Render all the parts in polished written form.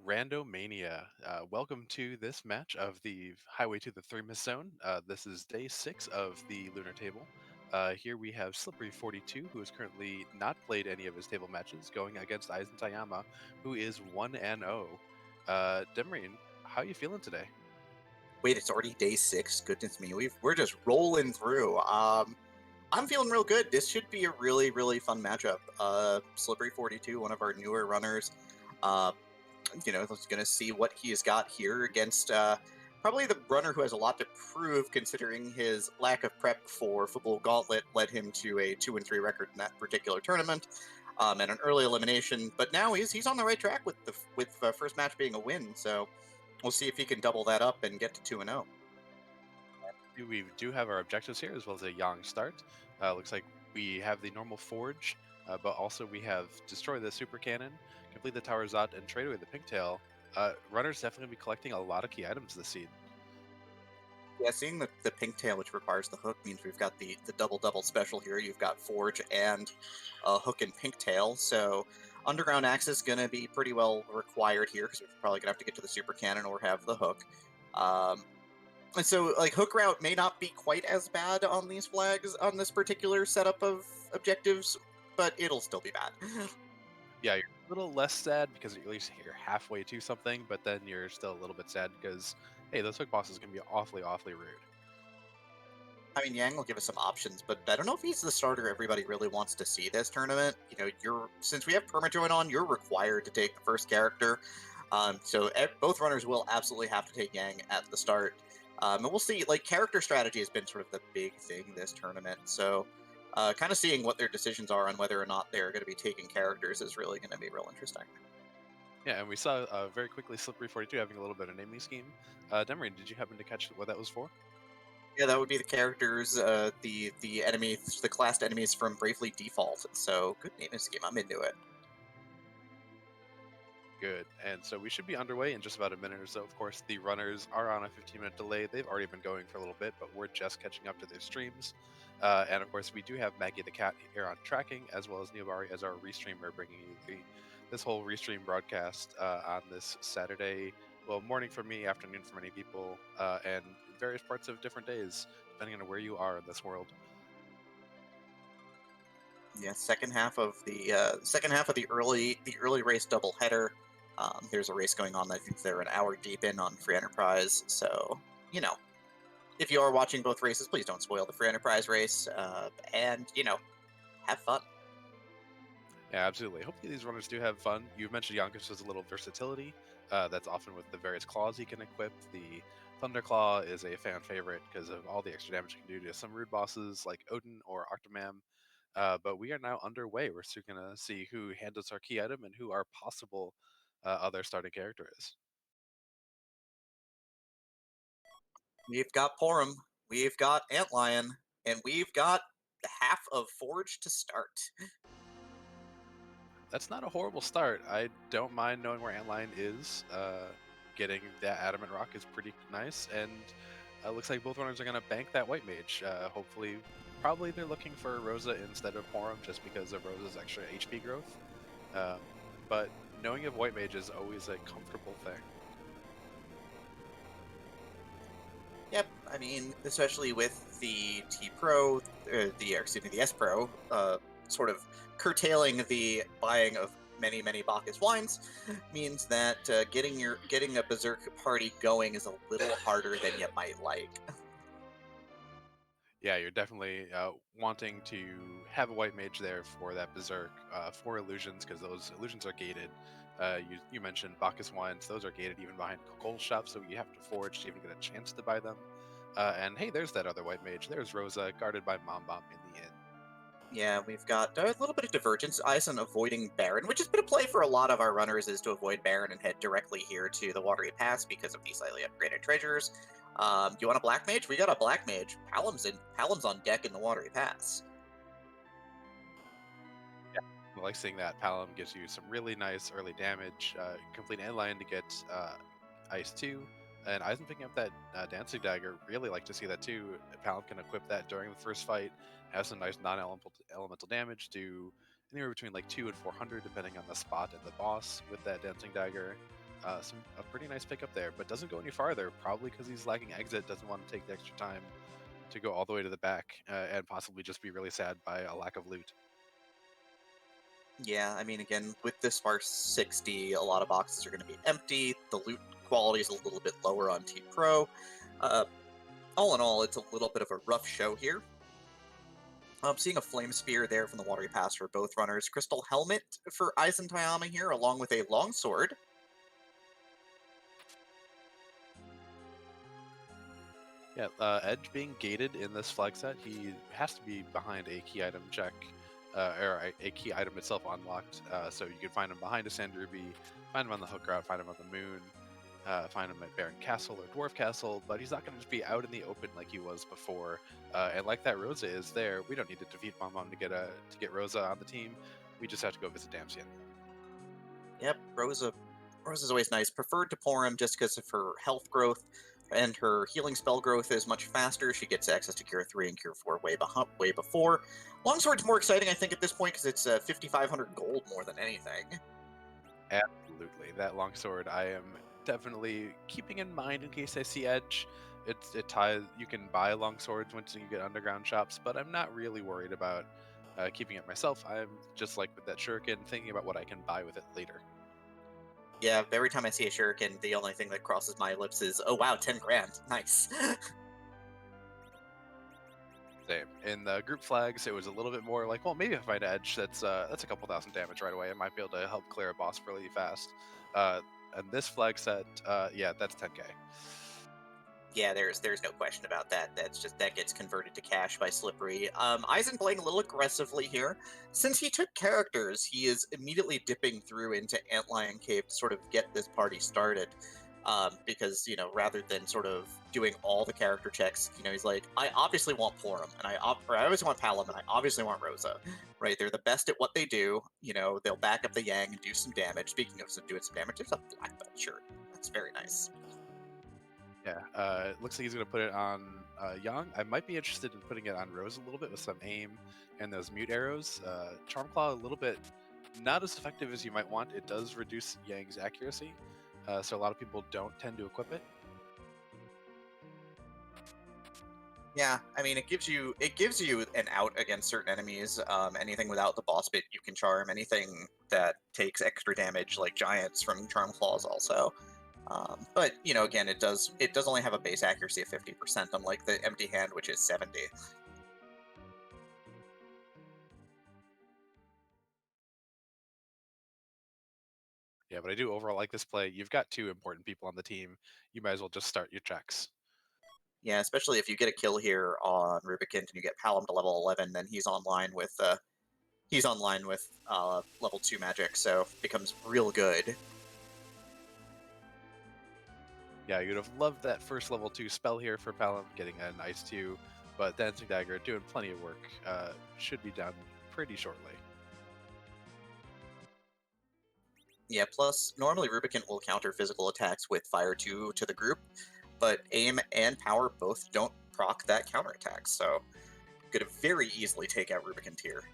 Randomania. Welcome to this match of the Highway to the Threemus Zone. This is day 6 of the Lunar Table. Here we have slippery42, who has currently not played any of his table matches, going against EizanTayama, who is 1-0. Demarine, how are you feeling today? Wait, it's already day 6. Goodness me, we're just rolling through. I'm feeling real good. This should be a really fun matchup. Slippery42, one of our newer runners. Uh, Let's gonna see what he's got here against probably the runner who has a lot to prove, considering his lack of prep for Football Gauntlet led him to a 2-3 record in that particular tournament, and an early elimination. But now he's on the right track with the first match being a win. So we'll see if he can double that up and get to 2-0. We do have our objectives here, as well as a Yang start. Looks like we have the normal Forge, but also we have Destroy the Super Cannon, Complete the Tower Zot, and Trade Away the Pinktail. Runners definitely be collecting a lot of key items this seed. Yeah, seeing the pink tail, which requires the hook, means we've got the double special here. You've got Forge and hook and pink tail. So Underground Axe is going to be pretty well required here, because we're probably going to have to get to the Super Cannon or have the hook. And so, like, hook route may not be quite as bad on these flags on this particular setup of objectives, but it'll still be bad. Yeah, you're a little less sad because at least you're halfway to something, but then you're still a little bit sad because, hey, those hook bosses can be awfully rude. I mean, Yang will give us some options, but I don't know if he's the starter everybody really wants to see this tournament. Since we have permajoin on, you're required to take the first character. Both runners will absolutely have to take Yang at the start. And we'll see, like, character strategy has been sort of the big thing this tournament. So kind of seeing what their decisions are on whether or not they're going to be taking characters is really going to be real interesting. Yeah, and we saw very quickly Slippery42 having a little bit of naming scheme. Demery, did you happen to catch what that was for? Yeah, that would be the characters, the enemies, the classed enemies from Bravely Default. So good naming scheme. I'm into it. Good. And so we should be underway in just about a minute or so. Of course, the runners are on a 15-minute delay. They've already been going for a little bit, but we're just catching up to their streams. And of course, we do have Maggie the Cat here on tracking, as well as Neobari as our restreamer, bringing you this whole restream broadcast on this Saturday. Well, morning for me, afternoon for many people, and various parts of different days, depending on where you are in this world. Yeah, second half of the early race doubleheader. There's a race going on that I think they're an hour deep in on Free Enterprise. So if you are watching both races, please don't spoil the Free Enterprise race. And have fun. Yeah, absolutely. Hopefully these runners do have fun. You mentioned Yonkers has a little versatility. That's often with the various claws he can equip. The Thunder Claw is a fan favorite because of all the extra damage it can do to some rude bosses like Odin or Octomam. But we are now underway. We're still going to see who handles our key item and who our possible other starting character is. We've got Porum, we've got Antlion, and we've got half of Forge to start. That's not a horrible start. I don't mind knowing where Antlion is. Getting that Adamant Rock is pretty nice, and looks like both runners are going to bank that White Mage. Hopefully, probably they're looking for Rosa instead of Porum just because of Rosa's extra HP growth. Um, but knowing of White Mage is always a comfortable thing. Yep, I mean, especially with the T Pro, the S Pro, sort of curtailing the buying of many Bacchus wines, means that getting a Berserk party going is a little harder than you might like. Yeah, you're definitely wanting to have a White Mage there for that Berserk, for illusions, because those illusions are gated. You mentioned Bacchus wines; those are gated even behind gold shops, so you have to forge to even get a chance to buy them. And hey, there's that other White Mage. There's Rosa, guarded by Mom Bomb in the inn. Yeah, we've got a little bit of divergence. Eisen avoiding Baron, which has been a play for a lot of our runners, is to avoid Baron and head directly here to the Watery Pass because of these slightly upgraded treasures. Do you want a Black Mage? We got a Black Mage. Palam's on deck in the Watery Pass. I like seeing that. Palom gives you some really nice early damage. Complete Antlion to get Ice 2. And Eisen picking up that Dancing Dagger, really like to see that too. Palom can equip that during the first fight, have some nice non-elemental damage, do anywhere between like 2 and 400 depending on the spot and the boss with that Dancing Dagger. A pretty nice pickup there, but doesn't go any farther, probably because he's lacking exit, doesn't want to take the extra time to go all the way to the back, and possibly just be really sad by a lack of loot. Yeah, I mean, again, with this sparse 60, a lot of boxes are going to be empty. The loot quality is a little bit lower on T Pro. Uh, all in all, it's a little bit of a rough show here. Seeing a flame spear there from the watery pass for both runners. Crystal helmet for EizanTayama here, along with a longsword. Yeah, Edge being gated in this flag set, he has to be behind a key item check, or a key item itself unlocked. So you can find him behind a Sand Ruby, find him on the Hook Route, find him on the Moon, find him at Baron Castle or Dwarf Castle, but he's not going to just be out in the open like he was before. And like that Rosa is there, we don't need to defeat Bomb to get Rosa on the team. We just have to go visit Damsian. Yep, Rosa's always nice. Preferred to pour him just because of her health growth, and her healing spell growth is much faster. She gets access to Cure 3 and Cure 4 way before. Longsword's more exciting, I think, at this point, because it's 5,500 gold more than anything. Absolutely, that longsword I am definitely keeping in mind in case I see Edge. It ties. You can buy longswords once you get underground shops, but I'm not really worried about keeping it myself. I'm just like with that shuriken, thinking about what I can buy with it later. Yeah, every time I see a shuriken, the only thing that crosses my lips is, oh wow, 10 grand, nice. Same. In the group flags, it was a little bit more like, well, maybe if I find Edge, that's a couple thousand damage right away. I might be able to help clear a boss really fast. And this flag set, yeah, that's 10k. Yeah, there's no question about that. That gets converted to cash by Slippery. Eisen playing a little aggressively here. Since he took characters, he is immediately dipping through into Antlion Cave to sort of get this party started. Because, rather than sort of doing all the character checks, he's like, I obviously want Porum, and I obviously want Palom, and I obviously want Rosa, right? They're the best at what they do. They'll back up the Yang and do some damage. Speaking of doing some damage, there's a black belt shirt. That's very nice. Yeah, it looks like he's going to put it on Yang. I might be interested in putting it on Rose a little bit with some aim and those mute arrows. Charm Claw, a little bit not as effective as you might want. It does reduce Yang's accuracy, so a lot of people don't tend to equip it. Yeah, I mean, it gives you an out against certain enemies. Anything without the boss bit, you can charm. Anything that takes extra damage, like giants from Charm Claws, also. But again, it does only have a base accuracy of 50%, unlike the Empty Hand, which is 70. Yeah, but I do overall like this play. You've got two important people on the team. You might as well just start your checks. Yeah, especially if you get a kill here on Rubicon and you get Palom to level 11, then he's online with level 2 magic, so it becomes real good. Yeah, you'd have loved that first level 2 spell here for Palom, getting a nice 2, but Dancing Dagger doing plenty of work. Should be done pretty shortly. Yeah, plus, normally Rubicon will counter physical attacks with Fire 2 to the group, but Aim and Power both don't proc that counterattack, so could very easily take out Rubicon here.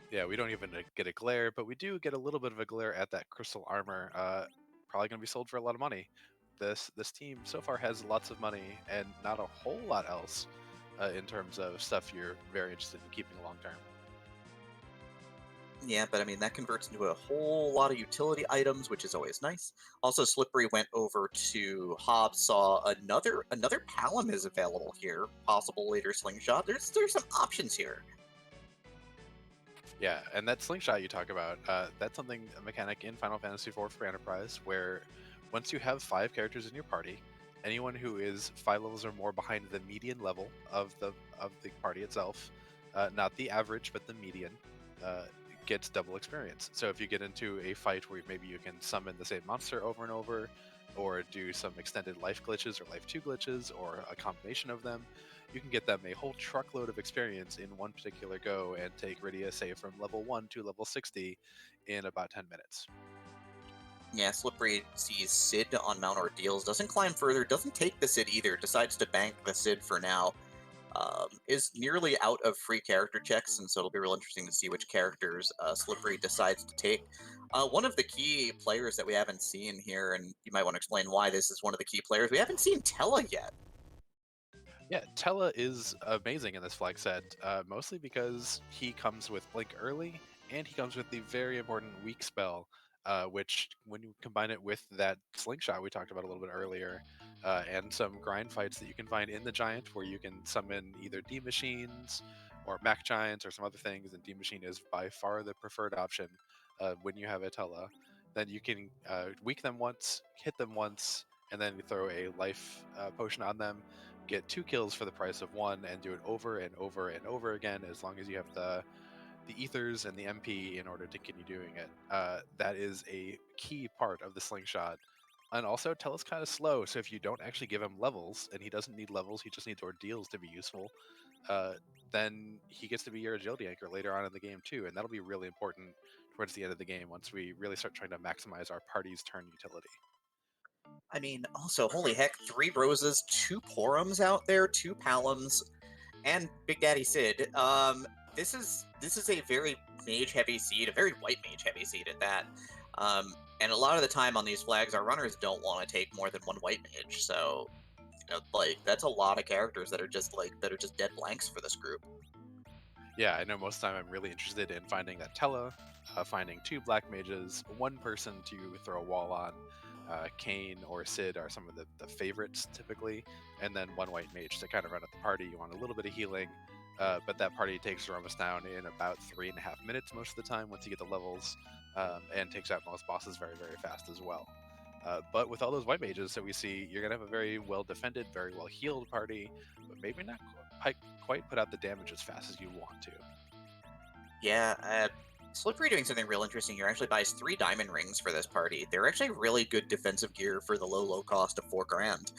Yeah, we don't even get a glare, but we do get a little bit of a glare at that crystal armor. Probably going to be sold for a lot of money. This team so far has lots of money and not a whole lot else in terms of stuff you're very interested in keeping long term. Yeah, but I mean, that converts into a whole lot of utility items, which is always nice. Also, Slippery went over to Hobbs, saw another Palom is available here, possible later Slingshot. There's some options here. Yeah, and that slingshot you talk about, that's a mechanic in Final Fantasy IV for Enterprise, where once you have 5 characters in your party, anyone who is 5 levels or more behind the median level of the party itself, not the average, but the median, gets double experience. So if you get into a fight where maybe you can summon the same monster over and over, or do some extended life glitches or life 2 glitches, or a combination of them, you can get them a whole truckload of experience in one particular go and take Rydia, say, from level 1 to level 60 in about 10 minutes. Yeah, Slippery sees Sid on Mount Ordeals, doesn't climb further, doesn't take the Sid either, decides to bank the Sid for now. Is nearly out of free character checks, and so it'll be real interesting to see which characters Slippery decides to take. One of the key players that we haven't seen here, and you might want to explain why this is one of the key players, we haven't seen Tella yet. Yeah, Tella is amazing in this flag set, mostly because he comes with Blink early, and he comes with the very important weak spell, which, when you combine it with that slingshot we talked about a little bit earlier, and some grind fights that you can find in the Giant, where you can summon either D Machines or Mac Giants or some other things, and D Machine is by far the preferred option when you have a Tella. Then you can weak them once, hit them once, and then you throw a life potion on them, get 2 kills for the price of 1, and do it over and over and over again, as long as you have the ethers and the MP in order to continue doing it. That is a key part of the slingshot. And also, Tella's kind of slow, so if you don't actually give him levels, and he doesn't need levels, he just needs ordeals to be useful, uh, then he gets to be your agility anchor later on in the game too, and that'll be really important towards the end of the game once we really start trying to maximize our party's turn utility. I mean, also, holy heck, 3 Roses, 2 Porums out there, 2 Palums, and Big Daddy Sid. This is a very mage heavy seed, a very white mage heavy seed at that. And a lot of the time on these flags, our runners don't want to take more than 1 white mage. So, like that's a lot of characters that are just dead blanks for this group. Yeah, I know most of the time I'm really interested in finding that Tella, finding 2 black mages, 1 person to throw a wall on. Kane or Sid are some of the favorites typically, and then 1 white mage to kind of run at the party. You want a little bit of healing, but that party takes Threemus down in about 3.5 minutes most of the time once you get the levels, and takes out most bosses very, very fast as well. But with all those white mages that we see, you're going to have a very well defended, very well healed party, but maybe not quite put out the damage as fast as you want to. Yeah, Slippery doing something real interesting here. Actually buys 3 diamond rings for this party. They're actually really good defensive gear for the low cost of 4 grand.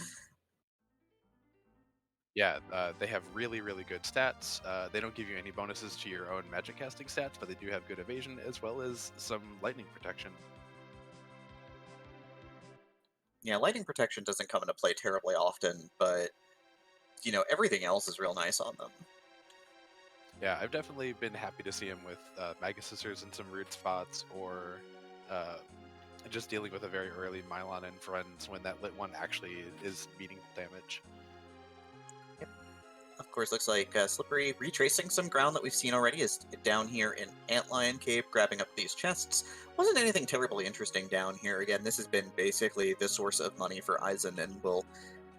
Yeah, they have really, really good stats. They don't give you any bonuses to your own magic casting stats, but they do have good evasion as well as some lightning protection. Yeah, lightning protection doesn't come into play terribly often, but everything else is real nice on them. Yeah, I've definitely been happy to see him with Magus Sisters in some rude spots, or uh, just dealing with a very early Mylon and friends when that lit one actually is meaningful damage. Of course, looks like Slippery retracing some ground that we've seen already is down here in Antlion Cave, grabbing up these chests. Wasn't anything terribly interesting down here. Again, this has been basically the source of money for Eizan and will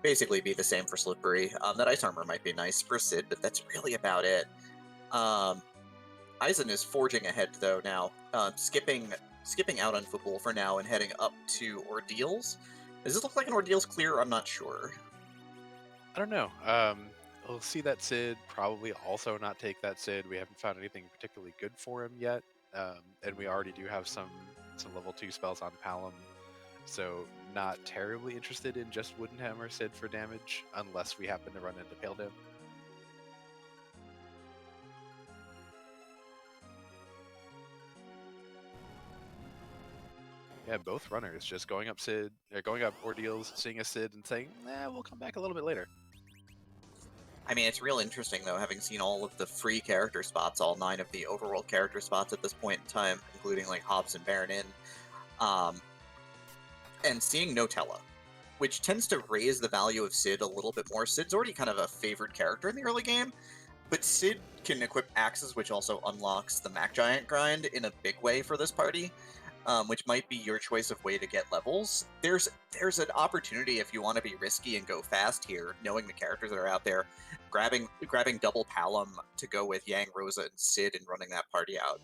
basically be the same for Slippery. That ice armor might be nice for Sid, but that's really about it. Eizan is forging ahead though now, skipping out on football for now and heading up to Ordeals. Does this look like an Ordeals clear? I'm not sure. I don't know. We'll see that Sid, probably also not take that Sid. We haven't found anything particularly good for him yet, and we already do have some level 2 spells on Palom, so not terribly interested in just Wooden Hammer Sid for damage, unless we happen to run into Pale Dim. Yeah, both runners just going up Sid, going up Ordeals, seeing a Sid and saying, "Nah, we'll come back a little bit later." I mean, it's real interesting, though, having seen all of the free character spots, all 9 of the overworld character spots at this point in time, including, like, Hobbs and Baron Inn, and seeing Notella, which tends to raise the value of Sid a little bit more. Sid's already kind of a favored character in the early game, but Sid can equip axes, which also unlocks the Mac Giant grind in a big way for this party. Which might be your choice of way to get levels. There's an opportunity if you want to be risky and go fast here, knowing the characters that are out there, grabbing double Palom to go with Yang, Rosa, and Sid and running that party out.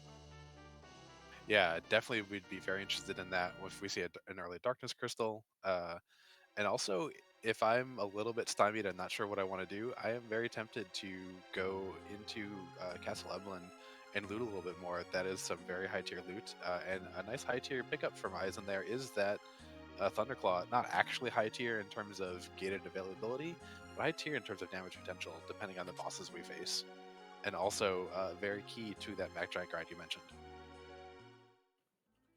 Yeah, definitely we'd be very interested in that if we see an early Darkness Crystal. And also, if I'm a little bit stymied and not sure what I want to do, I am very tempted to go into Castle Evelyn and loot a little bit more. That is some very high tier loot, and a nice high tier pickup from Eizan there is that Thunderclaw, not actually high tier in terms of gated availability, but high tier in terms of damage potential, depending on the bosses we face. And also very key to that Mac Giant grind you mentioned.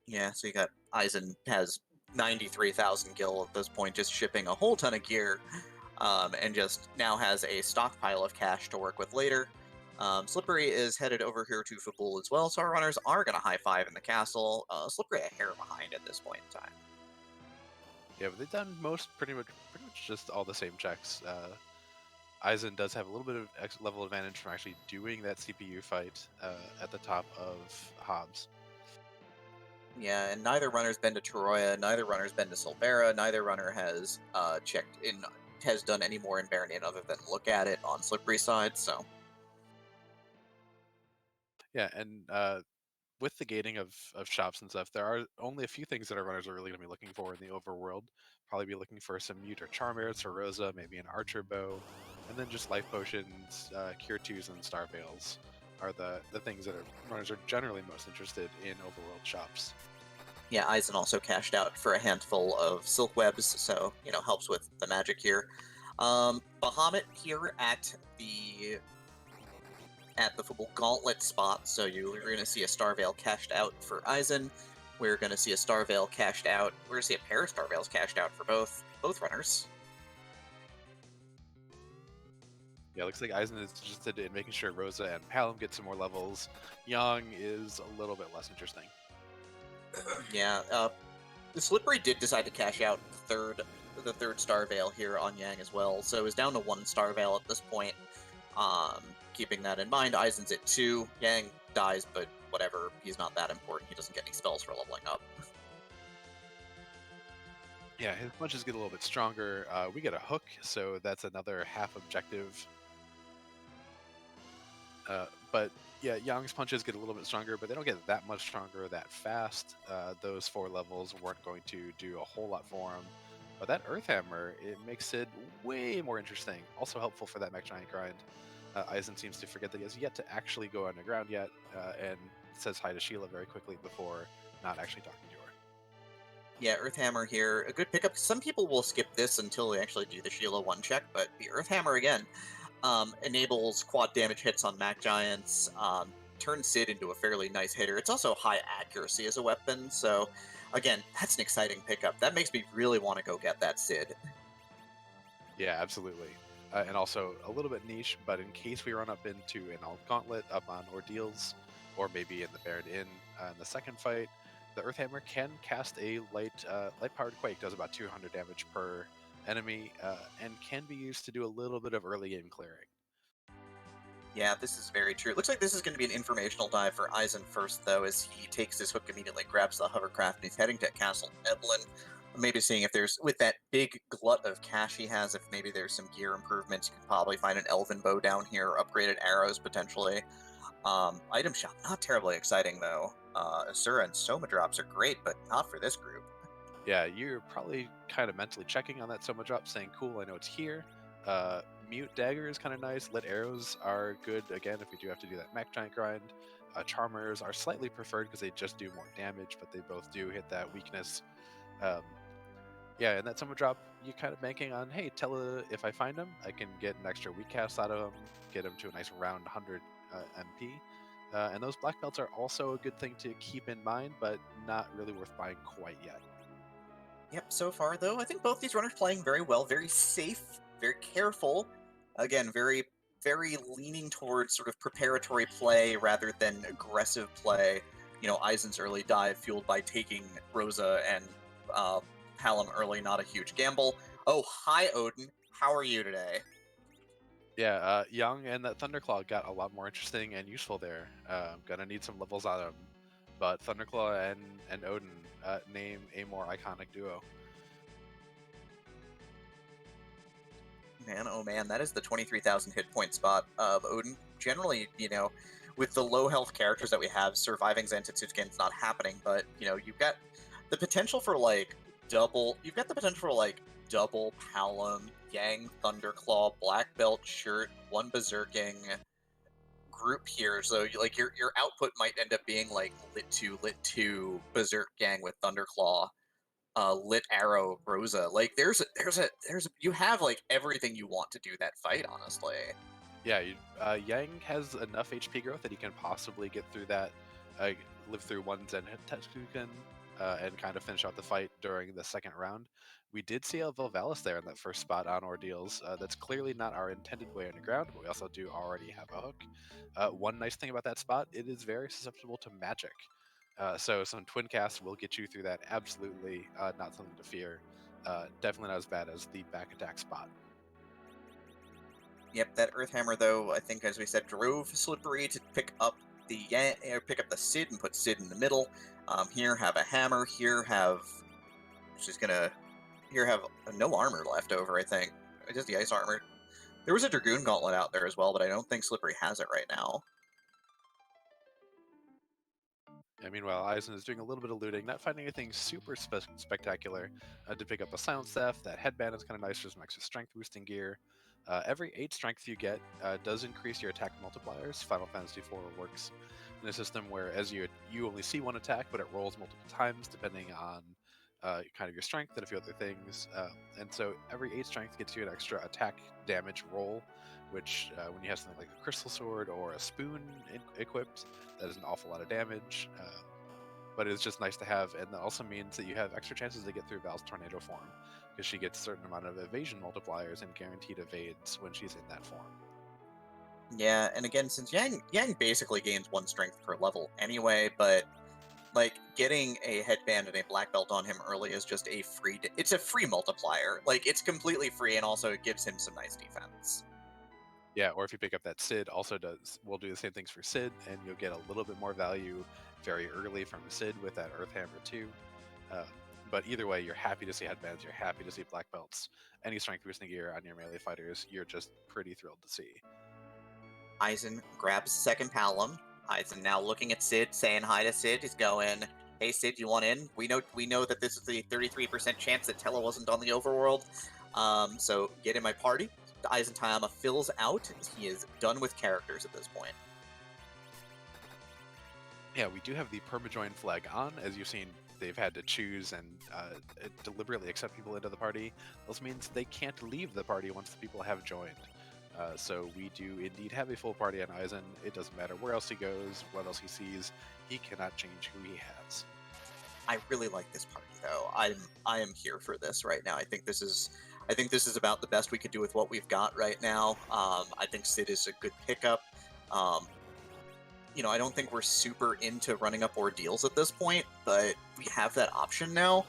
Yeah, so you got Eisen has 93,000 gil at this point, just shipping a whole ton of gear, and just now has a stockpile of cash to work with later. Slippery is headed over here to Fabul as well, so our runners are going to high five in the castle. Slippery a hair behind at this point in time. Yeah, but they've done pretty much just all the same checks. Eizan does have a little bit of level advantage from actually doing that CPU fight at the top of Hobbs. Yeah, and neither runner's been to Toroya, neither runner's been to Silvera, neither runner has checked in, has done any more in Baronin other than look at it on Slippery's side, so. Yeah, and with the gating of shops and stuff, there are only a few things that our runners are really going to be looking for in the overworld. Probably be looking for some mute or charm arrows for Rosa, maybe an archer bow, and then just life potions, cure twos, and star veils are the things that runners are generally most interested in overworld shops. Yeah, Eisen also cashed out for a handful of silk webs, so, helps with the magic here. Bahamut here at the football gauntlet spot, so you're going to see a Star Veil cashed out for Eisen. We're going to see a Star Veil cashed out. We're going to see a pair of Star Veils cashed out for both runners. Yeah, looks like Eisen is interested in making sure Rosa and Palom get some more levels. Young is a little bit less interesting. Yeah, the Slippery did decide to cash out the third Star Veil here on Yang as well, so is down to 1 Star Veil at this point. Keeping that in mind, Eisen's at 2. Yang dies, but whatever, he's not that important. He doesn't get any spells for leveling up. Yeah, his punches get a little bit stronger. We get a hook, so that's another half objective. But yeah, Yang's punches get a little bit stronger, but they don't get that much stronger that fast. Those 4 levels weren't going to do a whole lot for him. But that Earth Hammer, it makes it way more interesting. Also helpful for that Mech Giant grind. Eisen seems to forget that he has yet to actually go underground yet, and says hi to Sheila very quickly before not actually talking to her. Yeah, Earthhammer here, a good pickup. Some people will skip this until they actually do the Sheila 1 check, but the Earthhammer again enables quad damage hits on Mac Giants, turns Sid into a fairly nice hitter. It's also high accuracy as a weapon, so again, that's an exciting pickup. That makes me really want to go get that Sid. Yeah, absolutely. And also a little bit niche, but in case we run up into an Alt Gauntlet up on Ordeals, or maybe in the Baron Inn in the second fight, the Earthhammer can cast a light-powered Quake, does about 200 damage per enemy, and can be used to do a little bit of early game clearing. Yeah, this is very true. It looks like this is going to be an informational dive for Eisen first, though, as he takes his hook immediately, grabs the hovercraft, and he's heading to Castle Eblin. Maybe seeing if there's, with that big glut of cash he has, if maybe there's some gear improvements. You can probably find an Elven Bow down here, upgraded arrows potentially. Item shop, not terribly exciting, though. Asura and Soma drops are great, but not for this group. Yeah, you're probably kind of mentally checking on that Soma drop, saying, cool, I know it's here. Mute Dagger is kind of nice. Lit Arrows are good, again, if we do have to do that Mech Giant grind. Charmers are slightly preferred because they just do more damage, but they both do hit that weakness. Yeah, and that Soma drop, you're kind of banking on, hey, if I find him, I can get an extra weak cast out of him, get him to a nice round 100 MP. And those black belts are also a good thing to keep in mind, but not really worth buying quite yet. Yep, so far, though, I think both these runners playing very well, very safe, very careful. Again, very, very leaning towards sort of preparatory play rather than aggressive play. Eisen's early dive fueled by taking Rosa and Palom early, not a huge gamble. Oh, hi, Odin. How are you today? Yeah, Young and that Thunderclaw got a lot more interesting and useful there. Gonna need some levels out of them. But Thunderclaw and Odin name a more iconic duo. Man, oh man, that is the 23,000 hit point spot of Odin. Generally, with the low health characters that we have, surviving Zantetsuken's not happening, but, you've got the potential for, double Palom, Yang, Thunderclaw, Black Belt, Shirt, one Berserking group here, so, your output might end up being, Lit 2, Berserk Gang with Thunderclaw, Lit Arrow Rosa. You have everything you want to do that fight, honestly. Yeah, Yang has enough HP growth that he can possibly get through that, live through one Zen Tetsuken, and kind of finish out the fight during the second round. We did see a Volvalis there in that first spot on Ordeals. That's clearly not our intended way underground, but we also do already have a hook. One nice thing about that spot, it is very susceptible to magic. So some twin casts will get you through that. Absolutely not something to fear. Definitely not as bad as the back attack spot. Yep, that Earth Hammer, though, I think, as we said, drove Slippery to pick up the Sid and put Sid in the middle. Here have a hammer. Here have no armor left over. I think just the ice armor. There was a Dragoon Gauntlet out there as well, but I don't think Slippery has it right now. And meanwhile, Eisen is doing a little bit of looting, not finding anything super spectacular to pick up a Silent Staff. That headband is kind of nice for some extra strength boosting gear. Every 8 strength you get does increase your attack multipliers. Final Fantasy IV works in a system where as you only see one attack, but it rolls multiple times depending on kind of your strength and a few other things. And so every 8 strength gets you an extra attack damage roll, which when you have something like a Crystal Sword or a Spoon equipped, that is an awful lot of damage. But it's just nice to have, and that also means that you have extra chances to get through Val's tornado form, because she gets a certain amount of evasion multipliers and guaranteed evades when she's in that form. Yeah, and again, since Yang basically gains 1 strength per level anyway, but like getting a headband and a black belt on him early is just it's a free multiplier. Like it's completely free, and also it gives him some nice defense. Yeah, or if you pick up that Sid, will do the same things for Sid, and you'll get a little bit more value very early from Sid with that Earth Hammer too. But either way, you're happy to see headbands, you're happy to see black belts. Any strength boosting gear on your melee fighters, you're just pretty thrilled to see. Eisen grabs second Palom. Eisen now looking at Sid, saying hi to Sid. He's going, "Hey Sid, you want in? We know that this is the 33% chance that Tella wasn't on the overworld. So get in my party." EizanTayama fills out. He is done with characters at this point. Yeah, we do have the permajoin flag on. As you've seen, they've had to choose and deliberately accept people into the party. This means they can't leave the party once the people have joined. So we do indeed have a full party on Eisen. It doesn't matter where else he goes, what else he sees. He cannot change who he has. I really like this party, though. I am here for this right now. I think this is about the best we could do with what we've got right now. I think Sid is a good pickup. I don't think we're super into running up ordeals at this point, but we have that option now.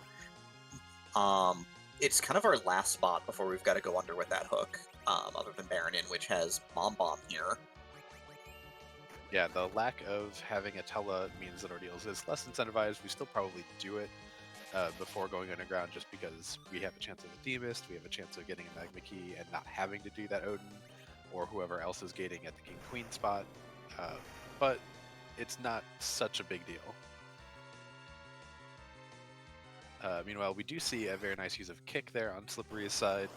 It's kind of our last spot before we've got to go under with that hook, other than Baronin, which has Bomb here. Yeah, the lack of having a Tella means that ordeals is less incentivized. We still probably do it before going underground just because we have a chance of a Threemus, we have a chance of getting a Magma Key and not having to do that Odin, or whoever else is gating at the King Queen spot. But it's not such a big deal. Meanwhile, we do see a very nice use of Kick there on Slippery's side.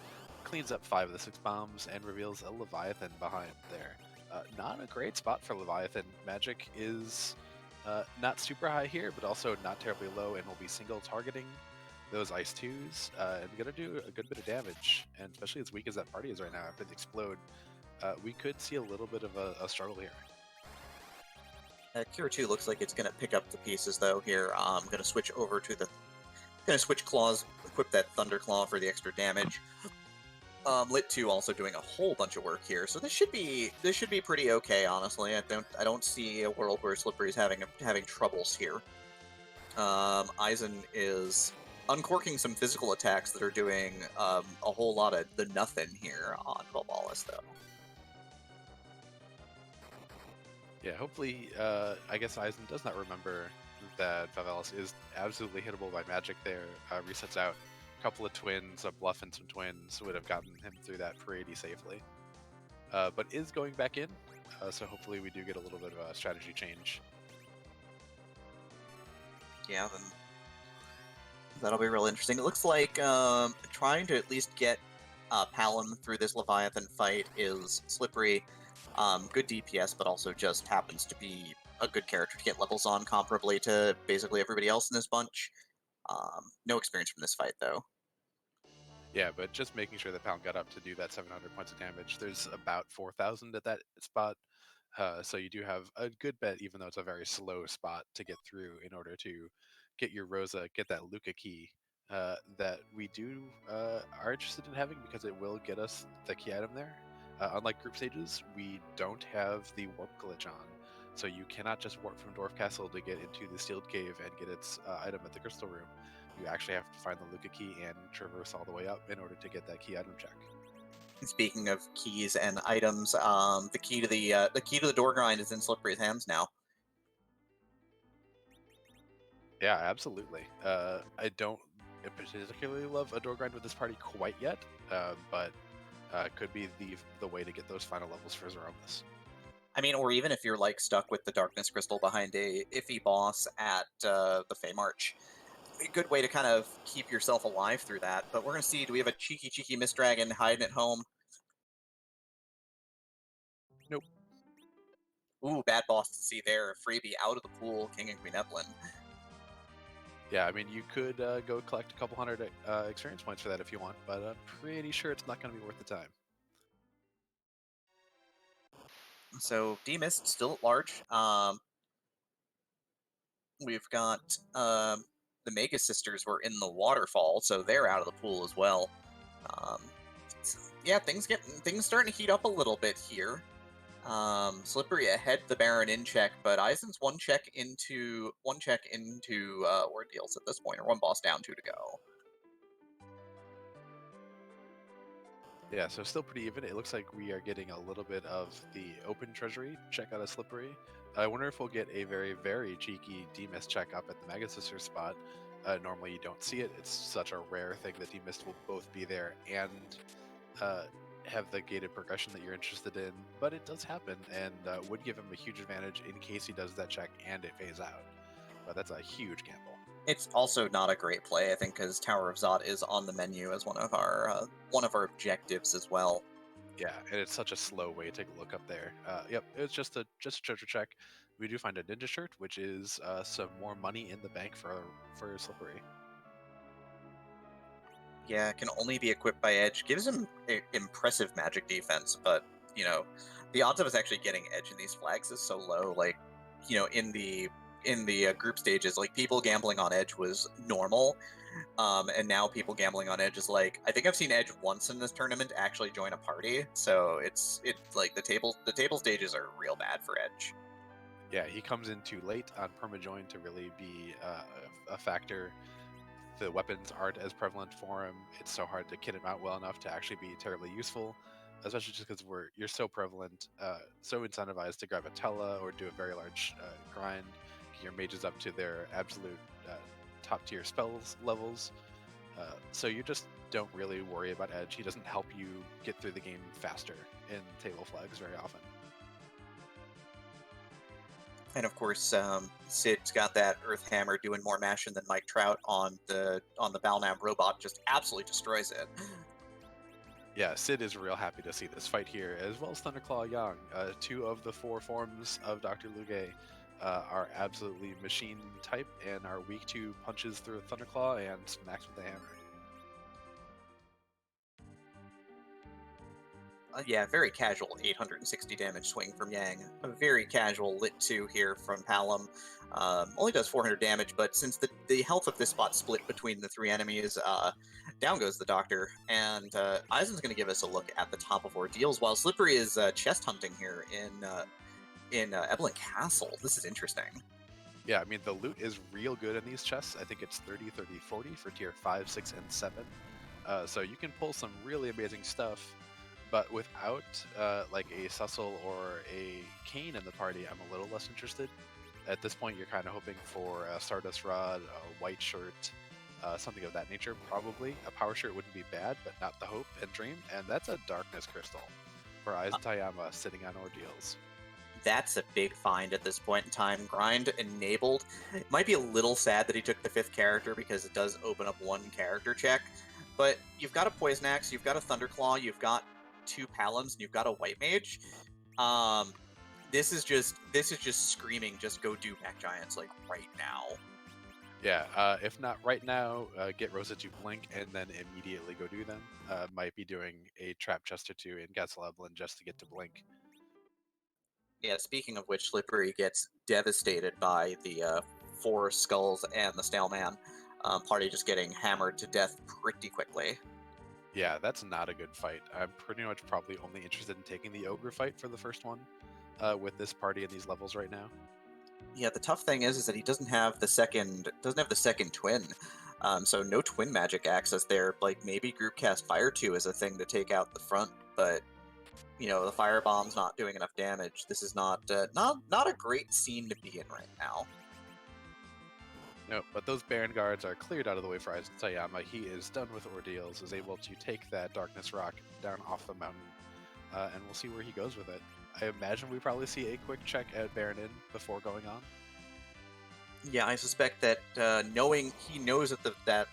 Cleans up 5 of the 6 bombs and reveals a Leviathan behind there. Not a great spot for Leviathan. Magic is not super high here, but also not terribly low, and will be single targeting those Ice 2s and going to do a good bit of damage. And especially as weak as that party is right now after the explode, we could see a little bit of a struggle here. Cure 2 looks like it's going to pick up the pieces, though, here. I'm going to switch over to the... going to switch claws, equip that Thunder Claw for the extra damage. Lit 2 also doing a whole bunch of work here, so this should be pretty okay, honestly. I don't see a world where Slippery's having troubles here. Eisen is uncorking some physical attacks that are doing a whole lot of the nothing here on Volvalis, though. Yeah, hopefully, I guess Eisen does not remember that Volvalis is absolutely hittable by magic there. Resets out a couple of twins, a bluff and some twins would have gotten him through that pretty safely. But is going back in, so hopefully we do get a little bit of a strategy change. Yeah, then that'll be real interesting. It looks like trying to at least get Palom through this Leviathan fight is Slippery. Good DPS, but also just happens to be a good character to get levels on comparably to basically everybody else in this bunch. No experience from this fight, though. Yeah, but just making sure that Pound got up to do that 700 points of damage. There's about 4,000 at that spot, so you do have a good bet, even though it's a very slow spot to get through in order to get your Rosa, get that Luca key that we are interested in having because it will get us the key item there. Unlike group stages, we don't have the warp glitch on, so you cannot just warp from Dwarf Castle to get into the sealed cave and get its item at the crystal room. You actually have to find the Luca key and traverse all the way up in order to get that key item check. Speaking of keys and items, the key to the door grind is in Slippery's hands now. Yeah, absolutely. I don't particularly love a door grind with this party quite yet, but could be the way to get those final levels for Zeromus. I mean, or even if you're like stuck with the Darkness Crystal behind a iffy boss at the Fey March, a good way to kind of keep yourself alive through that. But we're gonna see. Do we have a cheeky Mist Dragon hiding at home? Nope. Ooh, bad boss to see there. Freebie out of the pool, King and Queen Evelyn. Yeah, I mean, you could go collect a couple hundred experience points for that if you want, but I'm pretty sure it's not going to be worth the time. So D-Mist still at large. We've got the Mega Sisters were in the waterfall, so they're out of the pool as well. Um, yeah, things starting to heat up a little bit here. Slippery ahead the Baron in check, but Eizen's one check into ordeals at this point, or one boss down, two to go. Yeah, so still pretty even. It looks like we are getting a little bit of the open treasury check out of Slippery. I wonder if we'll get a very, very cheeky D-Mist check up at the Mega Sister spot. Normally you don't see it. It's such a rare thing that D-Mist will both be there and have the gated progression that you're interested in, but it does happen and would give him a huge advantage in case he does that check and it pays out. But that's a huge gamble. It's also not a great play, I think, because Tower of Zod is on the menu as one of our objectives as well. Yeah, and it's such a slow way to take a look up there. Yep, it's just a treasure check. We do find a ninja shirt, which is some more money in the bank for Slippery. Yeah, can only be equipped by Edge. Gives him impressive magic defense, but you know, the odds of us actually getting Edge in these flags is so low. Like, in the group stages, like people gambling on Edge was normal, and now people gambling on Edge is like, I think I've seen Edge once in this tournament actually join a party. So it's like the table stages are real bad for Edge. Yeah, he comes in too late on permajoin to really be a factor. The weapons aren't as prevalent for him. It's so hard to kit him out well enough to actually be terribly useful, especially just because you're so prevalent, so incentivized to grab a Tella or do a very large grind, get your mages up to their absolute top tier spells levels. So you just don't really worry about Edge. He doesn't help you get through the game faster in table flags very often. And of course, Sid's got that Earth Hammer doing more mashing than Mike Trout on the Balnam robot, just absolutely destroys it. Yeah, Sid is real happy to see this fight here, as well as Thunderclaw Yang. Two of the four forms of Dr. Luge are absolutely machine type and are weak to punches through a Thunderclaw and smacks with the hammer. Yeah, very casual 860 damage swing from Yang. A very casual lit 2 here from Palom. Only does 400 damage, but since the health of this spot split between the three enemies, down goes the Doctor. And Eisen's going to give us a look at the top of Ordeals, while Slippery is chest hunting here in Evelyn Castle. This is interesting. Yeah, I mean, the loot is real good in these chests. I think it's 30, 30, 40 for tier 5, 6, and 7. So you can pull some really amazing stuff. But without like a Cecil or a Kane in the party, I'm a little less interested. At this point, you're kind of hoping for a Stardust Rod, a white shirt, something of that nature, probably. A power shirt wouldn't be bad, but not the hope and dream. And that's a Darkness Crystal for EizanTayama sitting on Ordeals. That's a big find at this point in time. Grind enabled. It might be a little sad that he took the 5th character because it does open up one character check. But you've got a Poison Axe, you've got a Thunderclaw, you've got 2 Palums, and you've got a White Mage. This is just screaming, just go do Mech Giants like right now. Yeah, if not right now, get Rosa to blink and then immediately go do them. Might be doing a trap chest or 2 in Castle Evelyn just to get to blink. Yeah, speaking of which, Slippery gets devastated by the 4 skulls and the Snail Man. Party just getting hammered to death pretty quickly. Yeah, that's not a good fight. I'm pretty much probably only interested in taking the ogre fight for the first one with this party and these levels right now. Yeah, the tough thing is that he doesn't have the second twin. So no twin magic access there. Like maybe group cast Fire 2 is a thing to take out the front, but the firebomb's not doing enough damage. This is not a great scene to be in right now. No, but those Baron Guards are cleared out of the way for EizanTayama. He is done with ordeals, is able to take that Darkness Rock down off the mountain, and we'll see where he goes with it. I imagine we probably see a quick check at Baron Inn before going on. Yeah, I suspect that he knows that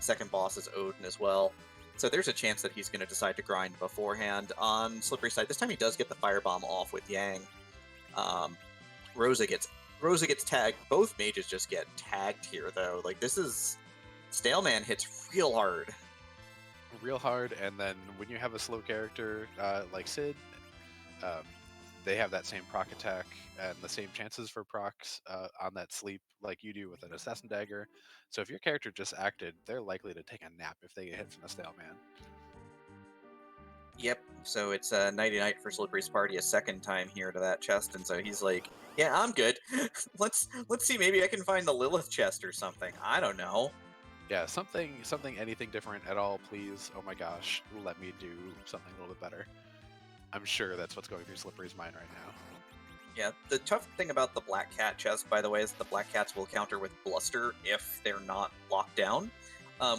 second boss is Odin as well. So there's a chance that he's going to decide to grind beforehand. On Slippery side, this time he does get the firebomb off with Yang. Rosa gets tagged. Both mages just get tagged here, though. Like, this is... Snailman hits real hard. Real hard, and then when you have a slow character like Sid, they have that same proc attack and the same chances for procs on that sleep like you do with an Assassin Dagger. So if your character just acted, they're likely to take a nap if they get hit from the Snailman. Yep, so it's a nighty-night for Slippery's party a second time here to that chest, and so he's like, yeah, I'm good. let's see, maybe I can find the Lilith chest or something. I don't know. Yeah, something, anything different at all, please. Oh my gosh, let me do something a little bit better. I'm sure that's what's going through Slippery's mind right now. Yeah, the tough thing about the Black Cat chest, by the way, is the Black Cats will counter with Bluster if they're not locked down.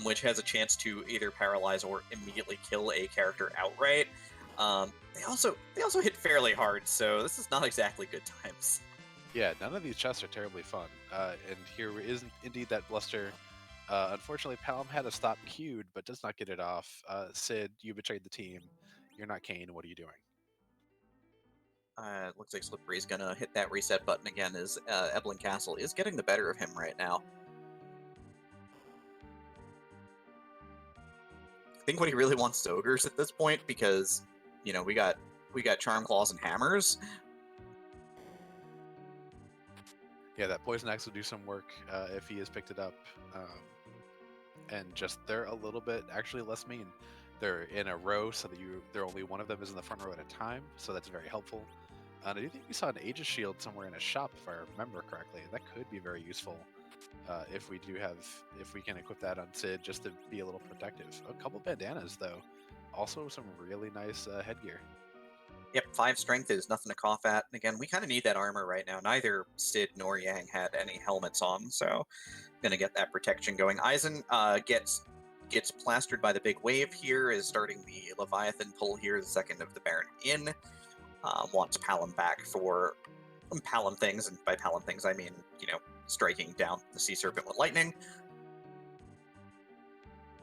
Which has a chance to either paralyze or immediately kill a character outright. They also hit fairly hard, so this is not exactly good times. Yeah, none of these chests are terribly fun. And here is indeed that Bluster. Unfortunately, Palom had a stop queued, but does not get it off. Sid, you betrayed the team. You're not Kane. What are you doing? Looks like Slippery's gonna hit that reset button again, as Eblin Castle is getting the better of him right now. I think what he really wants is ogres at this point, because we got Charm Claws and Hammers. Yeah, that Poison Axe will do some work if he has picked it up. And just they're a little bit actually less mean. They're in a row, so that they're only one of them is in the front row at a time, so that's very helpful. And I do think we saw an Aegis Shield somewhere in a shop, if I remember correctly. That could be very useful if we can equip that on Sid just to be a little protective. A couple bandanas though, also some really nice headgear. Yep, 5 strength is nothing to cough at. And again, we kind of need that armor right now. Neither Sid nor Yang had any helmets on, so gonna get that protection going. Eizan gets plastered by the big wave here, is starting the Leviathan pull here, the second of the Baron Inn. Wants Palom back for Palom things, and by Palom things I mean, striking down the Sea Serpent with lightning.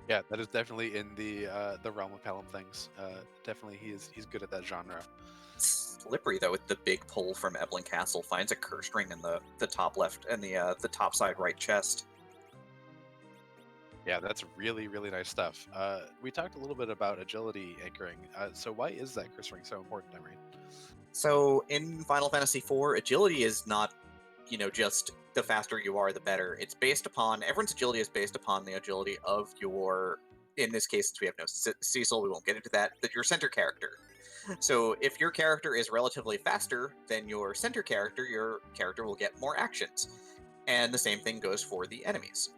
Yeah, that is definitely in the realm of Palom things. Definitely, he's good at that genre. Slippery though, with the big pull from Eblin Castle, finds a curse ring in the top left and the top side right chest. Yeah, that's really, really nice stuff. We talked a little bit about agility anchoring. So why is that curse ring so important, Emery? So in Final Fantasy IV, agility is not, just the faster you are, the better. It's based upon, everyone's agility is based upon the agility of your, in this case, since we have no Cecil, we won't get into that, your center character. So if your character is relatively faster than your center character, your character will get more actions. And the same thing goes for the enemies.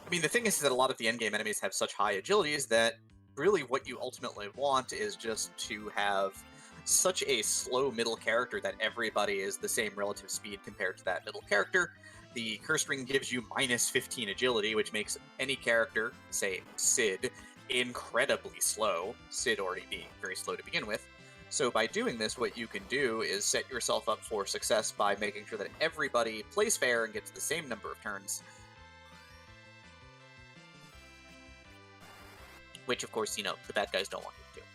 I mean, the thing is that a lot of the endgame enemies have such high agilities that really what you ultimately want is just to have such a slow middle character that everybody is the same relative speed compared to that middle character. The curse ring gives you minus 15 agility, which makes any character, say Sid, incredibly slow. Sid already being very slow to begin with. So by doing this, what you can do is set yourself up for success by making sure that everybody plays fair and gets the same number of turns. Which, of course, the bad guys don't want you to do.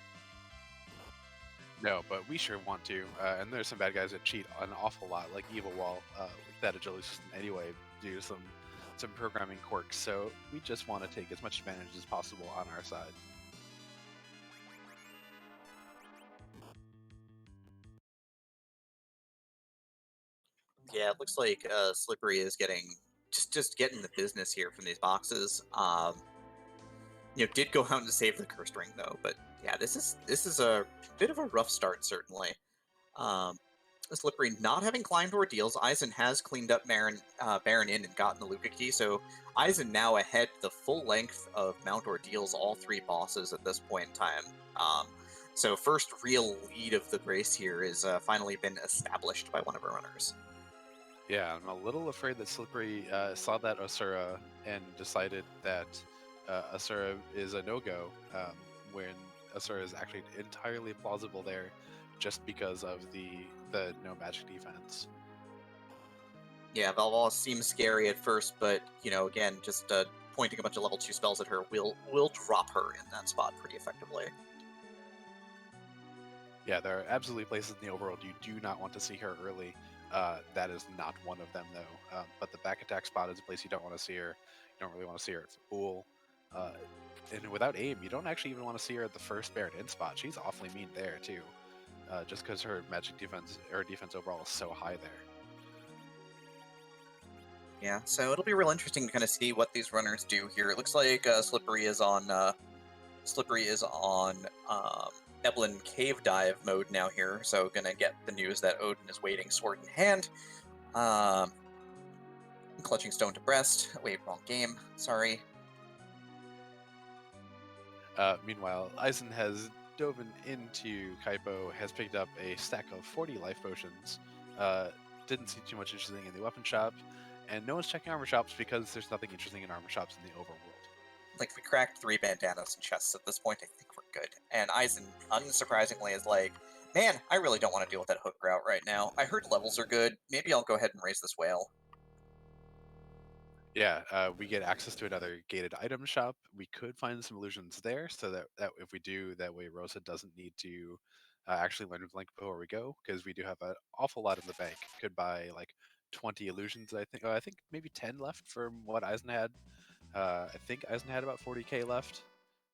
No, but we sure want to. And there's some bad guys that cheat an awful lot, like Evil Wall, with that agility system anyway, due to some programming quirks. So we just want to take as much advantage as possible on our side. Yeah, it looks like Slippery is getting just getting the business here from these boxes. Did go out and save the cursed ring though, but yeah, this is a bit of a rough start certainly. Um, Slippery not having climbed ordeals, Eisen has cleaned up Baron in and gotten the Luca key, so Eisen now ahead the full length of Mount Ordeals, all three bosses at this point in time. Um, so first real lead of the race here is finally been established by one of our runners. Yeah, I'm a little afraid that Slippery saw that Asura and decided that Asura is a no-go, when Asura is actually entirely plausible there, just because of the no magic defense. Yeah, Valval seems scary at first, but again, just pointing a bunch of level 2 spells at her will drop her in that spot pretty effectively. Yeah, there are absolutely places in the overworld you do not want to see her early. That is not one of them, though. But the back attack spot is a place you don't want to see her. You don't really want to see her at Fool. And without aim, you don't actually even want to see her at the first Baron in spot. She's awfully mean there, too. Just because her magic defense, her defense overall is so high there. Yeah, so it'll be real interesting to kind of see what these runners do here. It looks like Slippery is on Eblin Cave Dive mode now here, so gonna get the news that Odin is waiting sword in hand. Um, Clutching stone to breast. Wait, wrong game. Sorry. Meanwhile, Eisen has dove into Kaipo, has picked up a stack of 40 life potions. Didn't see too much interesting in the weapon shop, and no one's checking armor shops because there's nothing interesting in armor shops in the overworld. Like, we cracked 3 bandanas and chests at this point. I think we're good. And Eisen, unsurprisingly, is like, man, I really don't want to deal with that hook route right now. I heard levels are good. Maybe I'll go ahead and raise this whale. Yeah, we get access to another gated item shop. We could find some illusions there, so that if we do, that way Rosa doesn't need to actually learn Blink before we go, because we do have an awful lot in the bank. Could buy like 20 illusions. I think maybe 10 left from what Eisen had. I think Eisen had about 40k left,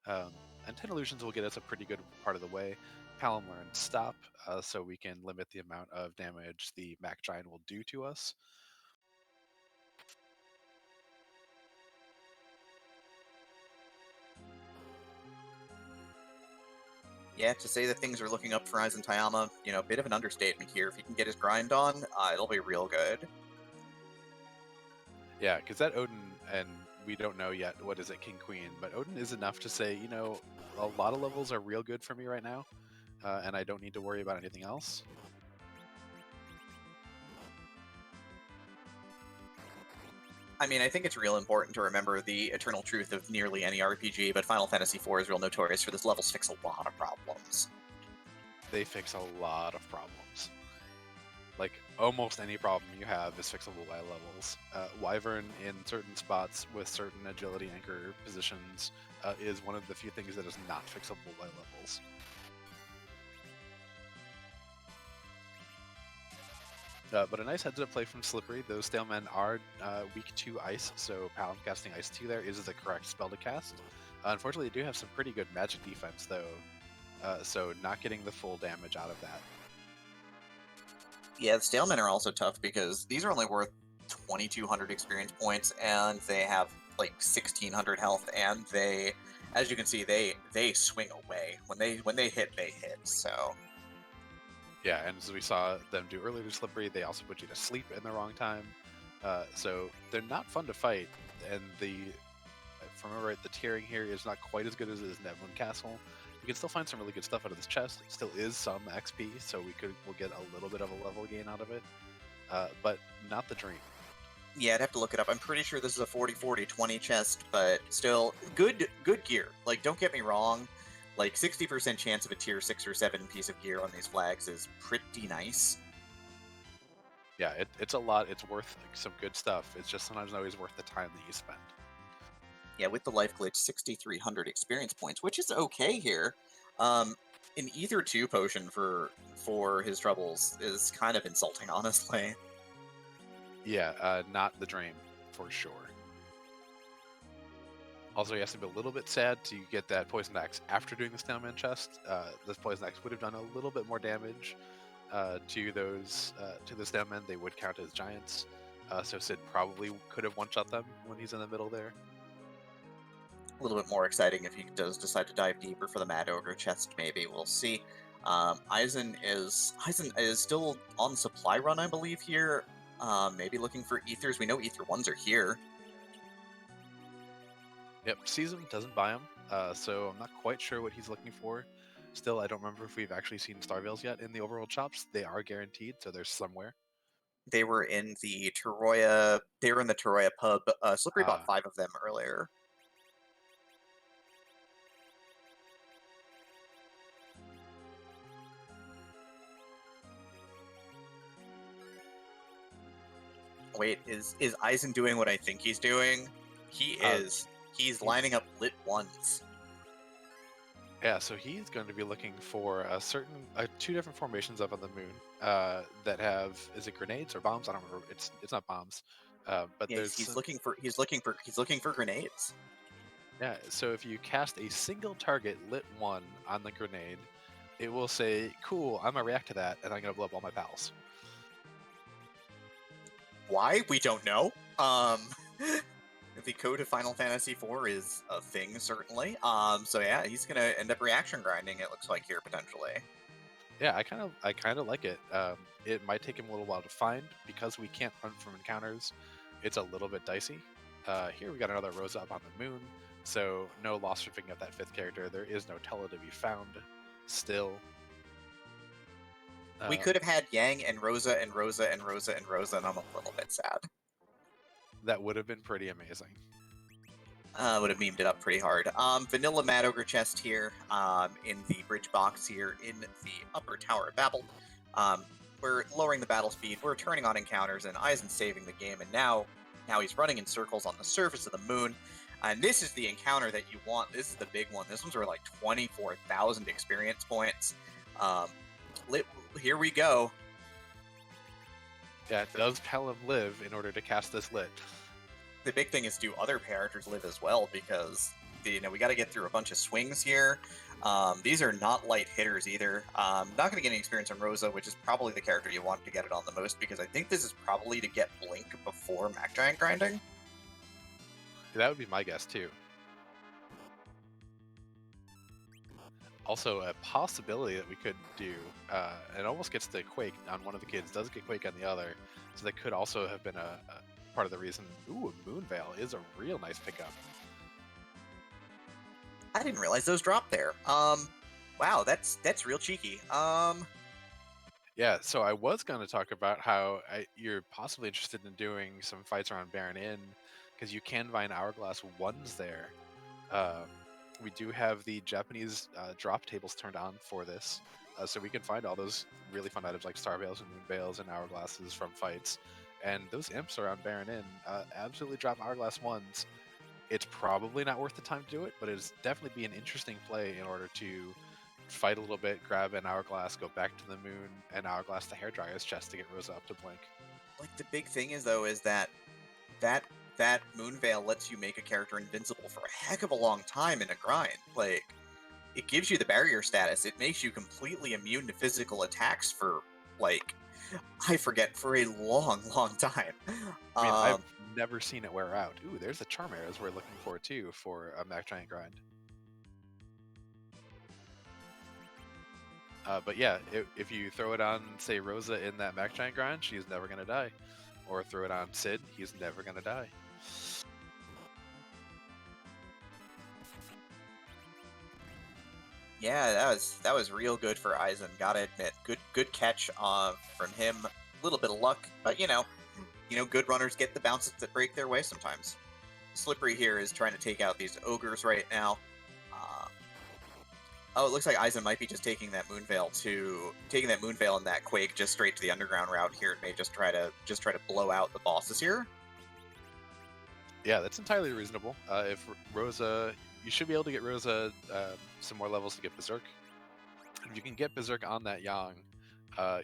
um, and 10 illusions will get us a pretty good part of the way. Palom learned stop, so we can limit the amount of damage the Mac Giant will do to us. Yeah, to say that things are looking up for EizanTayama, a bit of an understatement here. If he can get his grind on, it'll be real good. Yeah, because that Odin, and we don't know yet what is it, King Queen, but Odin is enough to say, a lot of levels are real good for me right now, and I don't need to worry about anything else. I mean, I think it's real important to remember the eternal truth of nearly any RPG, but Final Fantasy IV is real notorious for this. Levels fix a lot of problems. They fix a lot of problems. Like, almost any problem you have is fixable by levels. Wyvern in certain spots with certain agility anchor positions is one of the few things that is not fixable by levels. But a nice heads-up play from Slippery. Those Stalemen are weak to ice, so Palom casting Ice 2 there is the correct spell to cast. Unfortunately, they do have some pretty good magic defense, though, so not getting the full damage out of that. Yeah, the Stalemen are also tough because these are only worth 2,200 experience points, and they have like 1,600 health, and they, as you can see, they swing away. When they hit, they hit, so... Yeah, and as we saw them do earlier to Slippery, they also put you to sleep in the wrong time. So they're not fun to fight, and if I remember right, the tiering here is not quite as good as it is in Evelyn Castle. You can still find some really good stuff out of this chest. It still is some XP, so we'll get a little bit of a level gain out of it, but not the dream. Yeah, I'd have to look it up. I'm pretty sure this is a 40-40-20 chest, but still, good gear. Like, don't get me wrong, like 60% chance of a tier 6 or 7 piece of gear on these flags is pretty nice. Yeah, it's a lot. It's worth some good stuff. It's just sometimes not always worth the time that you spend. Yeah, with the life glitch, 6,300 experience points, which is okay here. An Ether 2 potion for his troubles is kind of insulting, honestly. Yeah, not the dream, for sure. Also, he has to be a little bit sad to get that Poison Axe after doing the Snailman chest. This Poison Axe would have done a little bit more damage, to those stemmen, they would count as giants. So Sid probably could have one-shot them when he's in the middle there. A little bit more exciting if he does decide to dive deeper for the Mad Ogre chest, maybe. We'll see. Eizan is still on supply run, I believe, here. Maybe looking for ethers. We know ether 1s are here. Yep, sees him, doesn't buy him. So I'm not quite sure what he's looking for. Still, I don't remember if we've actually seen Starveils yet in the overworld shops. They are guaranteed, so they're somewhere. They were in the Teroya. They were in the Teroya pub. Slippery bought 5 of them earlier. Wait, is Eizan doing what I think he's doing? He is. He's lining up lit 1s. Yeah, so he's going to be looking for a certain 2 different formations up on the moon that have, is it grenades or bombs? I don't remember. It's not bombs. But yeah, there's he's looking for grenades. Yeah, so if you cast a single target lit 1 on the grenade, it will say, "Cool, I'm gonna react to that, and I'm gonna blow up all my pals." Why? We don't know. The code of Final Fantasy IV is a thing, certainly. So yeah, he's gonna end up reaction grinding. It looks like here potentially. Yeah, I kind of like it. It might take him a little while to find because we can't run from encounters. It's a little bit dicey. Here we got another Rosa up on the moon, so no loss for picking up that 5th character. There is no Tella to be found. Still, we could have had Yang and Rosa and Rosa and Rosa and Rosa, and I'm a little bit sad. That would have been pretty amazing. Would have memed it up pretty hard. Vanilla Mad Ogre chest here, in the bridge box here in the upper tower of Babel. We're lowering the battle speed, we're turning on encounters, and Eizan's saving the game, and now he's running in circles on the surface of the moon. And this is the encounter that you want. This is the big one. This one's worth like 24,000 experience points. Here we go. Yeah, does Pelham live in order to cast this lit? The big thing is, do other characters live as well? Because we got to get through a bunch of swings here. These are not light hitters either. Not going to get any experience on Rosa, which is probably the character you want to get it on the most, because I think this is probably to get Blink before Mac Giant grinding. That would be my guess too. Also, a possibility that we could do, it almost gets the Quake on one of the kids, does get Quake on the other, so that could also have been a part of the reason. Ooh, a Moonveil is a real nice pickup. I didn't realize those dropped there. Wow, that's real cheeky. Yeah, so I was going to talk about how you're possibly interested in doing some fights around Baron Inn, because you can find Hourglass 1s there. We do have the Japanese drop tables turned on for this, so we can find all those really fun items like Starveils and Moonveils and Hourglasses from fights. And those imps around Baron Inn absolutely drop Hourglass 1s. It's probably not worth the time to do it, but it's definitely be an interesting play in order to fight a little bit, grab an Hourglass, go back to the moon, and Hourglass the Hairdryer's chest to get Rosa up to Blink. Like, the big thing is, though, is that Moonveil lets you make a character invincible for a heck of a long time in a grind. Like, it gives you the barrier status. It makes you completely immune to physical attacks for, like, I forget, for a long, long time. I mean, I've never seen it wear out. Ooh, there's the Charm Arrows we're looking for, too, for a Mac Giant grind. But yeah, if you throw it on, say, Rosa in that Mac Giant grind, she's never going to die. Or throw it on Sid, he's never going to die. Yeah, that was real good for Eizan, gotta admit. Good catch from him. A little bit of luck, but you know, good runners get the bounces that break their way sometimes. Slippery here is trying to take out these ogres right now. Oh, it looks like Eizan might be just taking that Moonveil and that Quake just straight to the underground route here, and may just try to blow out the bosses here. Yeah, that's entirely reasonable. If Rosa, you should be able to get Rosa some more levels to get Berserk. If you can get Berserk on that Yang,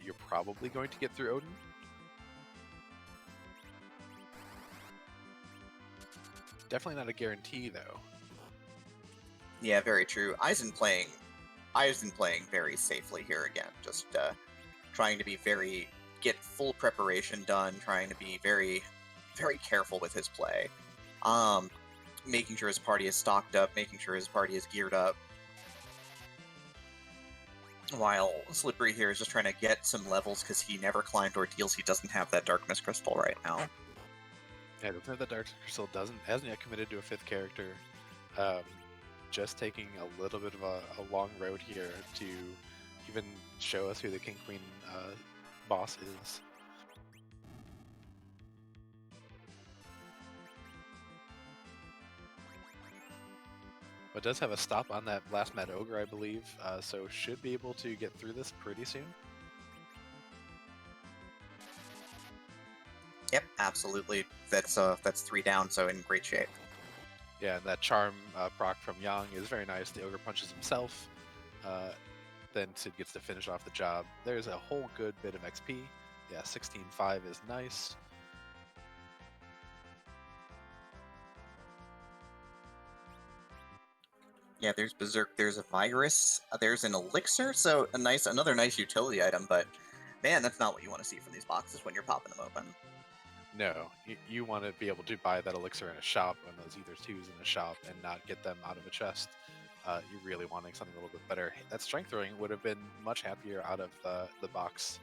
you're probably going to get through Odin. Definitely not a guarantee, though. Yeah, very true. Eizan playing very safely here again. Just trying to be get full preparation done, trying to be very, very careful with his play. Making sure his party is stocked up, making sure his party is geared up. While Slippery here is just trying to get some levels because he never climbed ordeals. He doesn't have that Darkness Crystal right now. Yeah, doesn't have that Dark Crystal, hasn't yet committed to a 5th character. Just taking a little bit of a long road here to even show us who the King Queen boss is. But does have a stop on that last Mad Ogre, I believe, so should be able to get through this pretty soon. Yep, absolutely. That's 3 down, so in great shape. Yeah, and that charm proc from Yang is very nice. The Ogre punches himself, then Sid gets to finish off the job. There's a whole good bit of XP. Yeah, 16.5 is nice. Yeah, there's Berserk, there's a Virus, there's an Elixir, so another nice utility item, but man, that's not what you want to see from these boxes when you're popping them open. No, you want to be able to buy that Elixir in a shop and those Ether 2s in a shop and not get them out of a chest. You're really wanting something a little bit better. That Strength Throwing would have been much happier out of the box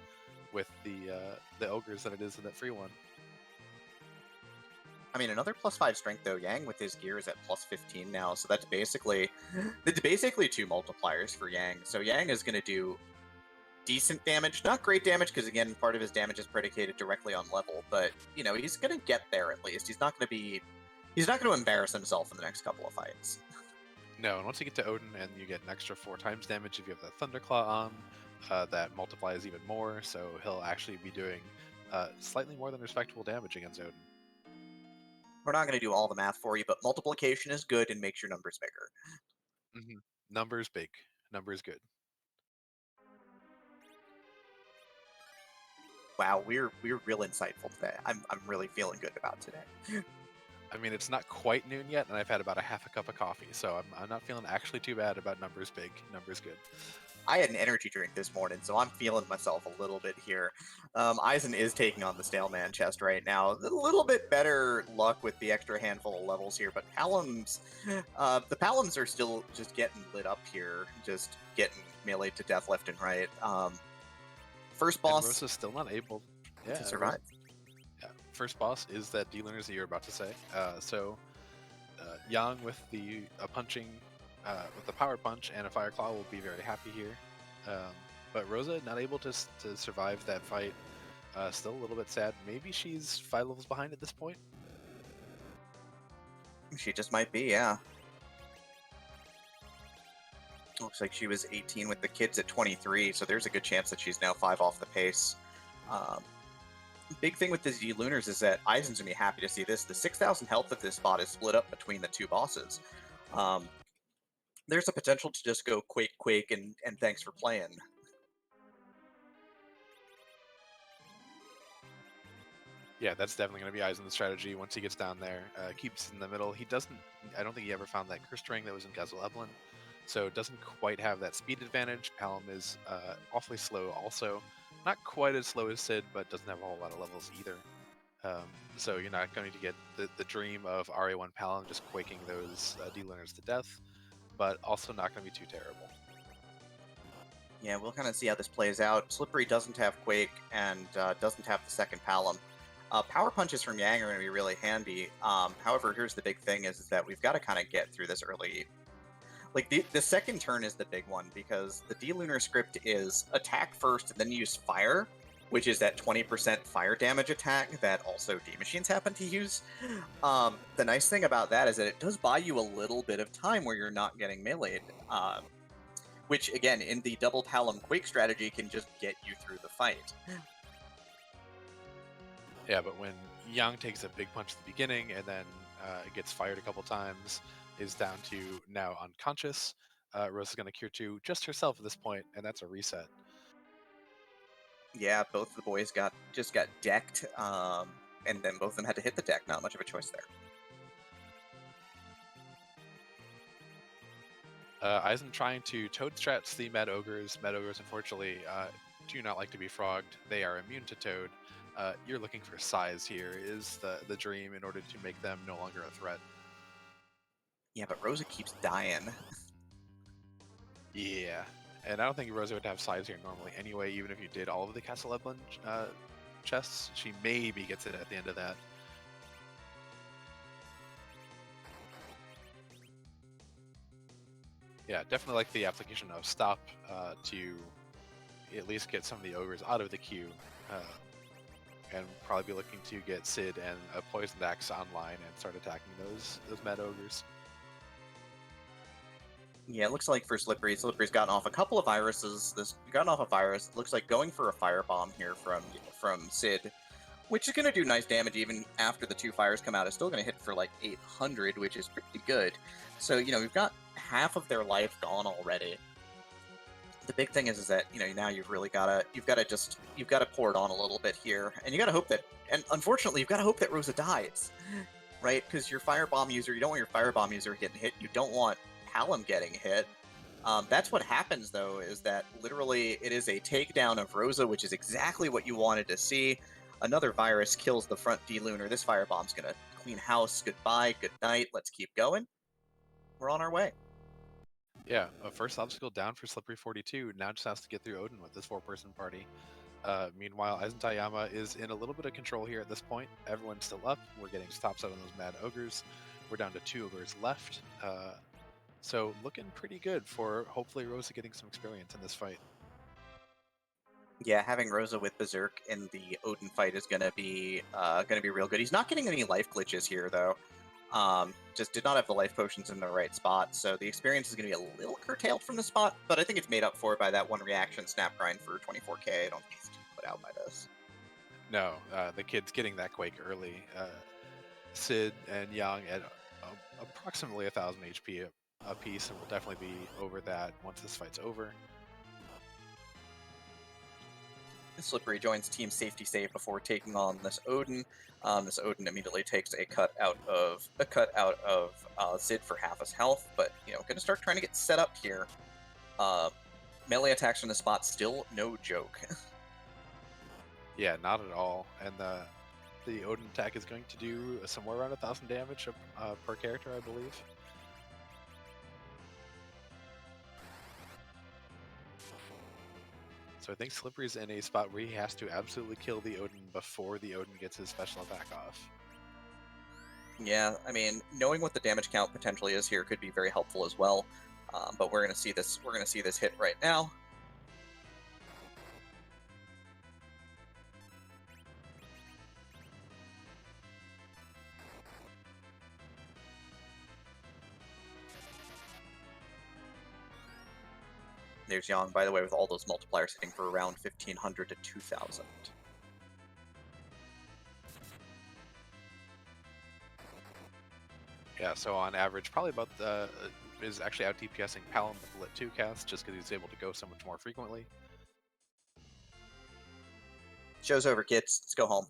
with the Ogres than it is in that free one. I mean, another +5 strength though. Yang with his gear is at +15 now, so that's basically 2 multipliers for Yang. So Yang is going to do decent damage, not great damage, because again, part of his damage is predicated directly on level. But you know, he's going to get there at least. He's not going to embarrass himself in the next couple of fights. No, and once you get to Odin and you get an extra 4 times damage if you have that Thunderclaw on, that multiplies even more. So he'll actually be doing slightly more than respectable damage against Odin. We're not going to do all the math for you, but multiplication is good and makes your numbers bigger. Mm-hmm. Numbers big. Numbers good. Wow, we're real insightful today. I'm really feeling good about today. I mean, it's not quite noon yet, and I've had about a half a cup of coffee, so I'm not feeling actually too bad about numbers big. Numbers good. I had an energy drink this morning, so I'm feeling myself a little bit here. Eisen is taking on the Staleman chest right now. A little bit better luck with the extra handful of levels here, but Palums, the Palums are still just getting lit up here, just getting meleeed to death left and right. First boss, and Rosa's still not able to survive. First boss is that D-Lunars that you're about to say. Yang with the punching. With the Power Punch and a Fire Claw will be very happy here. But Rosa not able to survive that fight. Still a little bit sad. Maybe she's 5 levels behind at this point. She just might be, yeah. Looks like she was 18 with the kids at 23, so there's a good chance that she's now 5 off the pace. Big thing with the Z-Lunars is that Eisen's going to be happy to see this. The 6,000 health of this spot is split up between the 2 bosses. There's a potential to just go Quake, and thanks for playing. Yeah, that's definitely going to be Eisen's strategy once he gets down there. Keeps in the middle. He doesn't... I don't think he ever found that Curse Ring that was in Gazel Evelyn, so doesn't quite have that speed advantage. Palom is awfully slow also. Not quite as slow as Sid, but doesn't have a whole lot of levels either. So you're not going to get the dream of RA1 Palom just quaking those D-Lunars to death, but also not going to be too terrible. Yeah, we'll kind of see how this plays out. Slippery doesn't have Quake and doesn't have the second Palom. Power punches from Yang are going to be really handy. However, here's the big thing is that we've got to kind of get through this early. Like, the second turn is the big one, because the D-Lunar script is attack first and then use fire, which is that 20% fire damage attack that also D-Machines happen to use. The nice thing about that is that it does buy you a little bit of time where you're not getting meleeed, which, again, in the double Palom Quake strategy can just get you through the fight. Yeah, but when Yang takes a big punch at the beginning and then gets fired a couple times, is down to now unconscious, Rosa's going to cure 2 just herself at this point, and that's a reset. Yeah, both the boys just got decked, and then both of them had to hit the deck. Not much of a choice there. Eisen trying to toad strats the Mad Ogres. Mad Ogres, unfortunately, do not like to be frogged. They are immune to Toad. You're looking for size here is the dream in order to make them no longer a threat. Yeah, but Rosa keeps dying. Yeah, and I don't think Rosa would have size here normally anyway, even if you did all of the Castle Eblin chests. She maybe gets it at the end of that. Yeah, definitely like the application of stop to at least get some of the ogres out of the queue, and probably be looking to get Sid and a Poisoned Axe online and start attacking those mad ogres. Yeah, it looks like for Slippery, Slippery's gotten off a couple of viruses. Gotten off a virus. It looks like going for a firebomb here from Sid, which is going to do nice damage even after the 2 fires come out. It's still going to hit for like 800, which is pretty good. So we've got half of their life gone already. The big thing is that now you've got to pour it on a little bit here, and you got to hope that, and unfortunately you've got to hope that Rosa dies, right? Because your firebomb user, you don't want your firebomb user getting hit. You don't want Hallam getting hit. That's what happens, though, is that literally it is a takedown of Rosa, which is exactly what you wanted to see. Another virus kills the front D-Lunar. This firebomb's going to clean house. Goodbye, good night. Let's keep going. We're on our way. Yeah, first obstacle down for slippery42. Now just has to get through Odin with this 4-person party. Meanwhile, EizanTayama is in a little bit of control here at this point. Everyone's still up. We're getting stops out on those mad ogres. We're down to 2 ogres left. So looking pretty good for hopefully Rosa getting some experience in this fight. Yeah, having Rosa with Berserk in the Odin fight is gonna be real good. He's not getting any life glitches here though. Just did not have the life potions in the right spot, so the experience is gonna be a little curtailed from the spot. But I think it's made up for by that 1 reaction snap grind for 24k. I don't think he's put out by this. No, the kid's getting that quake early. Sid and Yang at approximately 1,000 HP a piece, and will definitely be over that once this fight's over. Slippery joins Team Safety Save before taking on this Odin. This Odin immediately takes a cut out of Sid for half his health, but gonna start trying to get set up here. Melee attacks from the spot still no joke. Yeah, not at all. And the Odin attack is going to do somewhere around 1,000 damage per character, I believe. So I think Slippery's in a spot where he has to absolutely kill the Odin before the Odin gets his special attack off. Yeah, I mean, knowing what the damage count potentially is here could be very helpful as well. But we're gonna see this. We're gonna see this hit right now. There's Yang, by the way, with all those multipliers hitting for around 1,500 to 2,000. Yeah, so on average, probably about is actually out DPSing Palom with the Lit 2 cast, just because he's able to go so much more frequently. Show's over, kids. Let's go home.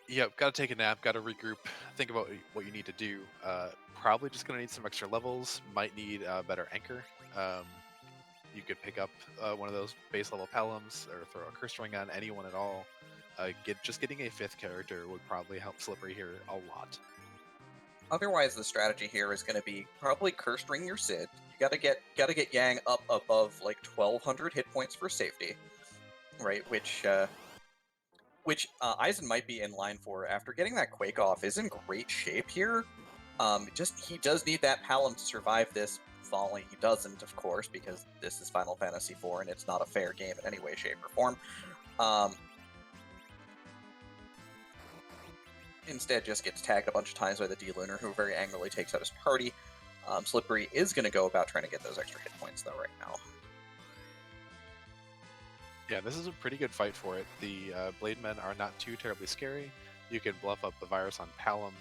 Yep, gotta take a nap, gotta regroup, think about what you need to do. Probably just gonna need some extra levels, might need a better anchor. You could pick up one of those base level Paloms, or throw a Curse Ring on anyone at all. Just getting a 5th character would probably help Slippery here a lot. Otherwise, the strategy here is going to be probably Curse Ring your Sid. You gotta get Yang up above like 1,200 hit points for safety, right? Which Eizan might be in line for after getting that Quake off. Is in great shape here. He does need that Palom to survive this volley. He doesn't, of course, because this is Final Fantasy IV and it's not a fair game in any way, shape, or form. Instead, just gets tagged a bunch of times by the D-Lunar, who very angrily takes out his party. Slippery is going to go about trying to get those extra hit points, though, right now. Yeah, this is a pretty good fight for it. The Blade Men are not too terribly scary. You can bluff up the virus on Palom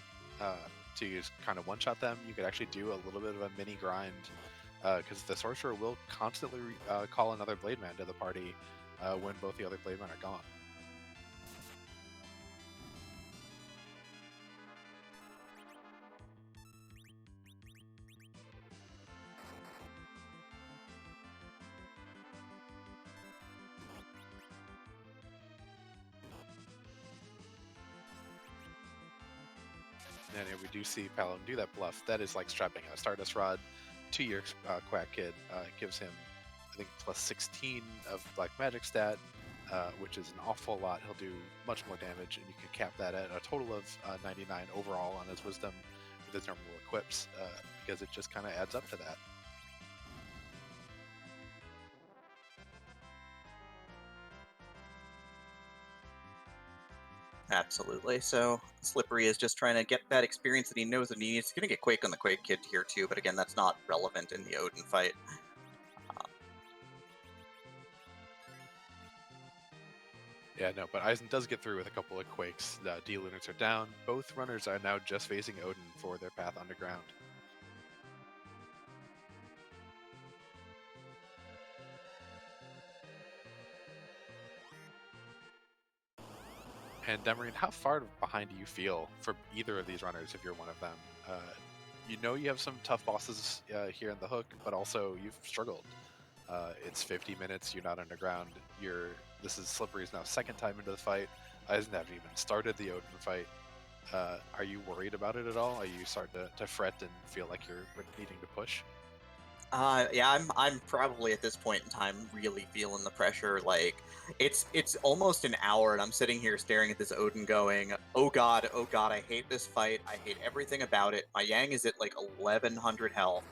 to use kind of one-shot them. You could actually do a little bit of a mini grind, because the Sorcerer will constantly call another Blade Man to the party when both the other Blade Men are gone. And we do see Paladin do that bluff. That is like strapping a Stardust Rod to your Quack Kid. Gives him, I think, plus 16 of Black Magic stat, which is an awful lot. He'll do much more damage, and you can cap that at a total of 99 overall on his Wisdom with his normal equips, because it just kind of adds up to that. Absolutely. So Slippery is just trying to get that experience that he knows that he needs. He's going to get Quake on the Quake Kid here too, but again, that's not relevant in the Odin fight. Yeah, no, but Eisen does get through with a couple of Quakes. D-Lunars are down. Both runners are now just facing Odin for their path underground. And Demarine, how far behind do you feel for either of these runners if you're one of them? You know you have some tough bosses here in the hook, but also you've struggled. It's 50 minutes, you're not underground. This is Slippery's now second time into the fight. Eisen haven't even started the Odin fight. Are you worried about it at all? Are you starting to fret and feel like you're needing to push? Yeah, I'm probably at this point in time really feeling the pressure. Like, it's almost an hour, and I'm sitting here staring at this Odin, going, oh god, I hate this fight. I hate everything about it. My Yang is at like 1100 health.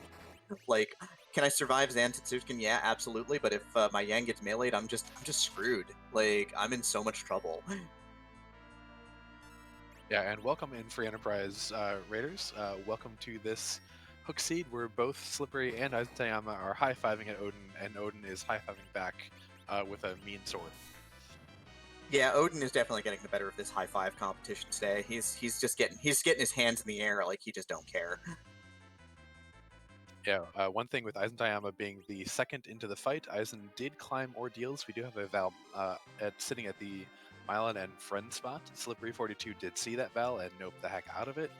Like, can I survive Zantetsuken? Yeah, absolutely. But if my Yang gets meleeed, I'm just screwed. Like, I'm in so much trouble. Yeah, and welcome in Free Enterprise Raiders. Welcome to this hook seed where both Slippery and EizanTayama are high-fiving at Odin, and Odin is high-fiving back with a mean sword. Yeah, Odin is definitely getting the better of this high five competition today. He's getting his hands in the air like he just don't care. Yeah, one thing with EizanTayama being the second into the fight, Eisen did climb ordeals. We do have a Val sitting at the Mylan and Friend spot. Slippery42 did see that Val and noped the heck out of it.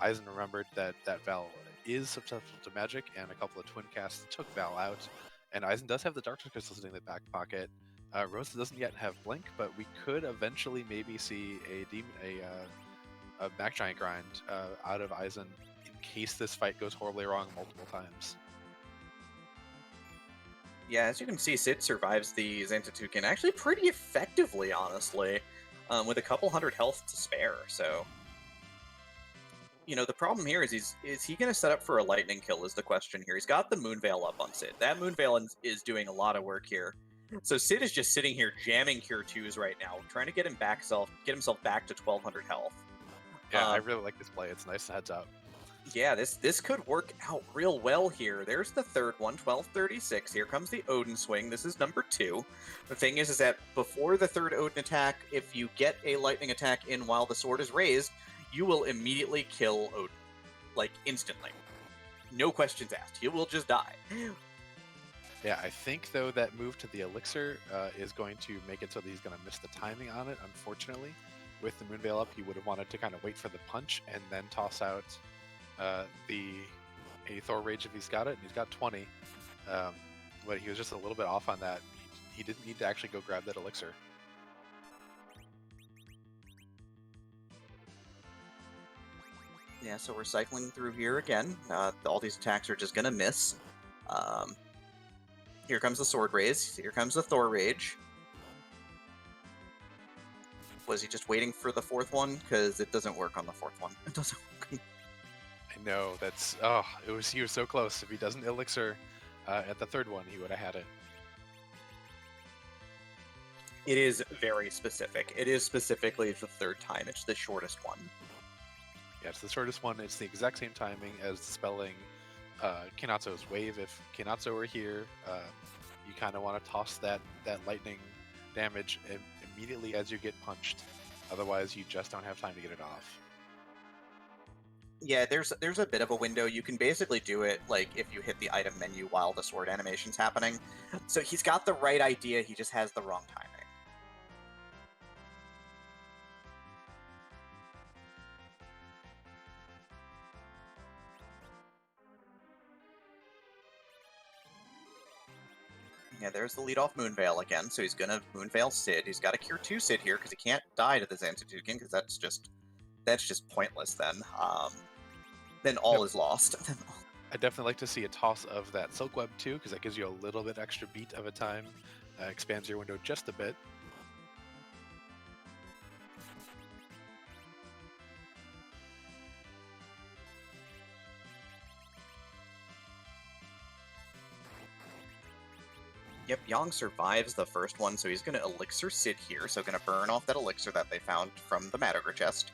Eisen remembered that Val is susceptible to magic, and a couple of twin casts took Val out. And Eisen does have the Dark Crystal sitting in the back pocket. Rosa doesn't yet have Blink, but we could eventually maybe see a Back Giant grind out of Eisen in case this fight goes horribly wrong multiple times. Yeah, as you can see, Sid survives the Zantetsuken actually pretty effectively, honestly, with a couple hundred health to spare. So, you know, the problem here is he going to set up for a lightning kill is the question here. He's got the Moonveil up on Sid. That Moonveil is doing a lot of work here. So Sid is just sitting here jamming Cure 2s right now, trying to get himself back to 1200 health. Yeah, I really like this play. It's nice heads up. Yeah, this could work out real well here. There's the third one, 1236. Here comes the Odin swing. This is number 2. The thing is that before the third Odin attack, if you get a lightning attack in while the sword is raised, you will immediately kill Odin. Like, instantly. No questions asked. He will just die. Yeah, I think, though, that move to the Elixir is going to make it so that he's going to miss the timing on it, unfortunately. With the Moonveil up, he would have wanted to kind of wait for the punch and then toss out a Thor Rage if he's got it, and he's got 20. But he was just a little bit off on that. He didn't need to actually go grab that Elixir. Yeah, so we're cycling through here again. All these attacks are just going to miss. Here comes the Sword Raise. Here comes the Thor Rage. Was he just waiting for the fourth one? Because it doesn't work on the fourth one. It doesn't work. I know, he was so close. If he doesn't Elixir at the third one, he would have had it. It is very specific. It is specifically the third time. It's the shortest one. Yeah, it's the shortest one. It's the exact same timing as spelling Kinatsu's Wave. If Kinatsu were here, you kind of want to toss that lightning damage immediately as you get punched. Otherwise, you just don't have time to get it off. Yeah, there's a bit of a window. You can basically do it like if you hit the item menu while the sword animation's happening. So he's got the right idea, he just has the wrong timing. Yeah, there's the lead-off Moonveil again, so he's gonna Moonveil Sid. He's got to Cure 2 Sid here, because he can't die to the Zantetsuken, because that's just that's just pointless then. Then all is lost. I'd definitely like to see a toss of that Silk Web too, because that gives you a little bit extra beat of a time, expands your window just a bit. Yep, Yang survives the first one, so he's going to Elixir Sid here, so going to burn off that Elixir that they found from the Mad Ogre chest.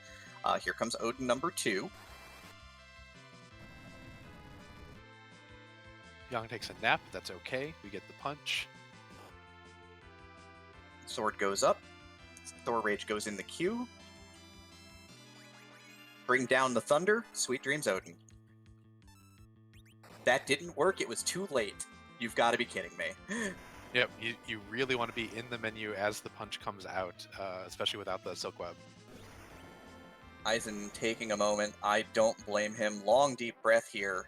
Here comes Odin number 2. Yang takes a nap, that's okay, we get the punch. Sword goes up, Thor Rage goes in the queue. Bring down the Thunder, sweet dreams Odin. That didn't work, it was too late. You've got to be kidding me. Yep, you really want to be in the menu as the punch comes out, especially without the Silk Web. Eizan taking a moment. I don't blame him. Long, deep breath here.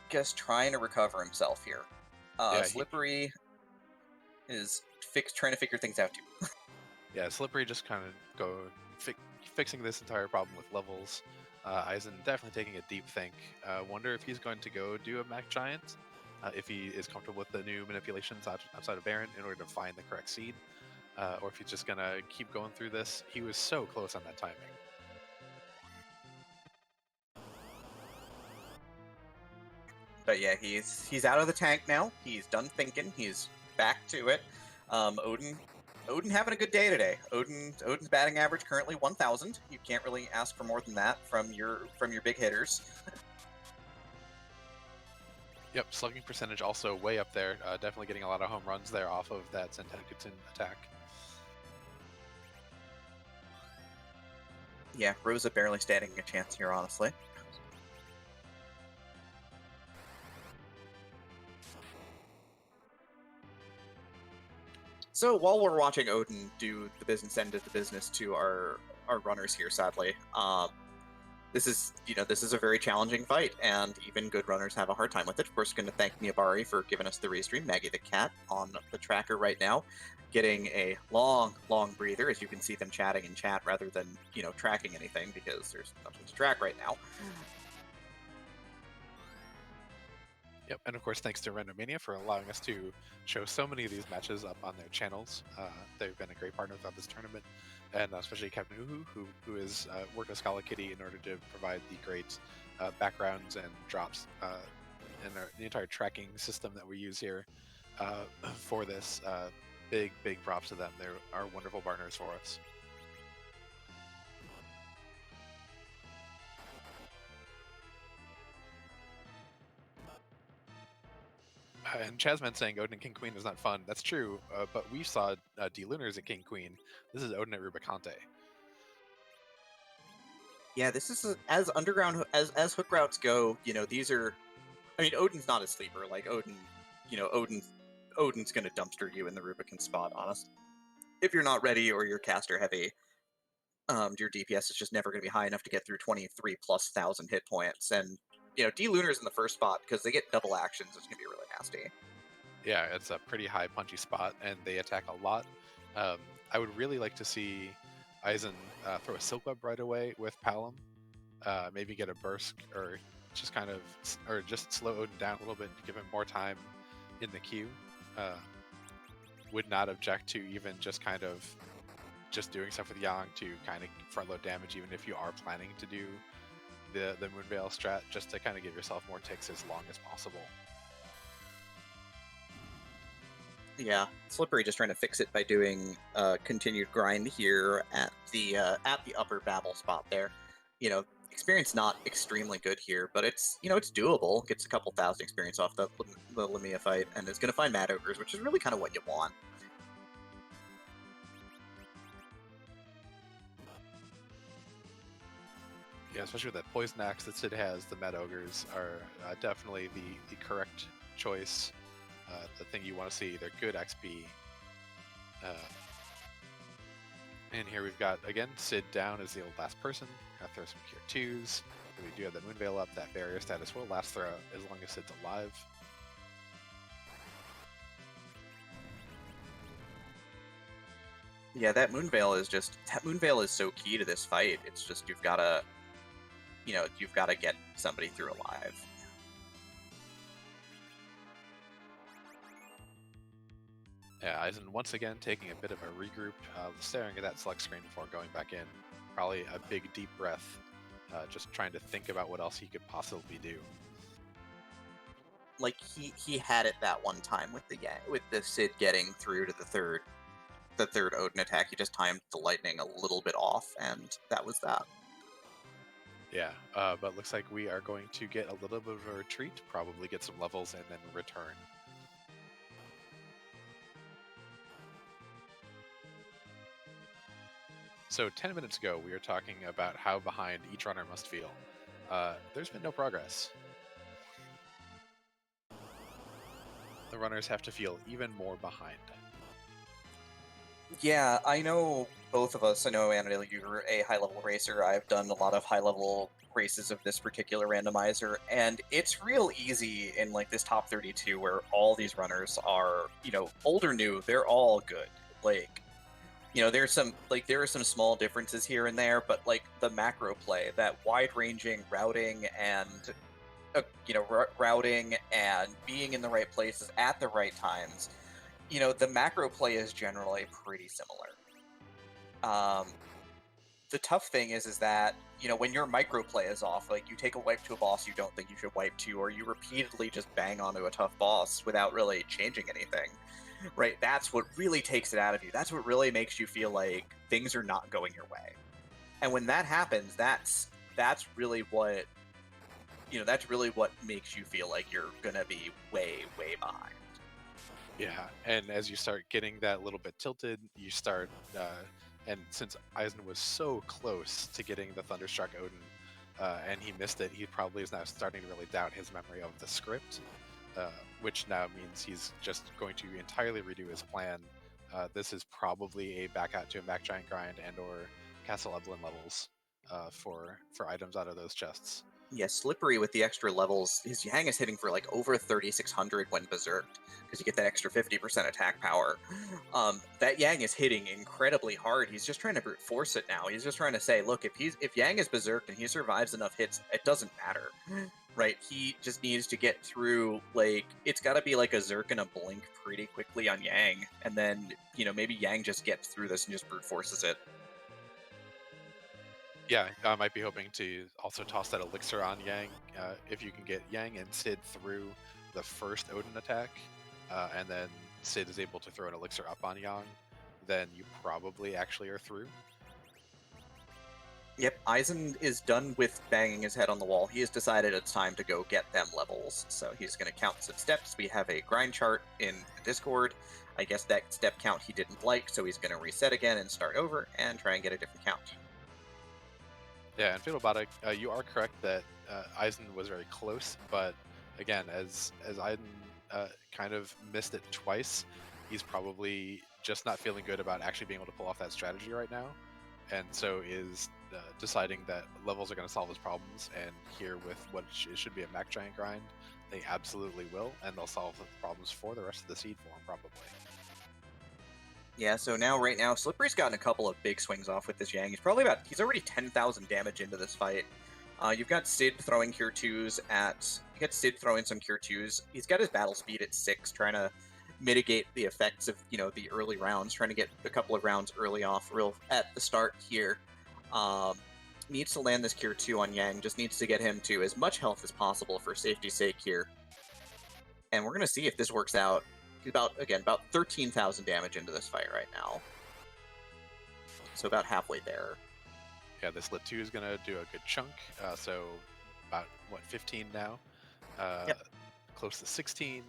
Just trying to recover himself here. Yeah, Slippery is trying to figure things out too. Yeah, Slippery just kind of fixing this entire problem with levels. Eizan definitely taking a deep think. Wonder if he's going to go do a Mach Giant, if he is comfortable with the new manipulations outside of Baron in order to find the correct seed, or if he's just going to keep going through this. He was so close on that timing. But yeah, he's out of the tank now. He's done thinking. He's back to it. Odin having a good day today. Odin's batting average currently 1,000. You can't really ask for more than that from your big hitters. Yep, slugging percentage also way up there. Definitely getting a lot of home runs there off of that Sentenkutsun attack. Yeah, Rosa barely standing a chance here, honestly. So while we're watching Odin do the business end of the business to our runners here, sadly, this is a very challenging fight, and even good runners have a hard time with it. Of course, going to thank Miyabari for giving us the restream. Maggie the cat on the tracker right now, getting a long breather, as you can see them chatting in chat rather than tracking anything because there's nothing to track right now. Yep, and of course, thanks to Randomania for allowing us to show so many of these matches up on their channels. They've been a great partner throughout this tournament, and especially Captain Uhu, who has worked with Scala Kitty in order to provide the great backgrounds and drops and the entire tracking system that we use here for this. Big props to them. They are wonderful partners for us. And Chasman saying Odin and King Queen is not fun. That's true, but we saw D-Lunars at King Queen. This is Odin at Rubicante. Yeah, this is as underground as hook routes go. These are. I mean, Odin's not a sleeper. Like Odin, Odin's gonna dumpster you in the Rubicon spot. Honest, if you're not ready or you're caster heavy, your DPS is just never gonna be high enough to get through 23,000+ hit points. And D-Lunar's in the first spot because they get double actions. It's gonna be really nasty. Yeah, it's a pretty high punchy spot, and they attack a lot. I would really like to see Eizan throw a Silk Web right away with Palom. Maybe get a burst, or just slow Odin down a little bit to give him more time in the queue. Would not object to even just doing stuff with Yang to kind of front load damage, even if you are planning to do the Moonveil strat, just to kind of give yourself more ticks as long as possible. Yeah, Slippery just trying to fix it by doing continued grind here at the upper Babel spot there. Experience not extremely good here, but it's it's doable. Gets a couple thousand experience off the Lamia fight, and is going to find Mad Ogres, which is really kind of what you want. Yeah, especially with that Poison Axe that Sid has, the Mad Ogres are definitely the correct choice. The thing you want to see. They're good XP. And here we've got, again, Sid down as the last person. Gotta throw some Cure 2s. We do have the Moonveil up. That barrier status will last throughout as long as Sid's alive. Yeah, that Moonveil is so key to this fight. It's just you've gotta get somebody through alive. Yeah, Eisen once again taking a bit of a regroup, staring at that select screen before going back in. Probably a big deep breath, just trying to think about what else he could possibly do. Like he had it that one time with the Sid getting through to the third Odin attack. He just timed the lightning a little bit off, and that was that. Yeah, but looks like we are going to get a little bit of a retreat, probably get some levels, and then return. So 10 minutes ago, we were talking about how behind each runner must feel. There's been no progress. The runners have to feel even more behind. Yeah, I know both of us. I know, Anna, you're a high-level racer. I've done a lot of high-level races of this particular randomizer, and it's real easy in like this top 32 where all these runners are, old or new, they're all good. Like, there are some small differences here and there, but like the macro play, that wide-ranging routing and routing and being in the right places at the right times, the macro play is generally pretty similar. The tough thing is that when your micro play is off, like you take a wipe to a boss you don't think you should wipe to, or you repeatedly just bang onto a tough boss without really changing anything, right? That's what really takes it out of you. That's what really makes you feel like things are not going your way. And when that happens, that's really what makes you feel like you're gonna be way behind. Yeah, and as you start getting that little bit tilted, you start, and since Eisen was so close to getting the Thunderstruck Odin, and he missed it, he probably is now starting to really doubt his memory of the script, which now means he's just going to entirely redo his plan. This is probably a back out to a Mac Giant grind and/or Castle Evelyn levels for items out of those chests. Yeah, Slippery with the extra levels, his Yang is hitting for like over 3,600 when berserked, because you get that extra 50% attack power. That Yang is hitting incredibly hard. He's just trying to brute force it now. He's just trying to say, look, if Yang is berserked and he survives enough hits, it doesn't matter. Right? He just needs to get through, like, it's got to be like a Zerk and a blink pretty quickly on Yang, and then, maybe Yang just gets through this and just brute forces it. Yeah, I might be hoping to also toss that elixir on Yang. If you can get Yang and Sid through the first Odin attack, and then Sid is able to throw an elixir up on Yang, then you probably actually are through. Yep, Eisen is done with banging his head on the wall. He has decided it's time to go get them levels. So he's going to count some steps. We have a grind chart in the Discord. I guess that step count he didn't like, so he's going to reset again and start over and try and get a different count. Yeah, and Fiddlebotic, you are correct that Eisen was very close, but again, as Eisen kind of missed it twice, he's probably just not feeling good about actually being able to pull off that strategy right now, and so is deciding that levels are going to solve his problems. And here, with what should be a Mac Giant grind, they absolutely will, and they'll solve the problems for the rest of the seed form probably. Yeah, so right now, Slippery's gotten a couple of big swings off with this Yang. He's already 10,000 damage into this fight. You've got Sid throwing Cure 2s you got Sid throwing some Cure 2s. He's got his battle speed at 6, trying to mitigate the effects of, the early rounds, trying to get a couple of rounds early off, real at the start here. Needs to land this Cure 2 on Yang, just needs to get him to as much health as possible for safety's sake here. And we're going to see if this works out. He's about 13,000 damage into this fight right now. So about halfway there. Yeah, this Lit 2 is going to do a good chunk. So about, 15 now? Yep. Close to 16.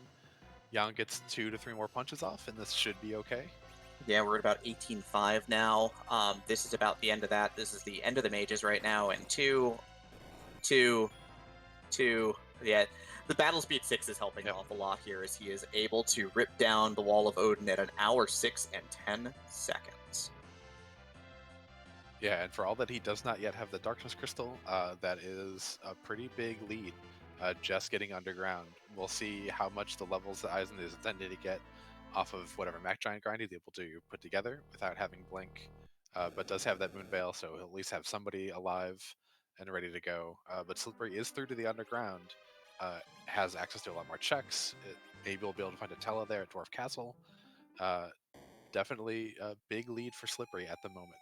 Yang gets 2 to 3 more punches off, and this should be okay. Yeah, we're at about 18.5 now. This is about the end of that. This is the end of the mages right now. And 2. Yeah, the battle speed 6 is helping off a lot here, as he is able to rip down the wall of Odin at 1 hour 6 and 10 seconds. Yeah, and for all that he does not yet have the Darkness Crystal, that is a pretty big lead, just getting underground. We'll see how much the levels that Eisen is intended to get off of whatever Mac Giant grind he's able to put together without having Blink, but does have that Moon Veil, so he'll at least have somebody alive and ready to go. But Slippery is through to the underground, has access to a lot more checks. Maybe we'll be able to find a Tela there at Dwarf Castle. Definitely a big lead for Slippery at the moment.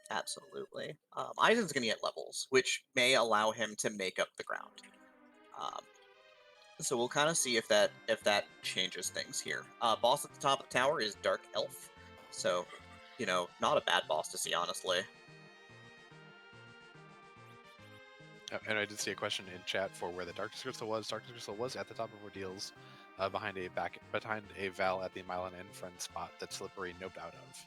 Absolutely. Eizen's going to get levels, which may allow him to make up the ground. Um, so we'll kind of see if that changes things here. Boss at the top of the tower is Dark Elf, so not a bad boss to see, honestly. And I did see a question in chat for where the Darkness Crystal was. Darkness Crystal was at the top of Ordeals, behind a Val at the Mile and End friend spot that Slippery noped out of.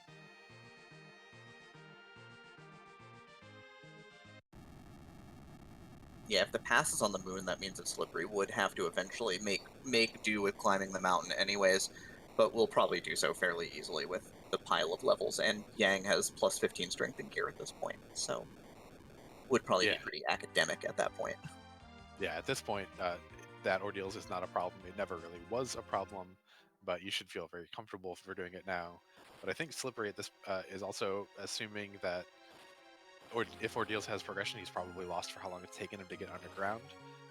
Yeah, if the pass is on the moon, that means that Slippery would have to eventually make do with climbing the mountain anyways, but we'll probably do so fairly easily with the pile of levels, and Yang has plus 15 strength and gear at this point, so would probably be pretty academic at that point. Yeah, at this point, that Ordeals is not a problem. It never really was a problem, but you should feel very comfortable for doing it now. But I think Slippery at this is also assuming that, or if Ordeals has progression, he's probably lost for how long it's taken him to get underground.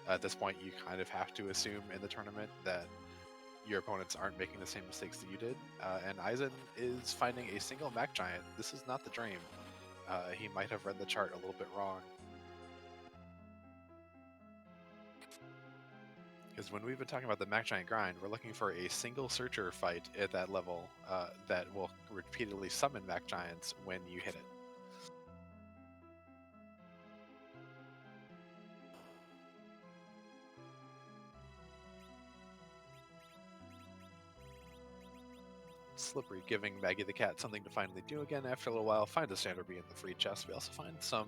At this point, you kind of have to assume in the tournament that your opponents aren't making the same mistakes that you did. And Eizan is finding a single Mac Giant. This is not the dream. He might have read the chart a little bit wrong. Because when we've been talking about the Mac Giant grind, we're looking for a single searcher fight at that level that will repeatedly summon Mac Giants when you hit it. Slippery giving Maggie the Cat something to finally do again after a little while. Find a Standard Bee in the free chest. We also find some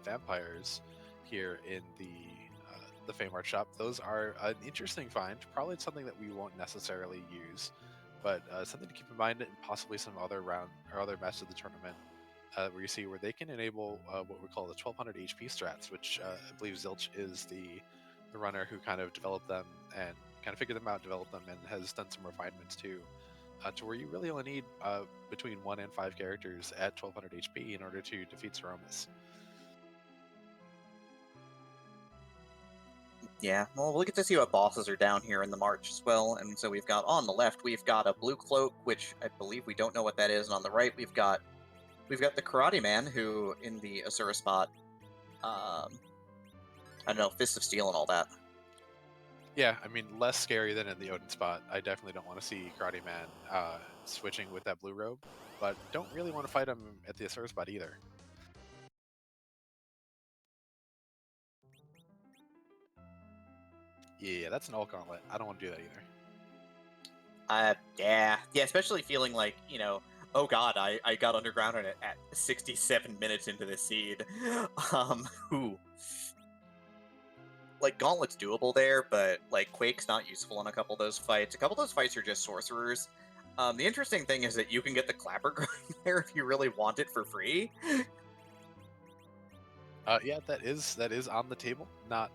vampires here in the Famart shop. Those are an interesting find. Probably something that we won't necessarily use, but something to keep in mind in possibly some other round or other matches of the tournament, where you see where they can enable what we call the 1200 HP strats, which I believe Zilch is the runner who kind of developed them and kind of figured them out, developed them, and has done some refinements too. To where you really only need between 1 and 5 characters at 1200 HP in order to defeat Threemus. Yeah, well, we'll get to see what bosses are down here in the march as well. And so we've got on the left, we've got a blue cloak, which I believe we don't know what that is, and on the right, we've got the Karate Man, who in the Asura spot, I don't know, Fist of Steel and all that. Yeah, I mean, less scary than in the Odin spot. I definitely don't want to see Karate Man switching with that blue robe, but don't really want to fight him at the Asura spot either. Yeah, that's an alt gauntlet. I don't want to do that either. Yeah, especially feeling like, oh god, I got underground at 67 minutes into the seed. Who? Like, Gauntlet's doable there, but, like, Quake's not useful in a couple of those fights. A couple of those fights are just sorcerers. The interesting thing is that you can get the Clapper grind there if you really want it for free. Yeah, that is on the table. Not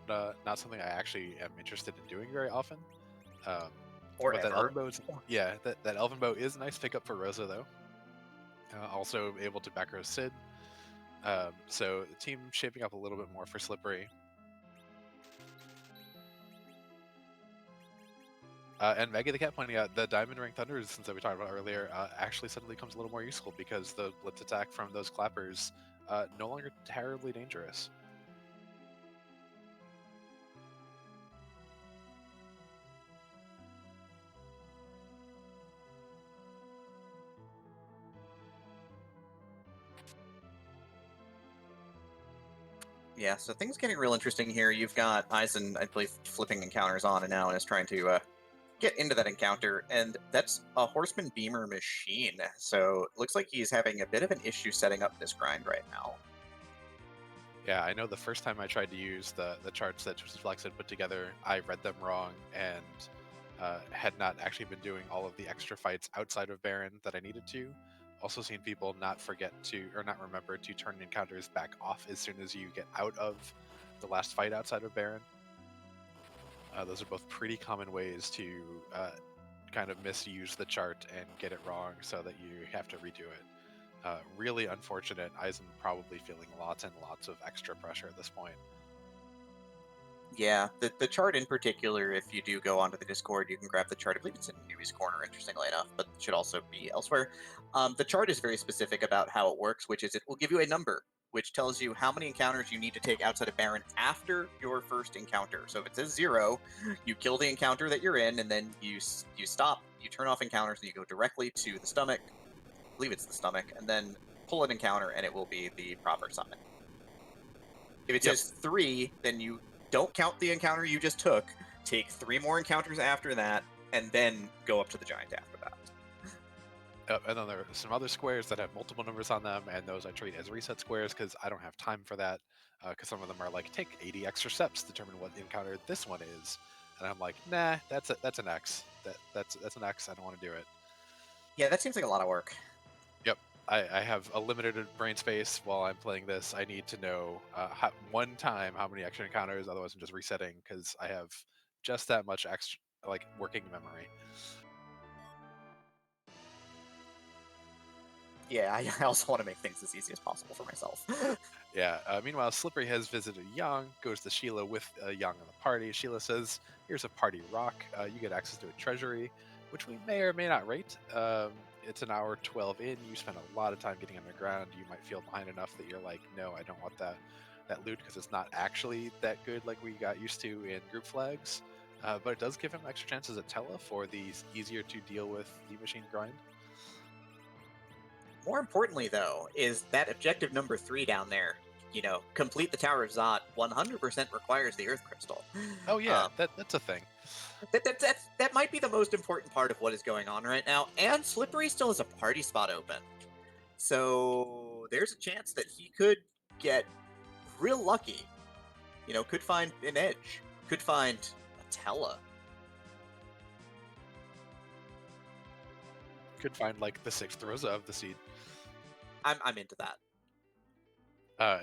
something I actually am interested in doing very often. Or but ever. that Elven Bow is, yeah, that Elven Bow is a nice pickup for Rosa though. Also able to back row Sid. So the team shaping up a little bit more for Slippery. And Maggie the Cat pointing out the Diamond Ring Thunder Resistance that we talked about earlier actually suddenly becomes a little more useful because the blitz attack from those clappers no longer terribly dangerous. Yeah, so things getting real interesting here. You've got Eisen, I believe, flipping encounters on and now and is trying to get into that encounter, and that's a Horseman Beamer machine. So it looks like he's having a bit of an issue setting up this grind right now. Yeah, I know the first time I tried to use the charts that Twisted Flex had put together, I read them wrong and had not actually been doing all of the extra fights outside of Baron that I needed to. Also seen people not remember to turn encounters back off as soon as you get out of the last fight outside of Baron. Those are both pretty common ways to kind of misuse the chart and get it wrong so that you have to redo it. Really unfortunate. Eisen probably feeling lots and lots of extra pressure at this point. Yeah, the chart in particular, if you do go onto the Discord, you can grab the chart. I believe it's in Newbie's Corner, interestingly enough, but it should also be elsewhere. The chart is very specific about how it works, which is it will give you a number, which tells you how many encounters you need to take outside of Baron after your first encounter. So if it says 0, you kill the encounter that you're in, and then you stop, you turn off encounters, and you go directly to the stomach. I believe it's the stomach, and then pull an encounter, and it will be the proper summon. If it says 3, then you don't count the encounter you just took, take 3 more encounters after that, and then go up to the giant after that. And then there are some other squares that have multiple numbers on them, and those I treat as reset squares because I don't have time for that. Because some of them are like, take 80 extra steps to determine what encounter this one is, and I'm like, nah, that's an X. That's an X. I don't want to do it. Yeah, that seems like a lot of work. Yep. I have a limited brain space while I'm playing this. I need to know one time how many extra encounters, otherwise I'm just resetting because I have just that much extra like working memory. Yeah, I also want to make things as easy as possible for myself. Yeah. Meanwhile, Slippery has visited Yang, goes to Sheila with Yang in the party. Sheila says, "Here's a party rock. You get access to a treasury, which we may or may not rate. It's an hour 12 in. You spend a lot of time getting underground. You might feel behind enough that you're like, no, I don't want that loot because it's not actually that good like we got used to in group flags. But it does give him extra chances at Tella for these easier to deal with the machine grind. More importantly, though, is that objective number 3 down there. You know, complete the Tower of Zot 100% requires the Earth Crystal. Oh yeah, that's a thing. That might be the most important part of what is going on right now, and Slippery still has a party spot open. So there's a chance that he could get real lucky. You know, could find an edge, could find a Tella. Could find like the 6th Rosa of the seed. I'm into that.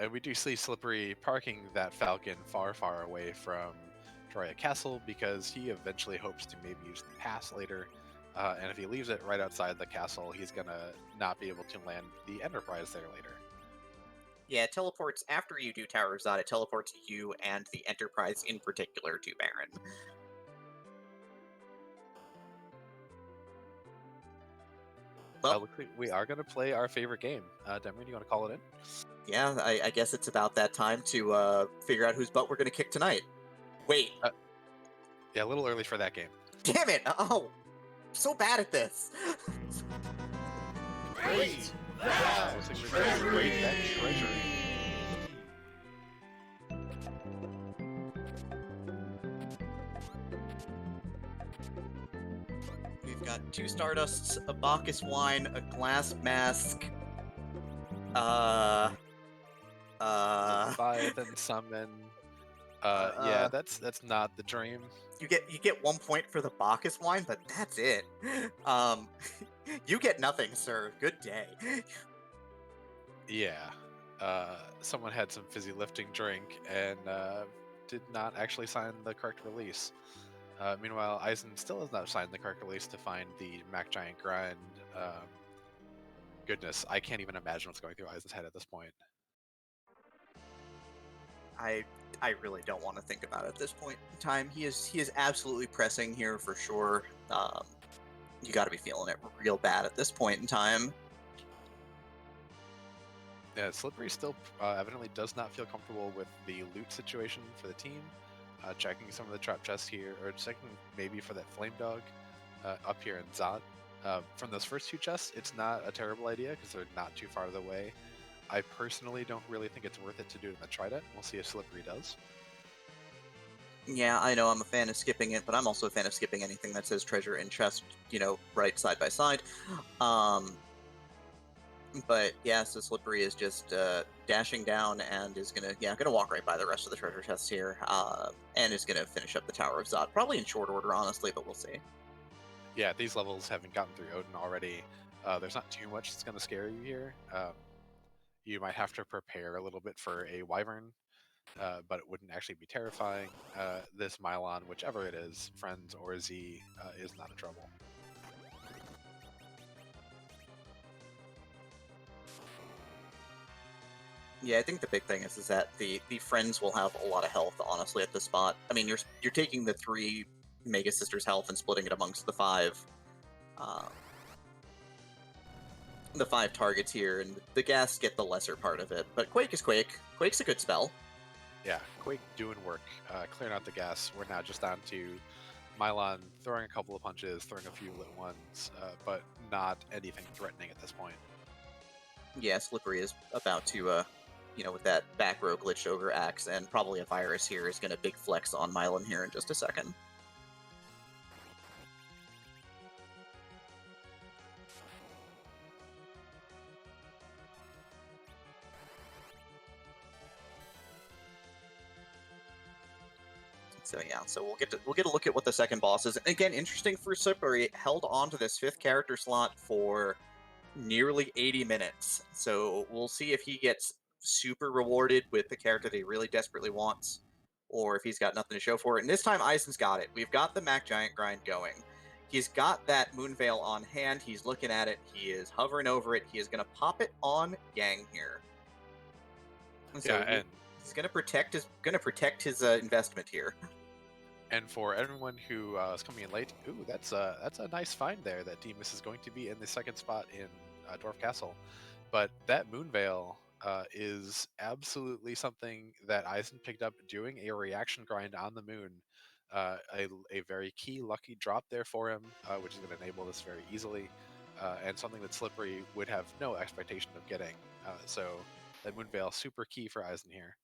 And we do see Slippery parking that Falcon far, far away from Troya Castle because he eventually hopes to maybe use the pass later. And if he leaves it right outside the castle, he's going to not be able to land the Enterprise there later. Yeah, it teleports after you do Tower of Zod. It teleports you and the Enterprise in particular to Baron. Well, looks like we are going to play our favorite game. Demery, do you want to call it in? Yeah, I guess it's about that time to figure out whose butt we're going to kick tonight. Wait. Yeah, a little early for that game. Damn it! Oh, so bad at this. Great! Wow! Looks like we're going to raid that treasury. We've got 2 Stardusts, a Bacchus wine, a glass mask. Leviathan summon. Yeah, that's not the dream. You get 1 point for the Bacchus wine, but that's it. You get nothing, sir. Good day. Yeah. Someone had some fizzy lifting drink and did not actually sign the correct release. Meanwhile, Eisen still has not signed the correct release to find the Mac Giant grind. Goodness, I can't even imagine what's going through Eisen's head at this point. I really don't want to think about it at this point in time. He is absolutely pressing here for sure. You got to be feeling it real bad at this point in time. Yeah, Slippery still evidently does not feel comfortable with the loot situation for the team. Checking some of the trap chests here, or checking maybe for that flame dog up here in Zod. From those first 2 chests, it's not a terrible idea because they're not too far away. I personally don't really think it's worth it to do it in the Trident. We'll see if Slippery does. Yeah, I know I'm a fan of skipping it, but I'm also a fan of skipping anything that says treasure and chest, you know, right side by side. But yeah, so Slippery is just dashing down and is gonna walk right by the rest of the treasure chests here, and is gonna finish up the Tower of Zod, probably in short order, honestly, but we'll see. Yeah, these levels haven't gotten through Odin already. There's not too much that's going to scare you here. You might have to prepare a little bit for a Wyvern, but it wouldn't actually be terrifying. This Mylon, whichever it is, Friends or Z, is not a trouble. Yeah, I think the big thing is that the friends will have a lot of health, honestly, at this spot. I mean, you're taking the 3 Mega Sisters' health and splitting it amongst um, the 5 targets here, and the gas get the lesser part of it. But Quake is Quake. Quake's a good spell. Yeah, Quake doing work, clearing out the gas. We're now just down to Mylon throwing a couple of punches, throwing a few lit ones, but not anything threatening at this point. Yeah, Slippery is about to, with that back row glitched over axe, and probably a virus here is going to big flex on Mylon here in just a second. So yeah, so we'll get a look at what the second boss is. And again, interesting for Slippery, held on to this 5th character slot for nearly 80 minutes. So we'll see if he gets super rewarded with the character that he really desperately wants, or if he's got nothing to show for it. And this time, Eizen's got it. We've got the Mac Giant grind going. He's got that Moonveil on hand. He's looking at it. He is hovering over it. He is going to pop it on Yang here. And so Yeah, he's going to protect his investment here. and for everyone who is coming in late, ooh, that's a nice find there. That Threemus is going to be in the second spot in Dwarf Castle, but that Moonveil is absolutely something that Eisen picked up doing a reaction grind on the moon. A very key lucky drop there for him, which is going to enable this very easily, and something that Slippery would have no expectation of getting. So that Moonveil super key for Eisen here.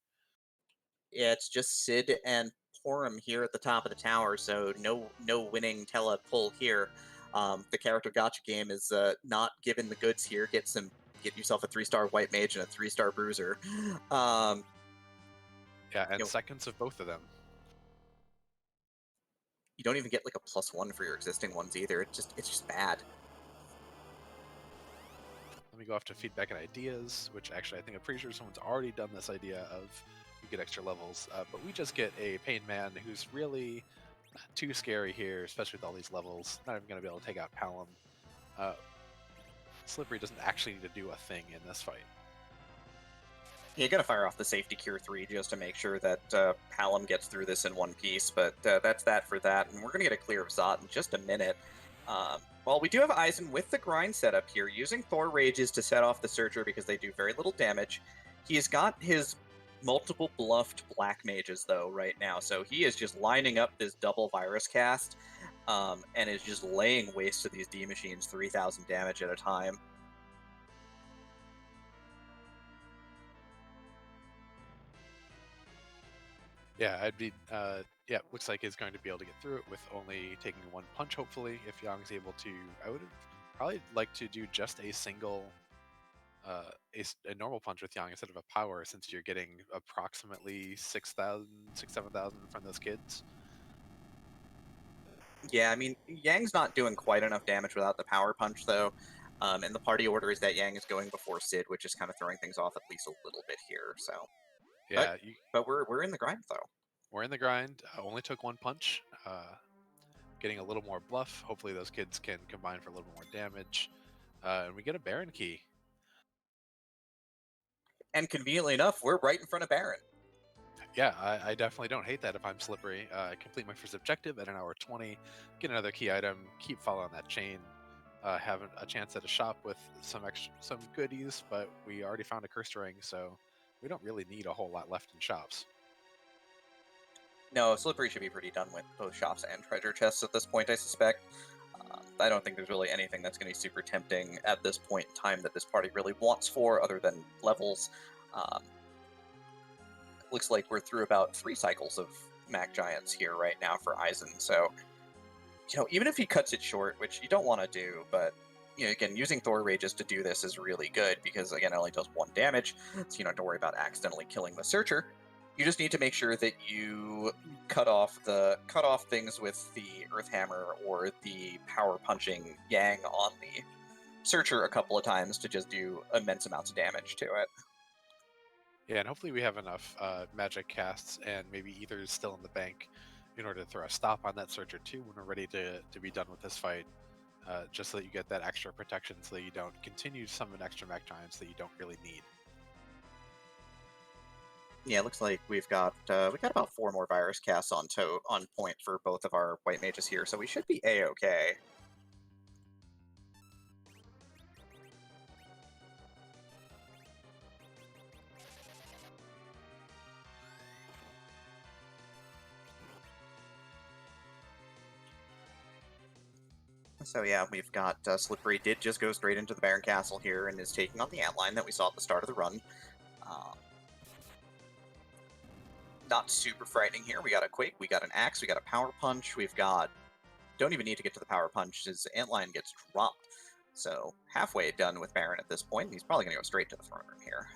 Yeah, it's just Sid and Porum here at the top of the tower, so no winning tele pull here. The character gotcha game is not given the goods here. Get yourself a 3-star white mage and a 3-star bruiser. Yeah, and You know, seconds of both of them. you don't even get like a +1 for your existing ones either. It's just bad. Let me go off to feedback and ideas, which actually I think I'm pretty sure someone's already done this idea of you get extra levels, but we just get a Pain Man who's really not too scary here, especially with all these levels. Not even going to be able to take out Palom. Slippery doesn't actually need to do a thing in this fight. You gotta fire off the safety cure 3 just to make sure that Palom gets through this in one piece, but that's that for that, and we're gonna get a clear of Zot in just a minute. Well, we do have Eisen with the grind setup here, using Thor Rages to set off the Searcher because they do very little damage. He's got his multiple bluffed Black Mages, though, right now, so he is just lining up this double Virus cast, and is just laying waste to these D-Machines, 3,000 damage at a time. Yeah, I'd be. Yeah, looks like he's going to be able to get through it with only taking one punch. Hopefully, if Yang's able to, I would have probably like to do just a single, a normal punch with Yang instead of a power, since you're getting approximately 6,000, 7,000 from those kids. Yeah, I mean, Yang's not doing quite enough damage without the power punch, though. And the party order is that Yang is going before Sid, which is kind of throwing things off at least a little bit here. So, but Yeah, but we're in the grind though. we're in the grind. Only took one punch. Getting a little more bluff. Hopefully, those kids can combine for a little more damage, and we get a Baron key. And conveniently enough, we're right in front of Baron. Yeah, I definitely don't hate that if I'm Slippery. Complete my first objective at an hour 20, get another key item, keep following that chain, have a chance at a shop with some goodies, but we already found a cursed ring, so we don't really need a whole lot left in shops. No, Slippery should be pretty done with both shops and treasure chests at this point, I suspect. I don't think there's really anything that's going to be super tempting at this point in time that this party really wants for, other than levels. Looks like we're through about 3 cycles of Mac Giants here right now for Eisen, so even if he cuts it short, which you don't want to do, but again, using Thor Rages to do this is really good because again, it only does 1 damage, so you don't have to worry about accidentally killing the Searcher. You just need to make sure that you cut off things with the Earth Hammer or the power punching Yang on the Searcher a couple of times to just do immense amounts of damage to it. Yeah, and hopefully we have enough magic casts and maybe Ether's still in the bank in order to throw a stop on that Searcher too when we're ready to be done with this fight. Just so that you get that extra protection so that you don't continue to summon extra Mac Giants that you don't really need. Yeah, it looks like we got about 4 more virus casts on point for both of our white mages here, so we should be a-okay. So yeah, we've got Slippery did just go straight into the Baron Castle here and is taking on the antline that we saw at the start of the run. Um, Not super frightening here. We got a Quake, we got an Axe, we got a Power Punch, we've got... Don't even need to get to the Power Punch, his antline gets dropped. So halfway done with Baron at this point, and he's probably going to go straight to the throne room here.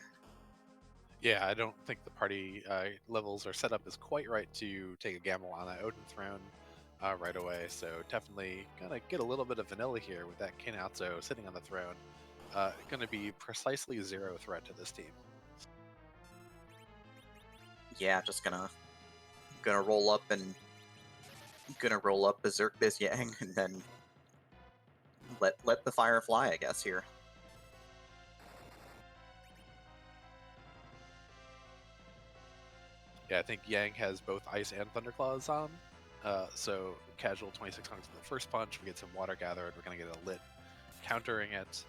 Yeah, I don't think the party levels are set up as quite right to take a gamble on that Odin throne right away. So definitely gonna get a little bit of vanilla here with that Kinatsu sitting on the throne. Gonna be precisely 0 threat to this team. Yeah, just gonna roll up Berserk this Yang and then let the fire fly, I guess, here. Yeah, I think Yang has both Ice and Thunderclaws on. So casual 2600 for the first punch. We get some water gathered. We're gonna get a lit countering it.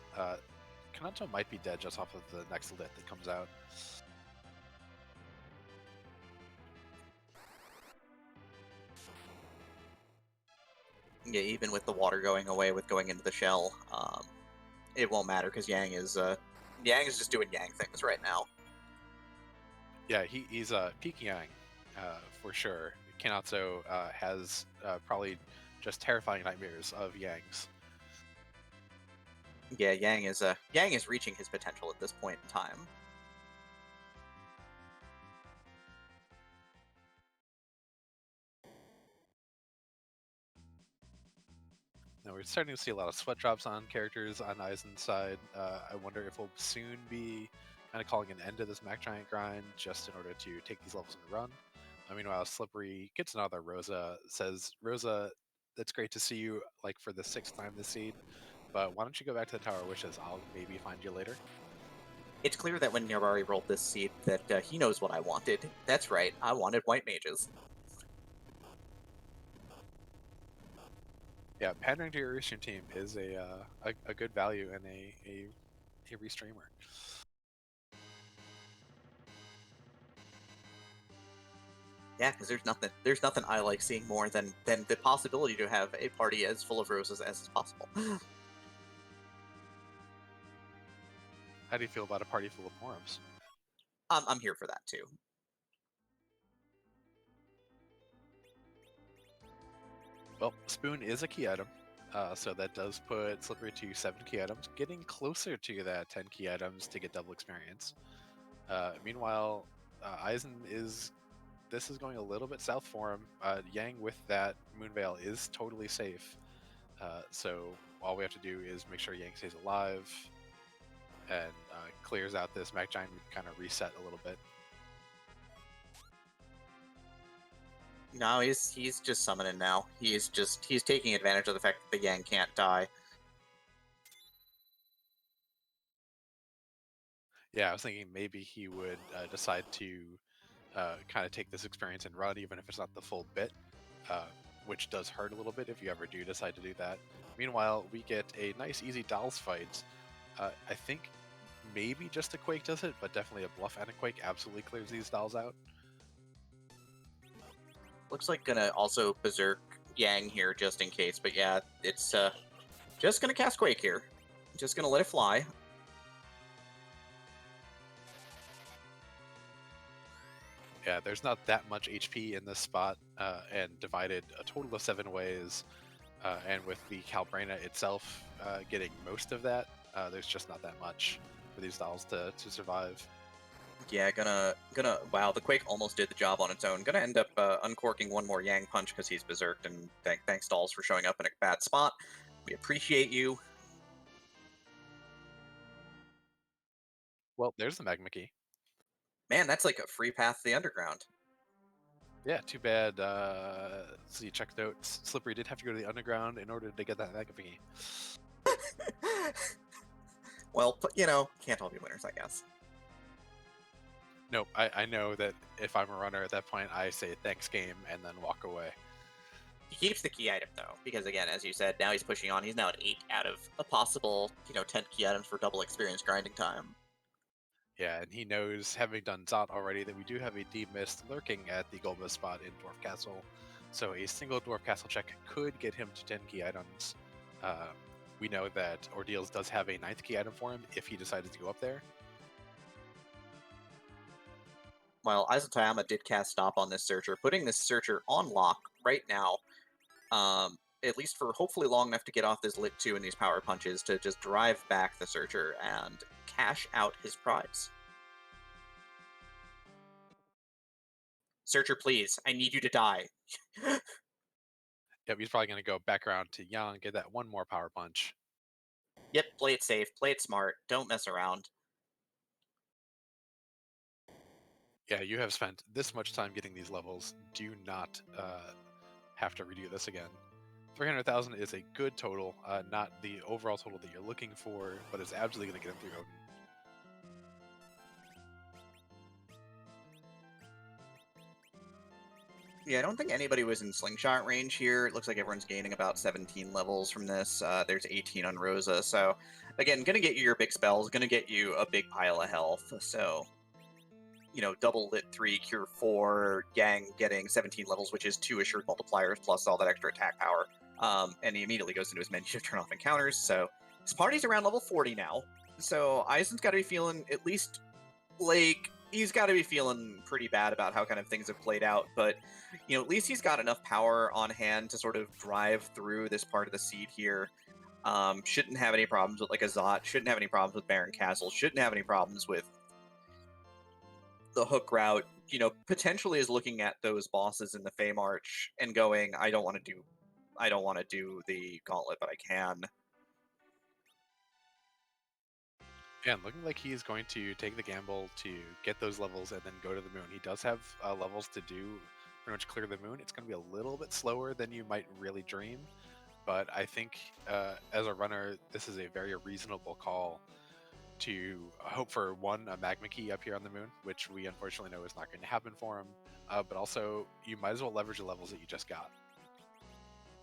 Kanato might be dead just off of the next lit that comes out. Yeah, even with the water going away with going into the shell, it won't matter because Yang is just doing Yang things right now. Yeah, he's peak Yang for sure. Kinatsu has probably just terrifying nightmares of Yangs. Yeah, Yang is reaching his potential at this point in time. Now we're starting to see a lot of sweat drops on characters on Eizen's side. I wonder if we'll soon be kind of calling an end to this Mac Giant grind just in order to take these levels in a run. Meanwhile, Slippery gets another Rosa, says, Rosa, it's great to see you like for the 6th time this seed, but why don't you go back to the Tower of Wishes? I'll maybe find you later. It's clear that when Nirari rolled this seed that he knows what I wanted. That's right, I wanted white mages. Yeah, pandering to your Eastern team is a good value and a restreamer. Yeah, because there's nothing I like seeing more than the possibility to have a party as full of roses as possible. How do you feel about a party full of Morums? I'm here for that too. Well, Spoon is a key item, so that does put Slippery to 7 key items, getting closer to that 10 key items to get double experience. Meanwhile, Eisen is... This is going a little bit south for him. Yang with that Moonveil is totally safe. So all we have to do is make sure Yang stays alive and clears out this Mac Giant. We can kind of reset a little bit. No, he's just summoning now. He's taking advantage of the fact that the Yang can't die. Yeah, I was thinking maybe he would decide to kind of take this experience and run, even if it's not the full bit, which does hurt a little bit if you ever do decide to do that. Meanwhile, we get a nice, easy Dolls fight. I think maybe just a Quake does it, but definitely a Bluff and a Quake absolutely clears these Dolls out. Looks like gonna also Berserk Yang here just in case, but yeah, it's just gonna cast Quake here. Just gonna let it fly. Yeah, there's not that much HP in this spot, and divided a total of 7 ways, and with the Calbrena itself getting most of that, there's just not that much for these dolls to survive. Yeah, wow, the Quake almost did the job on its own. Gonna end up uncorking one more Yang punch because he's berserked, and thanks Dolls for showing up in a bad spot. We appreciate you. Well, there's the Magma Key. Man, that's like a free path to the underground. Yeah, too bad. Let's see, check notes. Slippery did have to go to the underground in order to get that Magma Key. Well, can't all be winners, I guess. Nope, I know that if I'm a runner at that point, I say thanks game and then walk away. He keeps the key item though, because again, as you said, now he's pushing on. He's now at 8 out of a possible, 10 key items for double experience grinding time. Yeah, and he knows, having done Zot already, that we do have a Deep Mist lurking at the Golbus spot in Dwarf Castle. So a single Dwarf Castle check could get him to 10 key items. We know that Ordeals does have a 9th key item for him if he decided to go up there. While EizanTayama did cast Stop on this Searcher, putting this Searcher on lock right now, at least for hopefully long enough to get off this Lit 2 and these power punches to just drive back the Searcher and cash out his prize. Searcher, please, I need you to die. Yep, he's probably going to go back around to Yang, get that one more power punch. Yep, play it safe, play it smart, don't mess around. Yeah, you have spent this much time getting these levels. Do not have to redo this again. 300,000 is a good total, not the overall total that you're looking for, but it's absolutely going to get him through Odin. Yeah, I don't think anybody was in slingshot range here. It looks like everyone's gaining about 17 levels from this. There's 18 on Rosa. So, again, gonna get you your big spells, gonna get you a big pile of health. So, double lit 3, cure 4, Yang getting 17 levels, which is 2 assured multipliers plus all that extra attack power. And he immediately goes into his menu to turn off encounters. So, his party's around level 40 now. So, Eizen's got to be feeling at least like he's got to be feeling pretty bad about how kind of things have played out, but at least he's got enough power on hand to sort of drive through this part of the seed here. Shouldn't have any problems with like a Zot, shouldn't have any problems with Baron Castle, shouldn't have any problems with the hook route. Potentially is looking at those bosses in the Fey March and going, I don't want to do the gauntlet, but I can. Yeah, and looking like he's going to take the gamble to get those levels and then go to the moon. He does have levels to do pretty much clear the moon. It's going to be a little bit slower than you might really dream, but I think as a runner, this is a very reasonable call to hope for one, a magma key up here on the moon, which we unfortunately know is not going to happen for him. But also, you might as well leverage the levels that you just got.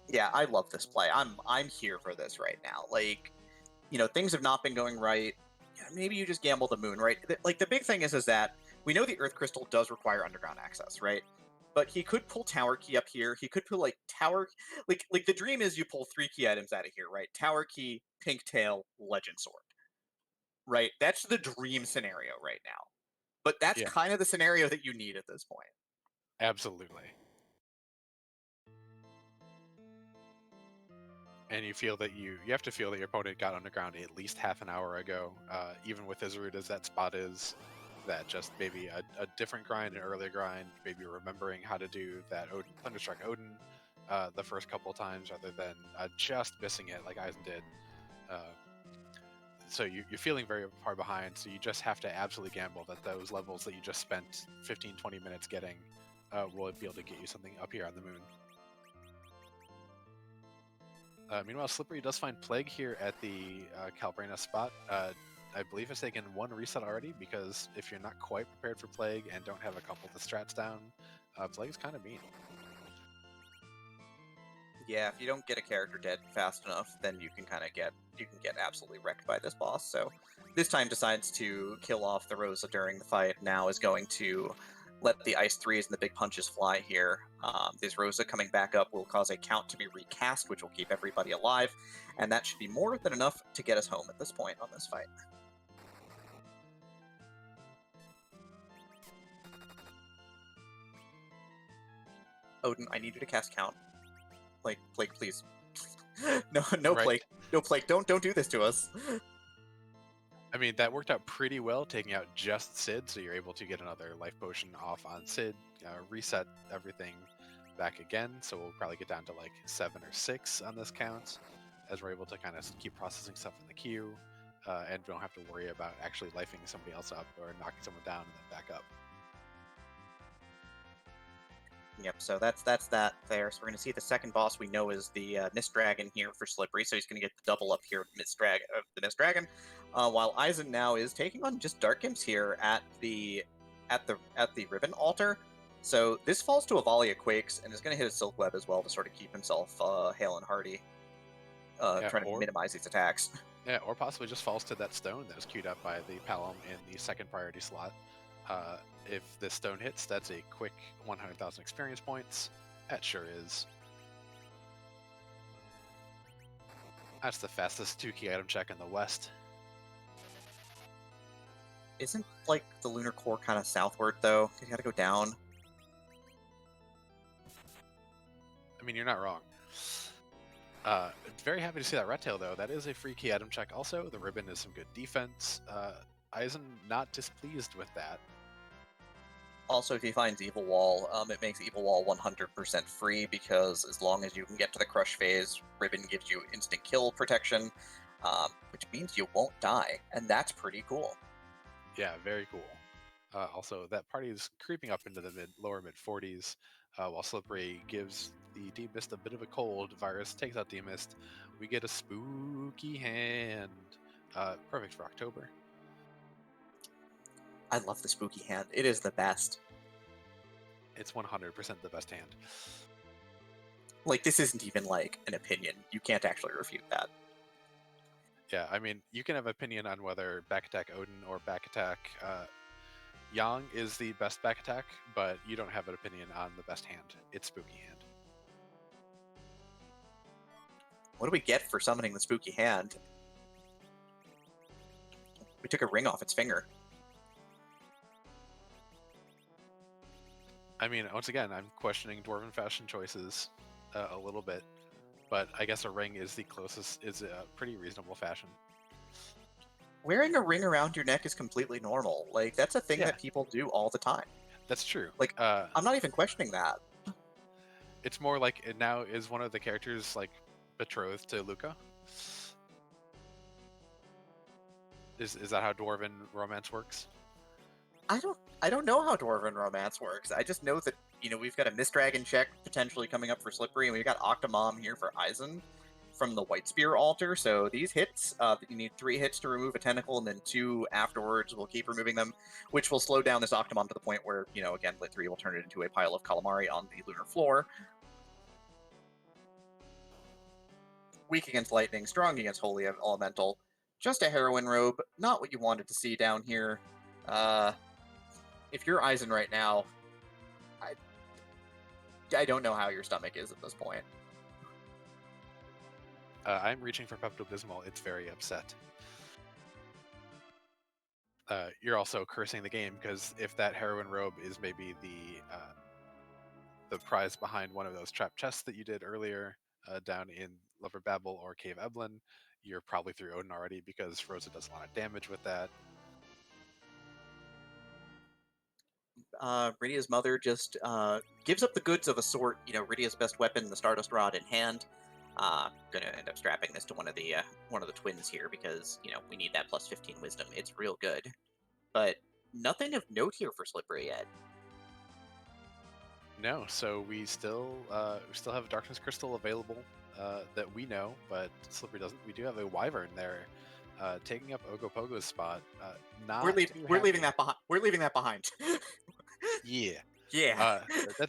Yeah, I love this play. I'm here for this right now. Like, things have not been going right. Maybe you just gamble the moon, right? Like the big thing is that we know the Earth Crystal does require underground access, right? But he could pull Tower Key up here. He could pull like Tower, like the dream is you pull 3 key items out of here, right? Tower Key, Pink Tail, Legend Sword, right? That's the dream scenario right now. But that's Yeah, kind of the scenario that you need at this point. absolutely. And you feel that you have to feel that your opponent got underground at least half an hour ago, even with as rude as that spot is. That just maybe a different grind, an earlier grind, maybe remembering how to do that Odin, Thunderstruck Odin the first couple of times rather than just missing it like Eisen did. So you're feeling very far behind, so you just have to absolutely gamble that those levels that you just spent 15-20 minutes getting will be able to get you something up here on the moon. Meanwhile, Slippery does find Plague here at the Calbrena spot. I believe it's taken 1 reset already, because if you're not quite prepared for Plague and don't have a couple of the strats down, Plague is kind of mean. Yeah, if you don't get a character dead fast enough, then you can get absolutely wrecked by this boss. So this time decides to kill off the Rosa during the fight. Now is going to let the Ice 3s and the big punches fly here. This Rosa coming back up will cause a count to be recast, which will keep everybody alive, and that should be more than enough to get us home at this point on this fight. Odin, I need you to cast count. Plague, please. No, Right. Plague, don't do this to us. I mean, that worked out pretty well, taking out just Sid, so you're able to get another life potion off on Sid, reset everything back again, so we'll probably get down to like 7 or 6 on this count, as we're able to kind of keep processing stuff in the queue, and we don't have to worry about actually lifing somebody else up or knocking someone down and then back up. Yep, so that's that there. So we're going to see the second boss we know is the Mist Dragon here for Slippery, so he's going to get the double up here of the Mist Dragon, while Eisen now is taking on just Dark Imps here at the at the ribbon altar. So this falls to a volley of quakes and is going to hit a silk web as well to sort of keep himself hale and hearty, Yeah, trying to minimize these attacks. Yeah, or possibly just falls to that stone that was queued up by the Palom in the second priority slot. If this stone hits, that's a quick 100,000 experience points. That sure is. That's the fastest 2-key item check in the West. Isn't, like, the lunar core kind of southward, though? You gotta go down. I mean, you're not wrong. Very happy to see that rat tail, though. That is a free key item check also. The ribbon is some good defense. Eisen not displeased with that. Also, if he finds Evil Wall, it makes Evil Wall 100% free, because as long as you can get to the crush phase, ribbon gives you instant kill protection, which means you won't die, and that's pretty cool. Yeah, very cool. Also, that party is creeping up into the lower mid 40s, while Slippery gives the D-Mist a bit of a cold. Virus takes out D-Mist. We get a spooky hand. Perfect for October. I love the spooky hand. It is the best. It's 100% the best hand. Like, this isn't even, like, an opinion. You can't actually refute that. Yeah, I mean, you can have an opinion on whether back attack Odin or back attack Yang is the best back attack, but you don't have an opinion on the best hand. It's spooky hand. What do we get for summoning the spooky hand? We took a ring off its finger. I mean, once again, I'm questioning Dwarven fashion choices a little bit, but I guess a ring is the closest, is a pretty reasonable fashion. Wearing a ring around your neck is completely normal. Like, that's a thing that people do all the time. That's true. Like, I'm not even questioning that. It's more like, now is one of the characters, like, betrothed to Luca? Is that how Dwarven romance works? I don't know how Dwarven romance works. I just know that, you know, we've got a Mist Dragon check potentially coming up for Slippery, and we've got Octomom here for Eisen from the White Spear altar. So these hits, you need 3 hits to remove a tentacle, and then 2 afterwards. We'll keep removing them, which will slow down this Octomom to the point where, you know, again, Lit 3 will turn it into a pile of calamari on the lunar floor. Weak against lightning, strong against holy elemental. Just a heroine robe, not what you wanted to see down here. If you're Eisen right now, I don't know how your stomach is at this point. I'm reaching for Pepto-Bismol. It's very upset. You're also cursing the game, because if that heroine robe is maybe the prize behind one of those trap chests that you did earlier down in Lover Babel or Cave Eblin, you're probably through Odin already, because Rosa does a lot of damage with that. Rydia's mother just gives up the goods of a sort. You know, Rydia's best weapon, the Stardust Rod, in hand. Gonna end up strapping this to one of the twins here, because, you know, we need that plus 15 wisdom. It's real good, but nothing of note here for Slippery yet. No, so we still have a Darkness Crystal available that we know, but Slippery doesn't. We do have a Wyvern there, taking up Ogopogo's spot. We're leaving that behind. We're leaving that behind. Yeah. Yeah.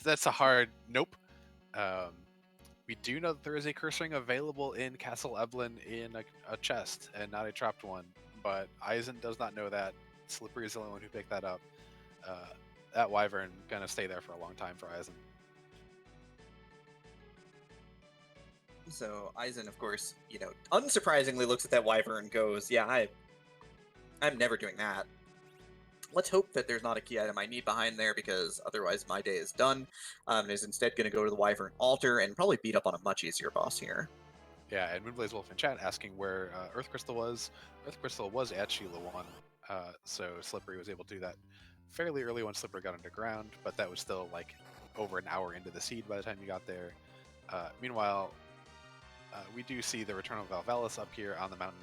That's a hard nope. We do know that there is a curse ring available in Castle Eblin in a chest, and not a trapped one, but Eisen does not know that. Slippery is the only one who picked that up. That Wyvern gonna stay there for a long time for Eisen. So Eisen, of course, you know, unsurprisingly looks at that Wyvern and goes, yeah, I'm never doing that. Let's hope that there's not a key item I need behind there, because otherwise my day is done. And is instead going to go to the Wyvern altar and probably beat up on a much easier boss here. Yeah, and Moonblaze Wolf in chat asking where Earth Crystal was. Earth Crystal was at Sheila 1, so Slippery was able to do that fairly early when Slippery got underground, but that was still like over an hour into the seed by the time you got there. Meanwhile, we do see the return of Valvalis up here on the mountain.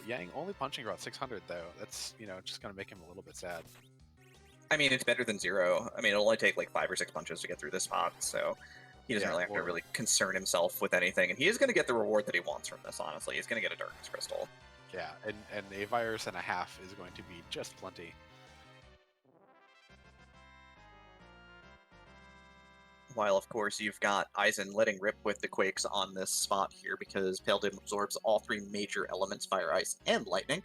Yang only punching about 600 though. That's, you know, just gonna make him a little bit sad. I mean, it's better than 0. I mean, it'll only take like 5 or 6 punches to get through this spot, so he doesn't really have to really concern himself with anything, and he is going to get the reward that he wants from this, honestly. He's going to get a Darkness Crystal. Yeah, and a virus and a half is going to be just plenty. while of course you've got Eizan letting rip with the Quakes on this spot here because Pale Dim absorbs all 3 major elements, fire, ice, and lightning.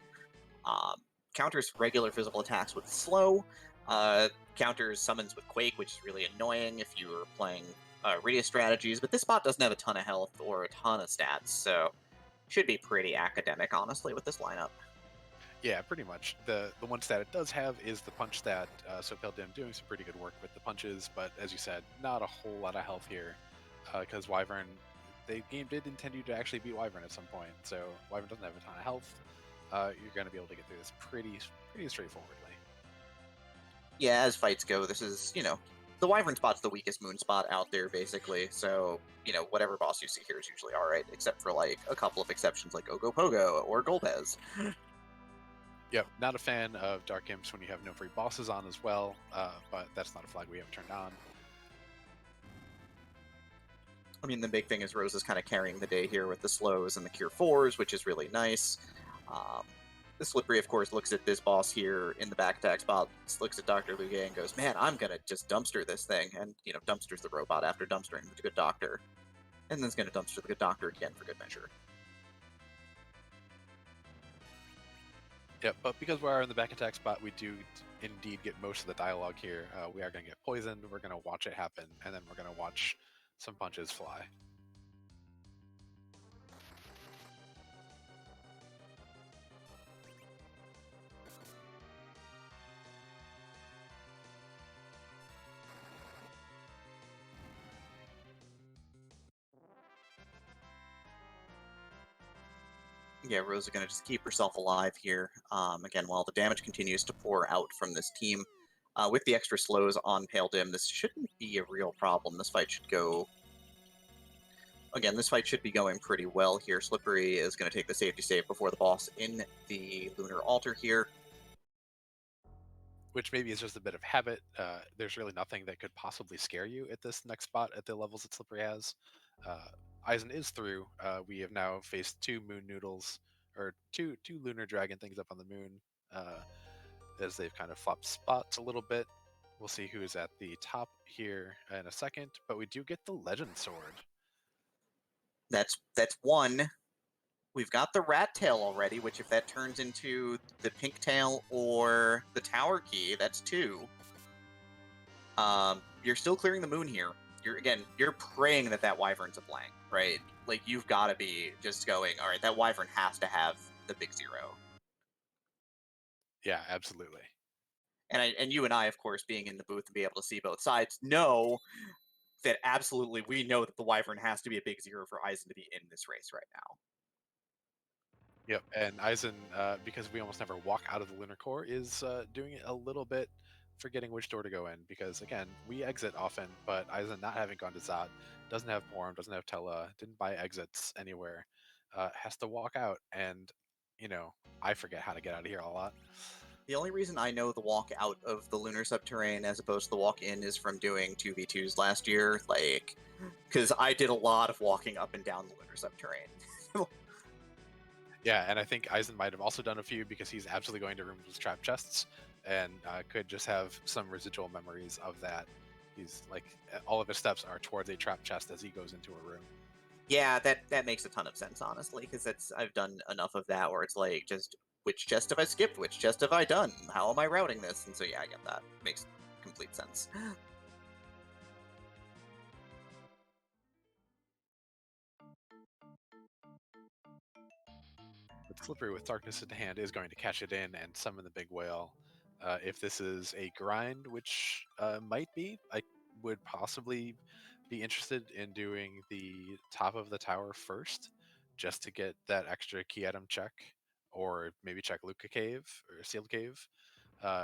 Counters regular physical attacks with slow, counters summons with Quake, which is really annoying if you're playing Radius strategies, but this spot doesn't have a ton of health or a ton of stats, so should be pretty academic, honestly, with this lineup. Yeah, pretty much. The one stat it does have is the punch stat, so Pale Dim doing some pretty good work with the punches, but as you said, not a whole lot of health here, because Wyvern, the game did intend you to actually beat Wyvern at some point, so Wyvern doesn't have a ton of health. You're going to be able to get through this pretty straightforwardly. Yeah, as fights go, this is, the Wyvern spot's the weakest moon spot out there, basically, so, whatever boss you see here is usually alright, except for, like, a couple of exceptions like Ogopogo or Golbez. Yep, not a fan of Dark Imps when you have no free bosses on as well, but that's not a flag we haven't turned on. I mean, the big thing is Rose is kind of carrying the day here with the slows and the Cure 4s, which is really nice. The Slippery, of course, looks at this boss here in the back attack spot, looks at Dr. Luge and goes, man, I'm going to just dumpster this thing. And, dumpsters the robot after dumpstering the good doctor. And then it's going to dumpster the good doctor again for good measure. Yep, but because we are in the back attack spot, we do indeed get most of the dialogue here. We are going to get poisoned, we're going to watch it happen, and then we're going to watch some punches fly. Yeah, Rose is going to just keep herself alive here. Again, while the damage continues to pour out from this team, with the extra slows on Pale Dim, this shouldn't be a real problem. This fight should go... Again, this fight should be going pretty well here. Slippery is going to take the safety save before the boss in the Lunar Altar here. Which maybe is just a bit of habit. There's really nothing that could possibly scare you at this next spot at the levels that Slippery has. Eizan is through. We have now faced 2 Moon Noodles, or two Lunar Dragon things up on the moon, as they've kind of flopped spots a little bit. We'll see who is at the top here in a second, but we do get the Legend Sword. That's one. We've got the Rat Tail already, which if that turns into the Pink Tail or the Tower Key, that's 2. You're still clearing the moon here. You're praying that Wyvern's a blank, right? Like, you've got to be just going, all right, that Wyvern has to have the big 0. Yeah, absolutely. And you and I, of course, being in the booth and be able to see both sides, know that absolutely we know that the Wyvern has to be a big 0 for Eizan to be in this race right now. Yep, and Eizan, because we almost never walk out of the Lunar Core, is doing it a little bit, forgetting which door to go in, because again, we exit often, but Eizan not having gone to Zot, doesn't have Porm, doesn't have Tella, didn't buy exits anywhere, has to walk out, and, I forget how to get out of here a lot. The only reason I know the walk out of the Lunar Subterrane as opposed to the walk in is from doing 2v2s last year, because I did a lot of walking up and down the Lunar Subterrane. Yeah, and I think Eizan might have also done a few because he's absolutely going to rooms with trap chests, and could just have some residual memories of that. He's like, all of his steps are towards a trap chest as he goes into a room. Yeah, that makes a ton of sense, honestly, because I've done enough of that where it's like, just, which chest have I skipped? Which chest have I done? How am I routing this? And so, yeah, I get that. Makes complete sense. But Slippery with Darkness in hand is going to catch it in and summon the big whale. If this is a grind, which might be, I would possibly be interested in doing the top of the tower first, just to get that extra key item check, or maybe check Luca Cave or Sealed Cave.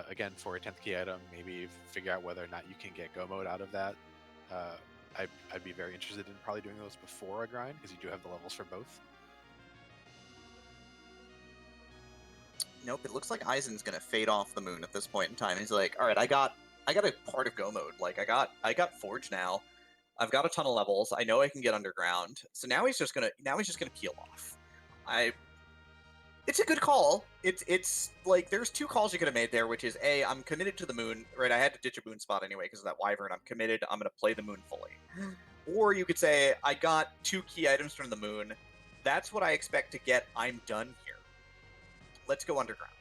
Again, for a 10th key item, maybe figure out whether or not you can get Go Mode out of that. I'd be very interested in probably doing those before a grind, because you do have the levels for both. Nope, it looks like Eizan's gonna fade off the moon at this point in time. He's like, all right, I got a part of Go Mode. Like, I got Forge now. I've got a ton of levels. I know I can get underground. So now he's just gonna peel off. It's a good call. It's like there's two calls you could have made there, which is A, I'm committed to the moon, right? I had to ditch a moon spot anyway because of that wyvern. I'm committed. I'm gonna play the moon fully. Or you could say I got 2 key items from the moon. That's what I expect to get. I'm done here. Let's go underground.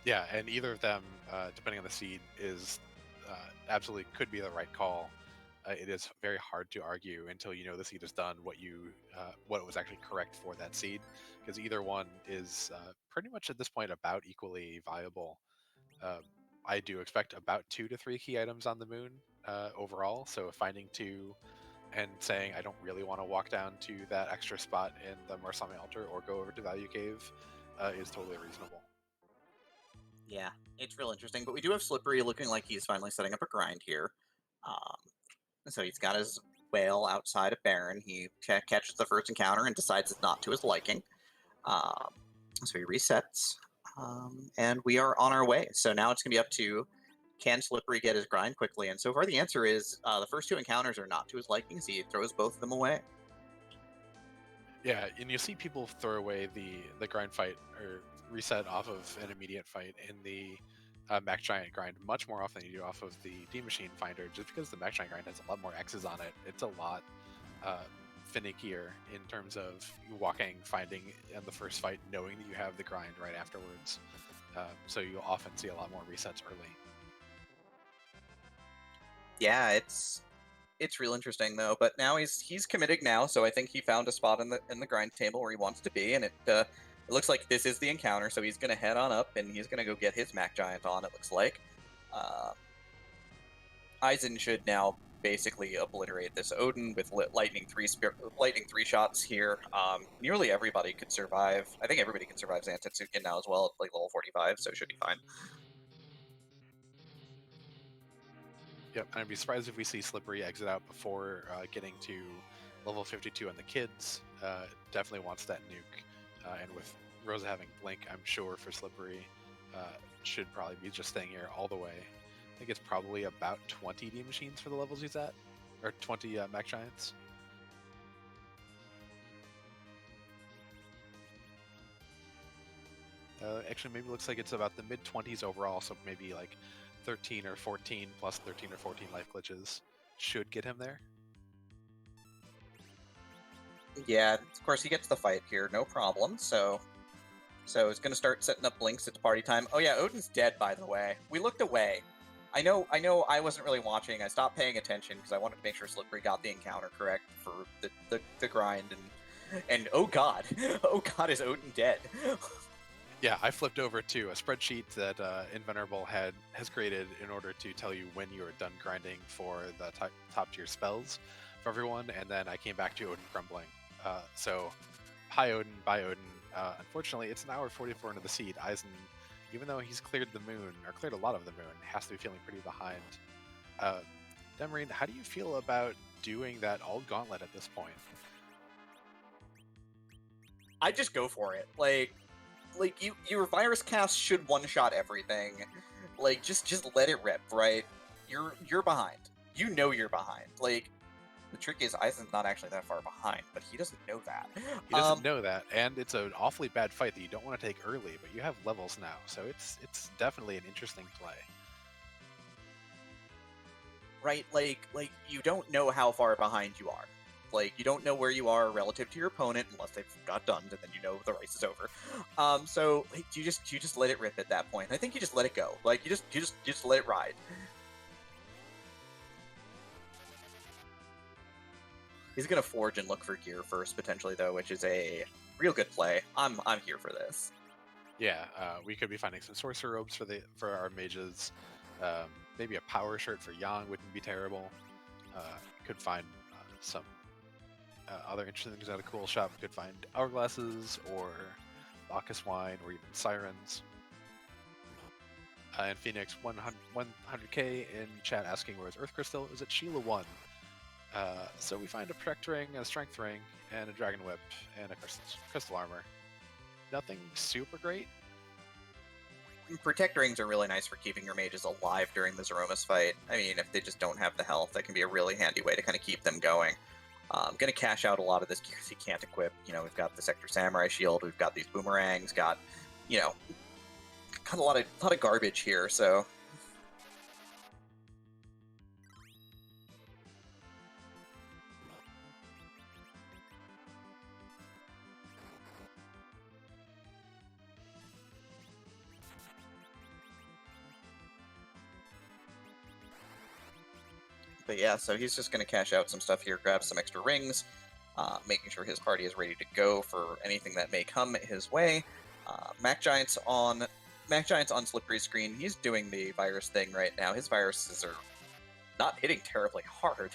Yeah, and either of them, depending on the seed, is absolutely could be the right call. It is very hard to argue until you know the seed has done what was actually correct for that seed, because either one is pretty much at this point about equally viable. I do expect about 2 to 3 key items on the moon overall, so finding 2 and saying I don't really want to walk down to that extra spot in the Marsami altar or go over to Value Cave is totally reasonable. Yeah, it's real interesting. But we do have Slippery looking like he's finally setting up a grind here. Um, so he's got his whale outside of Baron. He catches the first encounter and decides it's not to his liking. Um, so he resets. And we are on our way. So now it's going to be up to, can Slippery get his grind quickly? And so far the answer is the first 2 encounters are not to his liking, so he throws both of them away. Yeah, and you see people throw away the grind fight or reset off of an immediate fight in the Max Giant grind much more often than you do off of the D Machine Finder, just because the Max Giant grind has a lot more X's on it. It's a lot finickier in terms of walking, finding in the first fight, knowing that you have the grind right afterwards. So you'll often see a lot more resets early. Yeah, it's real interesting though. But now he's committing now, so I think he found a spot in the grind table where he wants to be, and it looks like this is the encounter. So he's gonna head on up and he's gonna go get his Mac Giant on. It looks like. Eizan should now basically obliterate this Odin with lightning three shots here. Nearly everybody could survive. I think everybody can survive Zantetsuken now as well at like level 45, so it should be fine. Yep, and I'd be surprised if we see Slippery exit out before getting to level 52 on the kids. Definitely wants that nuke, and with Rosa having Blink, I'm sure for Slippery should probably be just staying here all the way. I think it's probably about 20 D machines for the levels he's at, or 20 Mech Giants. Actually, maybe looks like it's about the mid-20s overall, so maybe like 13 or 14 plus 13 or 14 life glitches should get him there. Yeah, of course he gets the fight here, no problem. So he's gonna start setting up blinks. It's party time. Oh yeah, Odin's dead, by the way. We looked away. I know I wasn't really watching. I stopped paying attention because I wanted to make sure Slippery got the encounter correct for the grind and oh god, oh god, is Odin dead? Yeah, I flipped over to a spreadsheet that Invenerable has created in order to tell you when you are done grinding for the top tier spells for everyone, and then I came back to Odin crumbling. So, hi Odin, bye Odin. Unfortunately, it's an hour 44 into the seed. Eizan, even though he's cleared the moon, or cleared a lot of the moon, has to be feeling pretty behind. Demarine, how do you feel about doing that all gauntlet at this point? I just go for it. Like your virus cast should one-shot everything. Like just let it rip, right? You're behind. You know you're behind. Like the trick is Eizan's not actually that far behind, but he doesn't know that. He doesn't know that, and it's an awfully bad fight that you don't want to take early, but you have levels now, so it's definitely an interesting play. Right, like you don't know how far behind you are. Like you don't know where you are relative to your opponent unless they've got done, and then you know the race is over. So like, you just let it rip at that point. I think you just let it go. Like you just let it ride. He's gonna forge and look for gear first potentially though, which is a real good play. I'm here for this. Yeah, we could be finding some sorcerer robes for our mages. Maybe a power shirt for Yang wouldn't be terrible. Could find some other interesting things at a cool shop. We could find hourglasses or Bacchus wine or even sirens. And Phoenix 100k in chat asking where's Earth Crystal? Is it Sheila 1? So we find a Protect Ring, a Strength Ring, and a Dragon Whip, and a Crystal Armor. Nothing super great. Protect Rings are really nice for keeping your mages alive during the Zeromus fight. I mean, if they just don't have the health, that can be a really handy way to kind of keep them going. Going to cash out a lot of this because he can't equip. You know, we've got the Sector Samurai Shield, we've got these boomerangs, got, you know, got a lot of garbage here. So but yeah, so he's just going to cash out some stuff here, grab some extra rings, making sure his party is ready to go for anything that may come his way. Mac Giants on Slippery's screen. He's doing the virus thing right now. His viruses are not hitting terribly hard.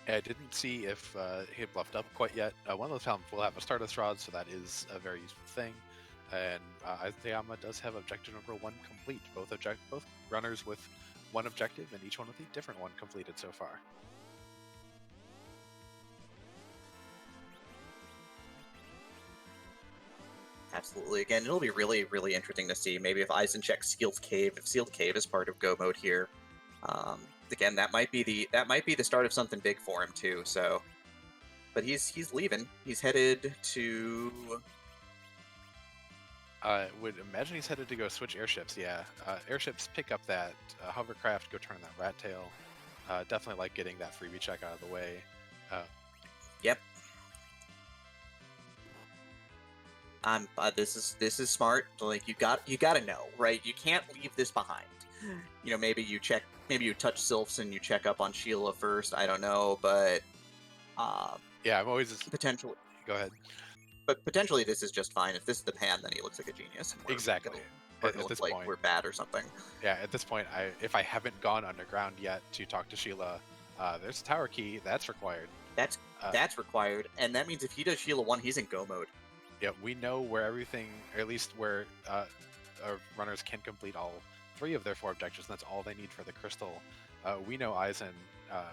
I didn't see if he had bluffed up quite yet. One of those helms will have a Stardust Rod, so that is a very useful thing. And EizanTayama does have objective number 1 complete. Both runners with one objective, and each one with a different one completed so far. Absolutely. Again, it'll be really, really interesting to see. Maybe if Eisen checks Sealed Cave, if Sealed Cave is part of Go mode here. Again, that might be the start of something big for him too. So, but he's leaving. He's headed to. I would imagine he's headed to go switch airships. Yeah, airships pick up that hovercraft, go turn that rat tail. Definitely like getting that freebie check out of the way. Yep. This is smart. Like you gotta know, right? You can't leave this behind. You know, maybe you touch Sylphs and you check up on Sheila first. I don't know, but yeah, I'm always potentially. Go ahead. But potentially this is just fine. If this is the pan, then he looks like a genius. Exactly. It looks like we're bad or something. Yeah, at this point, if I haven't gone underground yet to talk to Sheila, there's a tower key that's required. That's required, and that means if he does Sheila 1, he's in Go mode. Yeah, we know where everything, or at least where our runners can complete all 3 of their 4 objectives, and that's all they need for the crystal. We know Eisen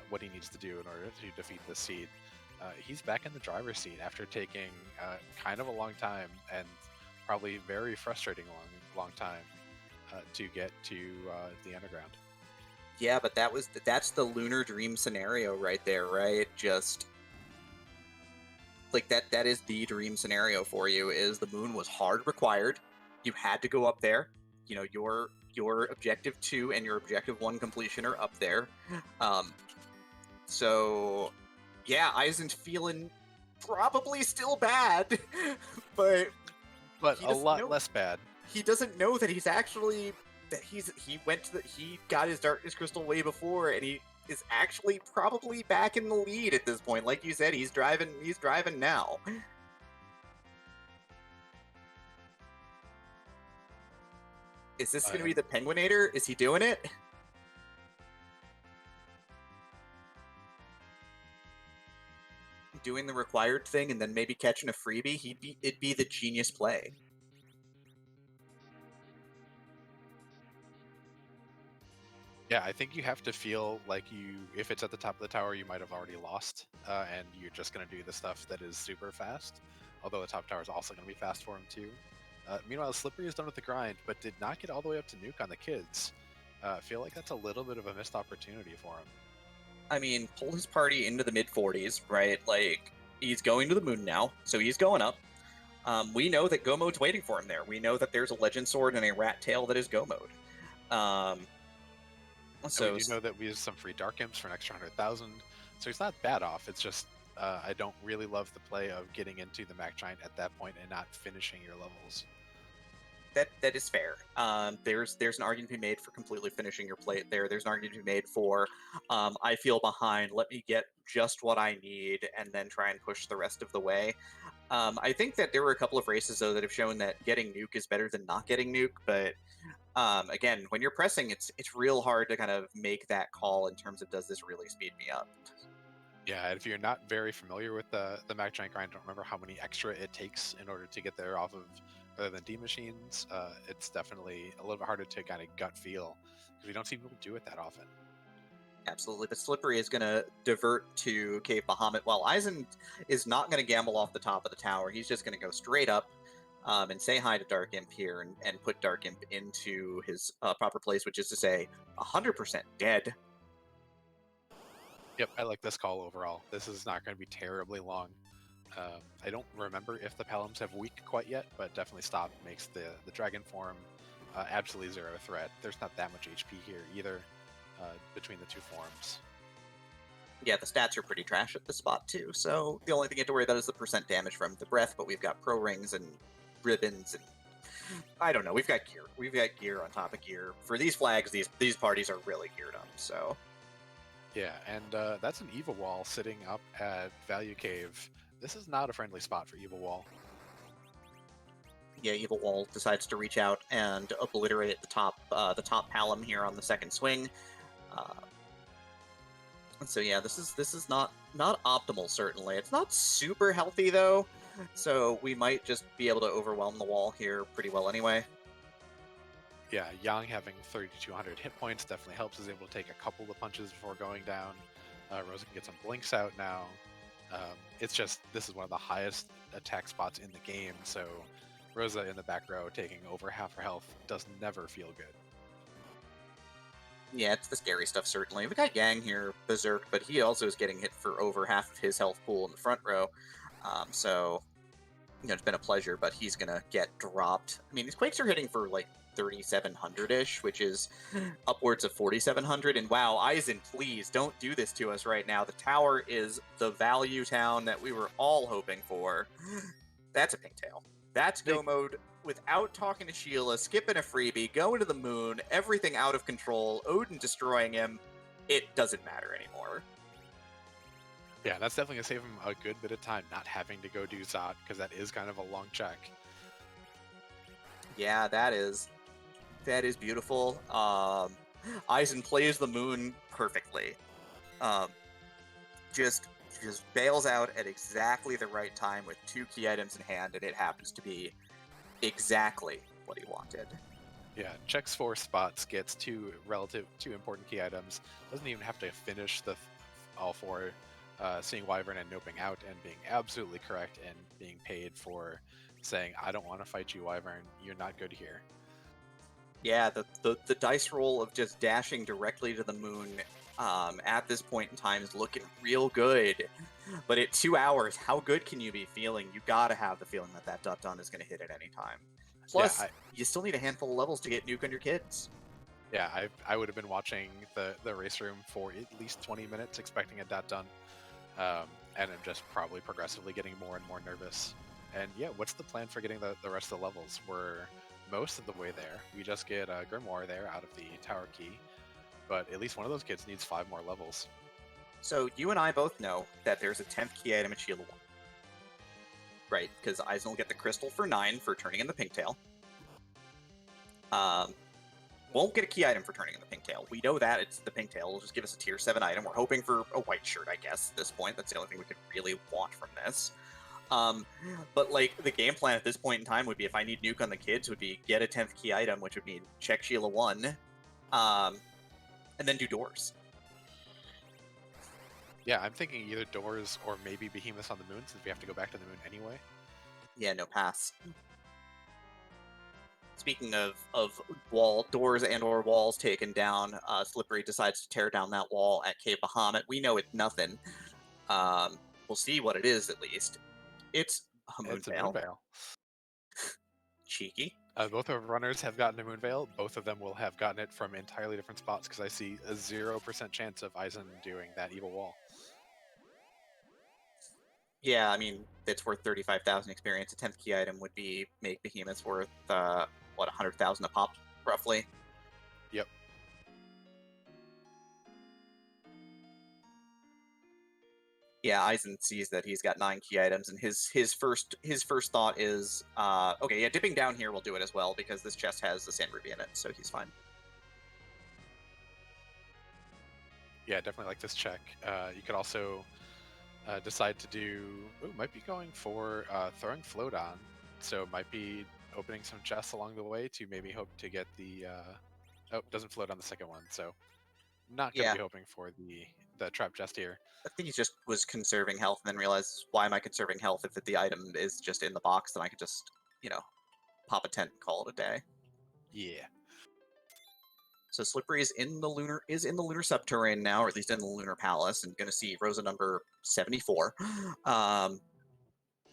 what he needs to do in order to defeat this seed. He's back in the driver's seat after taking kind of a long time and probably very frustrating long time to get to the underground. Yeah, but that's the lunar dream scenario right there, right? Just like that is the dream scenario for you. Is the moon was hard required. You had to go up there. You know, your objective 2 and your objective 1 completion are up there. So yeah, Eisen's feeling probably still bad, but a lot less bad. He doesn't know that he's actually he got his darkness crystal way before, and he is actually probably back in the lead at this point. Like you said, he's driving now. Is this going to be the Penguinator? Is he doing it? Doing the required thing and then maybe catching a freebie? It'd be the genius play. Yeah, I think you have to feel like if it's at the top of the tower, you might have already lost, and you're just going to do the stuff that is super fast, although the top tower is also going to be fast for him too. Meanwhile, Slippery is done with the grind, but did not get all the way up to nuke on the kids. I feel like that's a little bit of a missed opportunity for him. I mean, pull his party into the mid-40s, right? Like, he's going to the moon now, so he's going up. We know that Go mode's waiting for him there. We know that there's a Legend Sword and a Rat Tail that is Go mode. So we do know that we have some free Dark Imps for an extra 100,000, so he's not bad off. It's just I don't really love the play of getting into the Mac Giant at that point and not finishing your levels. That is fair. There's an argument to be made for completely finishing your plate there. There's an argument to be made for I feel behind. Let me get just what I need and then try and push the rest of the way. I think that there were a couple of races though that have shown that getting nuke is better than not getting nuke, but again, when you're pressing, it's real hard to kind of make that call in terms of does this really speed me up. Yeah, if you're not very familiar with the Mac Giant grind, don't remember how many extra it takes in order to get there off of other than D machines, it's definitely a little bit harder to kind of gut feel because we don't see people do it that often. Absolutely, but Slippery is going to divert to Cave Bahamut, while Eisen is not going to gamble off the top of the tower. He's just going to go straight up and say hi to Dark Imp here and put Dark Imp into his proper place, which is to say 100% dead. Yep, I like this call overall. This is not going to be terribly long. I don't remember if the Palums have weak quite yet, but definitely Stop makes the Dragon form absolutely zero threat. There's not that much HP here either between the two forms. Yeah, the stats are pretty trash at this spot too, so the only thing you have to worry about is the percent damage from the breath, but we've got pro rings and ribbons and I don't know, we've got gear. We've got gear on top of gear. For these flags, these parties are really geared up, so. Yeah, and that's an Evil Wall sitting up at Value Cave. This is not a friendly spot for Evil Wall. Yeah, Evil Wall decides to reach out and obliterate the top Palom here on the second swing. So yeah, this is not optimal. Certainly, it's not super healthy though. So we might just be able to overwhelm the wall here pretty well anyway. Yeah, Yang having 3,200 hit points definitely helps. Is able to take a couple of punches before going down. Rosa can get some blinks out now. It's just this is one of the highest attack spots in the game, so Rosa in the back row taking over half her health does never feel good. Yeah, it's the scary stuff, certainly. We got Yang here, Berserk, but he also is getting hit for over half of his health pool in the front row. So, it's been a pleasure, but he's going to get dropped. I mean, these Quakes are hitting for, like, 3,700-ish, which is upwards of 4,700. And wow, Eizan, please, don't do this to us right now. The tower is the value town that we were all hoping for. That's a pigtail. That's go mode without talking to Sheila, skipping a freebie, going to the moon, everything out of control, Odin destroying him. It doesn't matter anymore. Yeah, that's definitely going to save him a good bit of time not having to go do Zot, because that is kind of a long check. Yeah, that is beautiful. Eizan plays the moon perfectly. Just bails out at exactly the right time with 2 key items in hand, and it happens to be exactly what he wanted. Yeah, checks 4 spots, gets 2 important key items. Doesn't even have to finish all 4. Seeing Wyvern and noping out and being absolutely correct and being paid for saying, I don't want to fight you, Wyvern. You're not good here. Yeah, the dice roll of just dashing directly to the moon at this point in time is looking real good. But at 2 hours, how good can you be feeling? You gotta have the feeling that dot-dun is going to hit at any time. Plus, you still need a handful of levels to get Nuke on your kids. Yeah, I would have been watching the race room for at least 20 minutes expecting a dot-dun. And I'm just probably progressively getting more and more nervous. And yeah, what's the plan for getting the rest of the levels? We're most of the way there. We just get a Grimoire there out of the tower key, but at least one of those kids needs 5 more levels. So you and I both know that there's a 10th key item at Sheila 1. Right, because Eizan will get the crystal for 9 for turning in the Pinktail. Won't get a key item for turning in the Pinktail. We know that it's the Pinktail. It'll just give us a tier 7 item. We're hoping for a white shirt, I guess, at this point. That's the only thing we could really want from this. But like the game plan at this point in time would be, if I need Nuke on the kids, would be get a 10th key item, which would mean check Sheila 1, and then do doors. Yeah, I'm thinking either doors or maybe Behemoths on the moon, since we have to go back to the moon anyway. Yeah, no pass. Speaking of doors and or walls taken down, Slippery decides to tear down that wall at Cave Bahamut. We know it's nothing. We'll see what it is at least. It's a Moonveil. Cheeky. Both of our runners have gotten a Moonveil. Both of them will have gotten it from entirely different spots, because I see a 0% chance of Eizan doing that evil wall. Yeah, I mean, it's worth 35,000 experience. A 10th key item would be make Behemoths worth, 100,000 a pop, roughly. Yep. Yeah, Eizan sees that he's got 9 key items, and his first thought is, okay, yeah, dipping down here will do it as well, because this chest has the Sand Ruby in it, so he's fine. Yeah, definitely like this check. You could also decide to do... Ooh, might be going for throwing Float on, so might be opening some chests along the way to maybe hope to get the... Oh, doesn't float on the second one, so not going to be hoping for the trap chest here. I think he just was conserving health and then realized, why am I conserving health if the item is just in the box? Then I could just, pop a tent and call it a day. Yeah. So Slippery is in the lunar subterranean now, or at least in the lunar palace, and going to see Rosa number 74.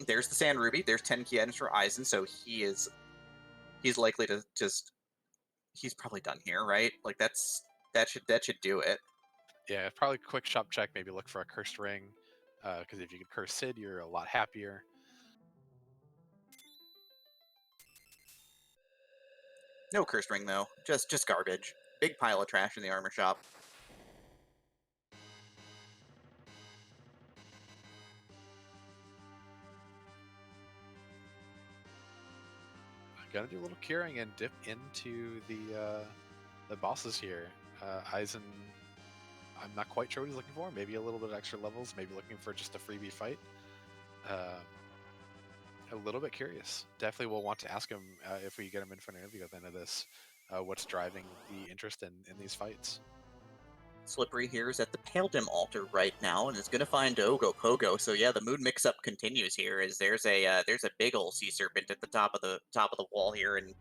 There's the Sand Ruby. There's 10 key items for Eisen, so he's likely to just he's probably done here, right? Like that should do it. Yeah, probably quick shop check. Maybe look for a cursed ring, because if you can curse Sid, you're a lot happier. No cursed ring though. Just garbage. Big pile of trash in the armor shop. Gonna do a little curing and dip into the bosses here. Eisen, I'm not quite sure what he's looking for. Maybe a little bit of extra levels. Maybe looking for just a freebie fight. A little bit curious. Definitely will want to ask him if we get him in for an interview at the end of this. What's driving the interest in these fights? Slippery here is at the Pale Dim altar right now, and is going to find Ogopogo. So yeah, the mood mix-up continues here. As there's a big old sea serpent at the top of the wall here, and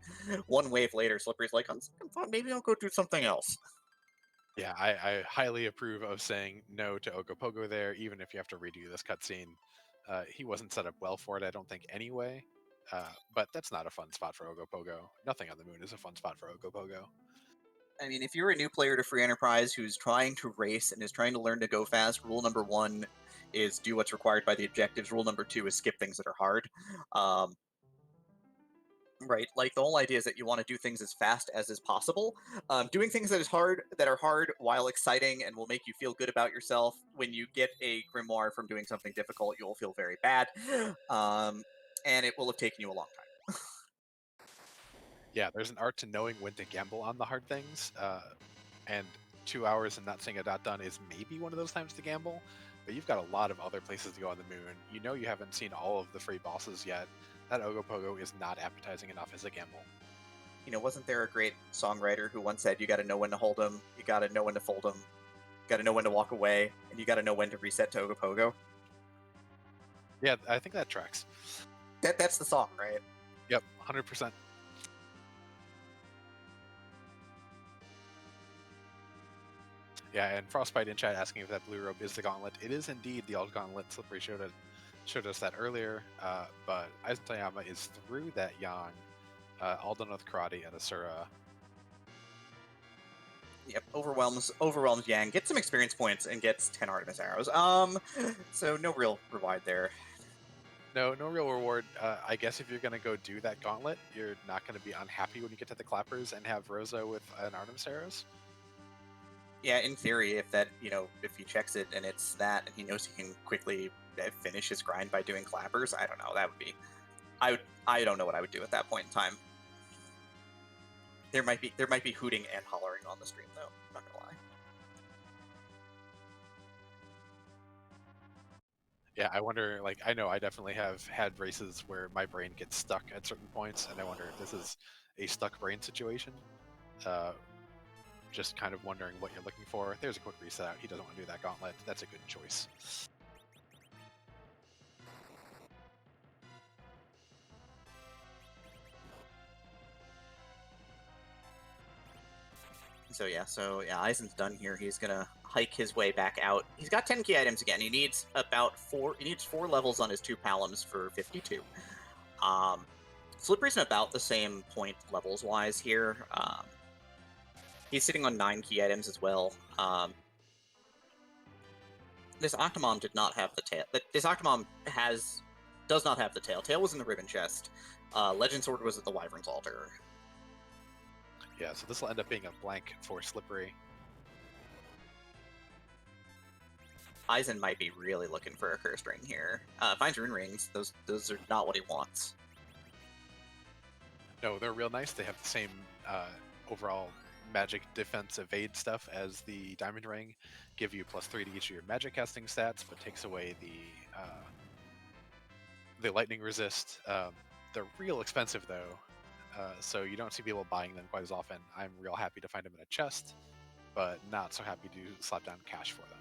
one wave later, Slippery's like, on second thought, maybe I'll go do something else. Yeah, I highly approve of saying no to Ogopogo there, even if you have to redo this cutscene. He wasn't set up well for it, I don't think, anyway. But that's not a fun spot for Ogopogo. Nothing on the moon is a fun spot for Ogopogo. I mean, if you're a new player to Free Enterprise who's trying to race and is trying to learn to go fast, rule number 1 is do what's required by the objectives. Rule number 2 is skip things that are hard. Right, like the whole idea is that you want to do things as fast as is possible. Doing things that are hard while exciting and will make you feel good about yourself. When you get a grimoire from doing something difficult, you'll feel very bad, and it will have taken you a long time. Yeah, there's an art to knowing when to gamble on the hard things, and 2 hours and not seeing a dot done is maybe one of those times to gamble, but you've got a lot of other places to go on the moon. You know you haven't seen all of the free bosses yet. That Ogopogo is not appetizing enough as a gamble. You know, wasn't there a great songwriter who once said, you got to know when to hold them, you got to know when to fold them, you got to know when to walk away, and you got to know when to reset to Ogopogo? Yeah, I think that tracks. That's the song, right? Yep, 100%. Yeah, and Frostbite in chat asking if that blue robe is the gauntlet. It is indeed the old gauntlet. Slippery showed us that earlier, but EizanTayama is through that Yang, all done with karate and Asura. Yep, overwhelms Yang, gets some experience points, and gets 10 Artemis arrows. So no real reward there. No real reward. I guess if you're gonna go do that gauntlet, you're not gonna be unhappy when you get to the clappers and have Rosa with an Artemis arrows. Yeah, in theory, if he checks it and it's that, and he knows he can quickly finish his grind by doing clappers, I don't know. That would be, I don't know what I would do at that point in time. There might be hooting and hollering on the stream though. I'm not gonna lie. Yeah, I wonder. Like, I know I definitely have had races where my brain gets stuck at certain points, and I wonder if this is a stuck brain situation. Just kind of wondering what you're looking for. There's a quick reset. He doesn't want to do that gauntlet. That's a good choice. So yeah, Eisen's done here. He's gonna hike his way back out. He's got 10 key items again. He needs four levels on his 2 Palums for 52. Slippery's in about the same point levels wise here. He's sitting on 9 key items as well. This Octomom did not have the tail. This Octomom does not have the tail. Tail was in the ribbon chest. Legend Sword was at the Wyvern's altar. Yeah, so this will end up being a blank for Slippery. Eisen might be really looking for a cursed ring here. Finds rune rings. Those are not what he wants. No, they're real nice. They have the same overall magic defense evade stuff as the diamond ring. Give you +3 to each of your magic casting stats, but takes away the lightning resist. They're real expensive though, so you don't see people buying them quite as often. I'm real happy to find them in a chest, but not so happy to slap down cash for them.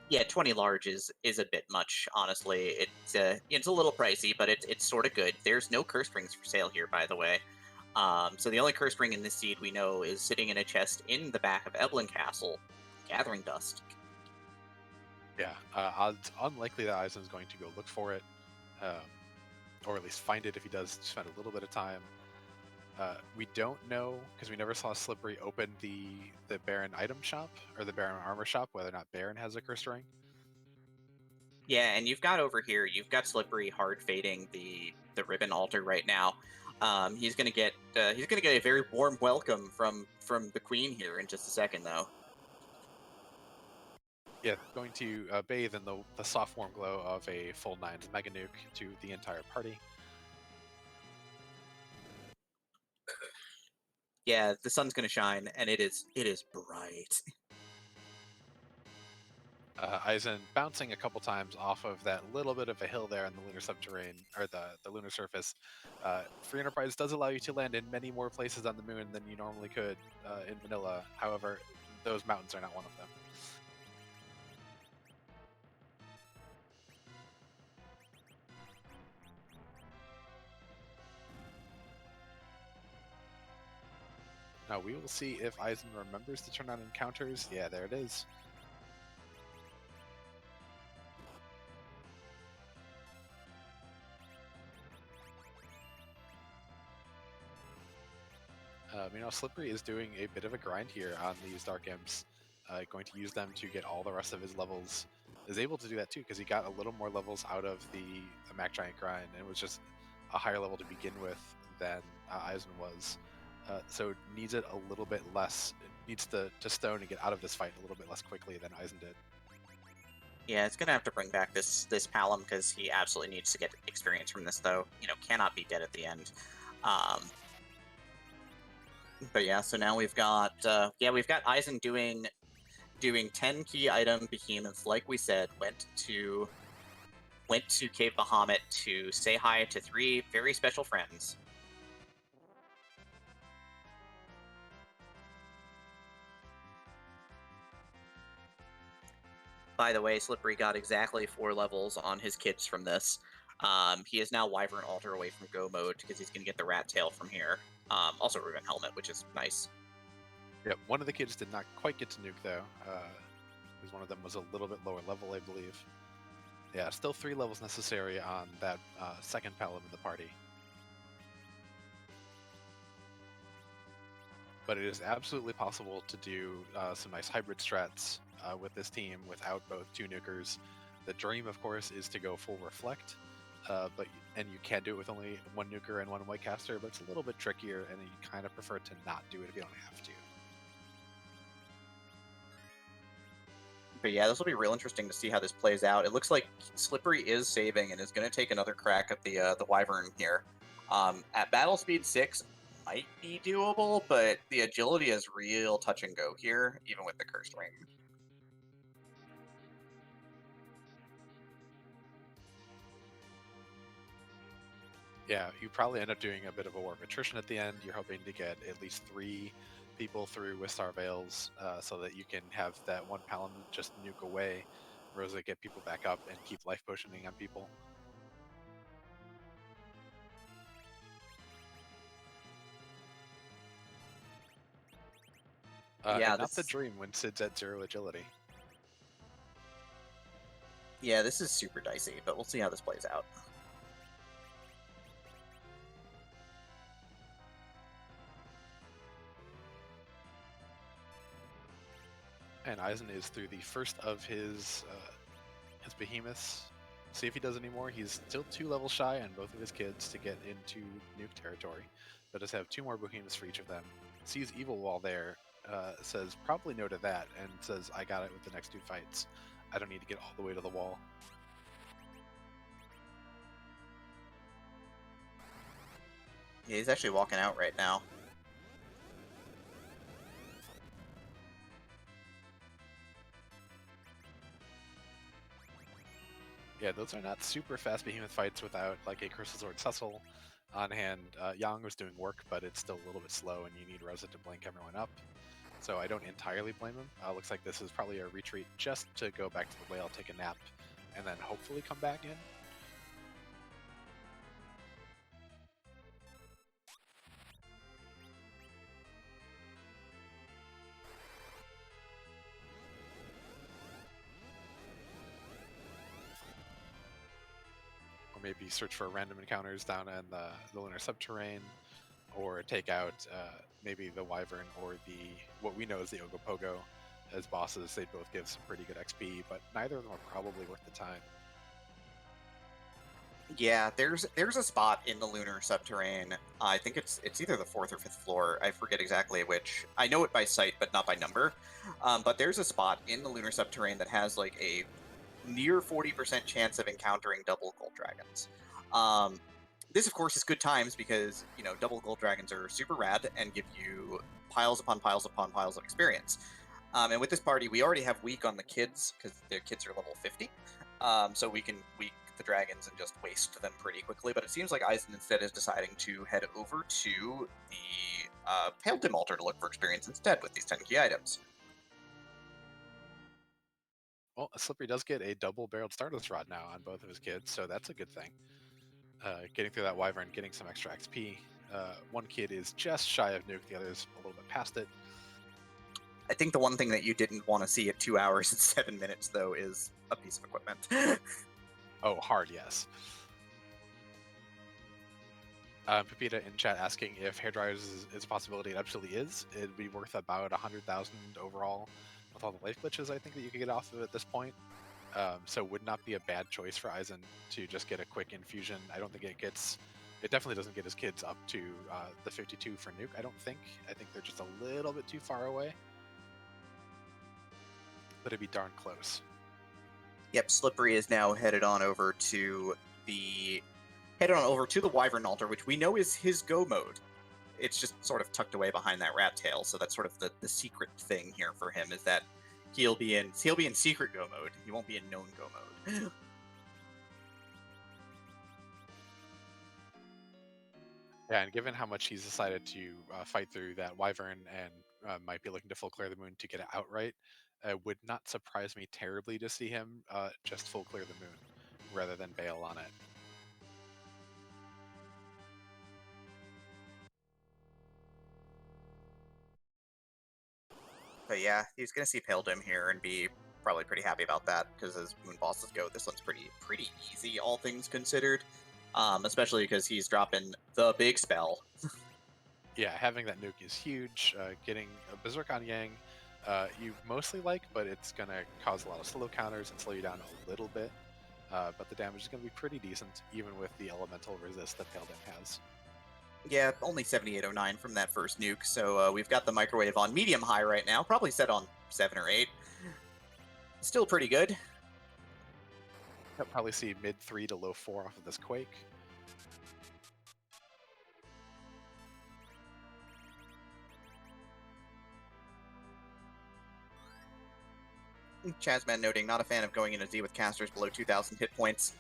Yeah, 20 large is a bit much, honestly. It's a little pricey, but it's sort of good. There's no cursed rings for sale here, by the way. So the only cursed ring in this seed we know is sitting in a chest in the back of Evelyn Castle, gathering dust. Yeah, it's unlikely that Eisen is going to go look for it, or at least find it if he does spend a little bit of time. We don't know, because we never saw Slippery open the Baron item shop, or the Baron armor shop, whether or not Baron has a cursed ring. Yeah, and you've got over here, you've got Slippery hard fading the ribbon altar right now. He's gonna get a very warm welcome from the Queen here in just a second, though. Yeah, going to bathe in the soft warm glow of a full 9's Mega Nuke to the entire party. Yeah, the sun's gonna shine, and it is bright. Eisen bouncing a couple times off of that little bit of a hill there in the lunar subterranean, or the lunar surface. Free Enterprise does allow you to land in many more places on the moon than you normally could in vanilla. However, those mountains are not one of them. Now we will see if Eisen remembers to turn on encounters. Yeah, there it is. Slippery is doing a bit of a grind here on these Dark Imps. Going to use them to get all the rest of his levels. Is able to do that too because he got a little more levels out of the Mac Giant grind, and it was just a higher level to begin with than Eisen was. So needs it a little bit less. Needs to stone and get out of this fight a little bit less quickly than Eisen did. Yeah, it's gonna have to bring back this Palom because he absolutely needs to get experience from this, though. Cannot be dead at the end. But yeah, so now we've got Eisen doing 10 key item behemoths, like we said, went to Cave Bahamut to say hi to 3 very special friends. By the way, Slippery got exactly 4 levels on his kits from this. He is now Wyvern Altar away from Go mode because he's going to get the Rat Tail from here. Also Ribbon Helmet, which is nice. Yep, one of the kids did not quite get to nuke though, because one of them was a little bit lower level, I believe. Yeah, still 3 levels necessary on that second Palom in the party. But it is absolutely possible to do some nice hybrid strats with this team without both 2 nukers. The dream, of course, is to go full reflect, and you can do it with only 1 nuker and 1 white caster, but it's a little bit trickier, and you kind of prefer to not do it if you don't have to. But yeah, this will be real interesting to see how this plays out. It looks like Slippery is saving and is going to take another crack at the Wyvern here. At battle speed 6, might be doable, but the agility is real touch and go here, even with the Cursed Ring. Yeah, you probably end up doing a bit of a war of attrition at the end. You're hoping to get at least 3 people through Wistar Veils so that you can have that 1 Palom just nuke away, Rosa get people back up and keep life potioning on people. Yeah, not the dream when Sid's at 0 agility. Yeah, this is super dicey, but we'll see how this plays out. And Eisen is through the first of his behemoths. See if he does any more. He's still 2 levels shy on both of his kids to get into nuke territory, but does have 2 more behemoths for each of them. Sees Evil Wall there, says probably no to that, and says I got it with the next 2 fights. I don't need to get all the way to the wall. Yeah, he's actually walking out right now. Yeah, those are not super fast behemoth fights without like a Crystal Sword Cecil on hand. Yang was doing work, but it's still a little bit slow, and you need Rosa to blink everyone up. So I don't entirely blame him. Looks like this is probably a retreat just to go back to the whale, take a nap, and then hopefully come back in. or maybe search for random encounters down in the lunar subterrane, or take out maybe the Wyvern or what we know as the Ogopogo as bosses. They both give some pretty good XP, but neither of them are probably worth the time. Yeah, there's a spot in the lunar subterrane. I think it's either the 4th or 5th floor. I forget exactly which. I know it by sight, but not by number. But there's a spot in the lunar subterrane that has like a near 40% chance of encountering double gold dragons. This, of course, is good times because, you know, double gold dragons are super rad and give you piles upon piles upon piles of experience. And with this party, we already have weak on the kids because their kids are level 50. So we can weak the dragons and just waste them pretty quickly. But it seems like Eisen instead is deciding to head over to the Pale Dim Altar to look for experience instead with these 10 key items. Well, Slippery does get a double-barreled Stardust Rod now on both of his kids, so that's a good thing. Getting through that Wyvern, getting some extra XP. One kid is just shy of Nuke, the other's a little bit past it. I think the one thing that you didn't want to see at 2 hours and 7 minutes, though, is a piece of equipment. Oh, hard, yes. Pepita in chat asking if hairdryers is a possibility. It absolutely is. It'd be worth about 100,000 overall with all the life glitches I think that you could get off of it at this point. So would not be a bad choice for Eisen to just get a quick infusion. I don't think it definitely doesn't get his kids up to the 52 for Nuke, I don't think. I think they're just a little bit too far away. But it'd be darn close. Yep, Slippery is now headed on over to the Wyvern Altar, which we know is his go mode. It's just sort of tucked away behind that rat tail, so that's sort of the secret thing here for him is that he'll be in secret go mode. He won't be in known go mode. Yeah, and given how much he's decided to fight through that Wyvern and might be looking to full clear the moon to get it outright, it would not surprise me terribly to see him just full clear the moon rather than bail on it. But yeah, he's going to see Pale Dim here and be probably pretty happy about that because as moon bosses go, this one's pretty easy, all things considered. Especially because he's dropping the big spell. Yeah, having that nuke is huge. Getting a Berserk on Yang, you mostly like, but it's going to cause a lot of slow counters and slow you down a little bit. But the damage is going to be pretty decent, even with the elemental resist that Pale Dim has. Yeah, only 7809 from that first nuke, so we've got the microwave on medium high right now, probably set on 7 or 8. Still pretty good. You'll probably see mid 3 to low 4 off of this Quake. Chazman noting, not a fan of going into Z with casters below 2,000 hit points.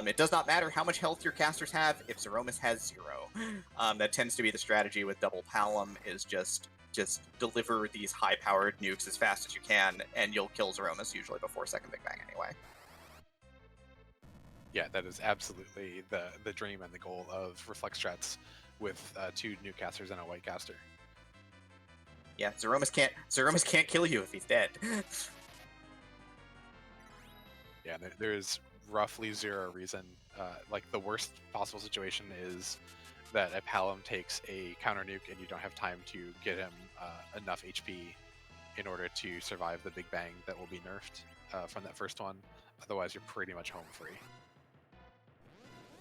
It does not matter how much health your casters have if Threemus has 0. That tends to be the strategy with double Palom, is just deliver these high-powered nukes as fast as you can, and you'll kill Threemus usually before second Big Bang anyway. Yeah, that is absolutely the dream and the goal of Reflect strats with 2 nuke casters and a white caster. Yeah, Threemus can't kill you if he's dead. Yeah, there is roughly 0 reason. Like, the worst possible situation is that a Palom takes a counter nuke and you don't have time to get him enough HP in order to survive the Big Bang that will be nerfed from that first one. Otherwise, you're pretty much home free.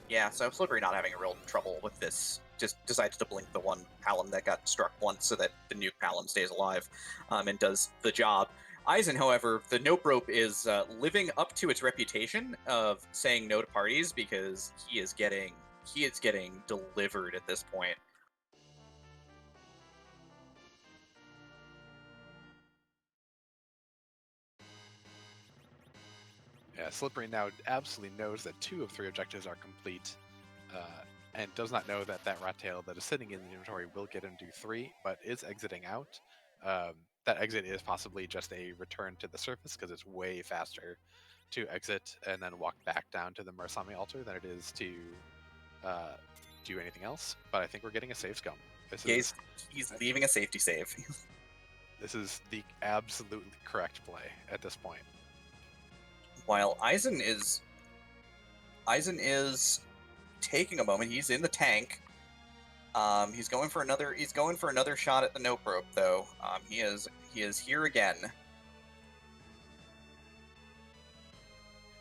Yeah, so Slippery not having a real trouble with this, just decides to blink the one Palom that got struck once so that the nuke Palom stays alive and does the job. Eisen, however, the Nope Rope is living up to its reputation of saying no to parties because he is getting delivered at this point. Yeah, Slippery now absolutely knows that 2 of 3 objectives are complete, and does not know that that rat tail that is sitting in the inventory will get him to 3, but is exiting out. That exit is possibly just a return to the surface because it's way faster to exit and then walk back down to the Murasame altar than it is to do anything else. But I think we're getting a save scum. He's leaving a safety save. This is the absolutely correct play at this point. While Eisen Eisen is taking a moment. He's in the tank. He's going for another. He's going for another shot at the nope rope, though. He is here again.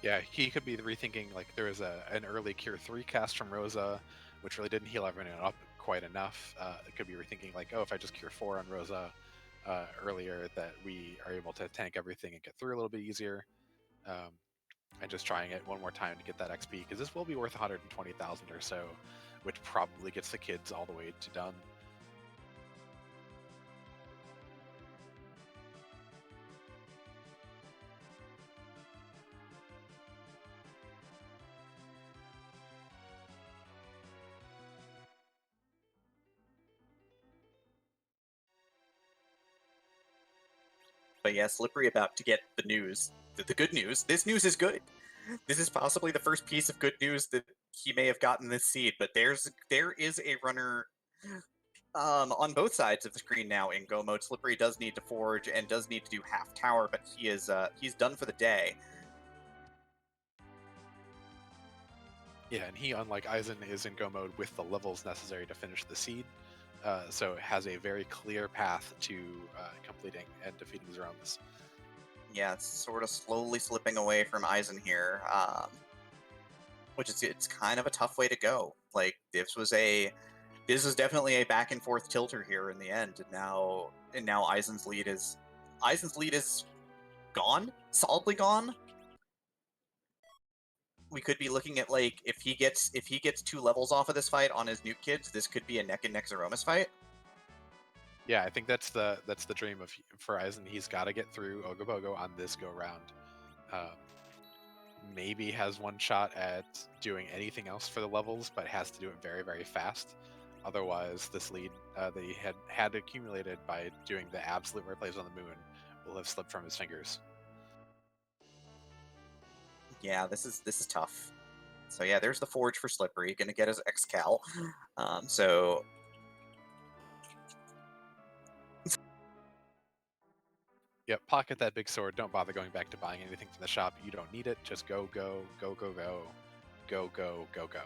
Yeah, he could be rethinking, like, there was an early Cure 3 cast from Rosa, which really didn't heal everyone up quite enough. It could be rethinking, like, oh, if I just Cure 4 on Rosa earlier, that we are able to tank everything and get through a little bit easier. And just trying it one more time to get that XP, because this will be worth 120,000 or so, which probably gets the kids all the way to done. But yeah, Slippery about to get the news. The good news. This news is good. This is possibly the first piece of good news that he may have gotten this seed. But there is a runner on both sides of the screen now in go mode. Slippery does need to forge and does need to do half tower, but he's done for the day. Yeah, and he, unlike Eisen, is in go mode with the levels necessary to finish the seed, so it has a very clear path to completing and defeating Zeromus. Yeah, it's sort of slowly slipping away from Eisen here, which is it's kind of a tough way to go. Like this was definitely a back and forth tilter here in the end, and now Eisen's lead is gone, solidly gone. We could be looking at, like, if he gets 2 levels off of this fight on his nuke kids, this could be a neck and neck Zeromus fight. Yeah, I think that's the dream for Eisen. He's got to get through Ogopogo on this go round. Maybe has one shot at doing anything else for the levels, but has to do it very, very fast. Otherwise, this lead that he had accumulated by doing the absolute right plays on the moon will have slipped from his fingers. Yeah, this is tough. So yeah, there's the forge for Slippery, gonna get his X-Cal. So Yep, pocket that big sword. Don't bother going back to buying anything from the shop. You don't need it. Just go, go, go, go, go, go, go, go, go.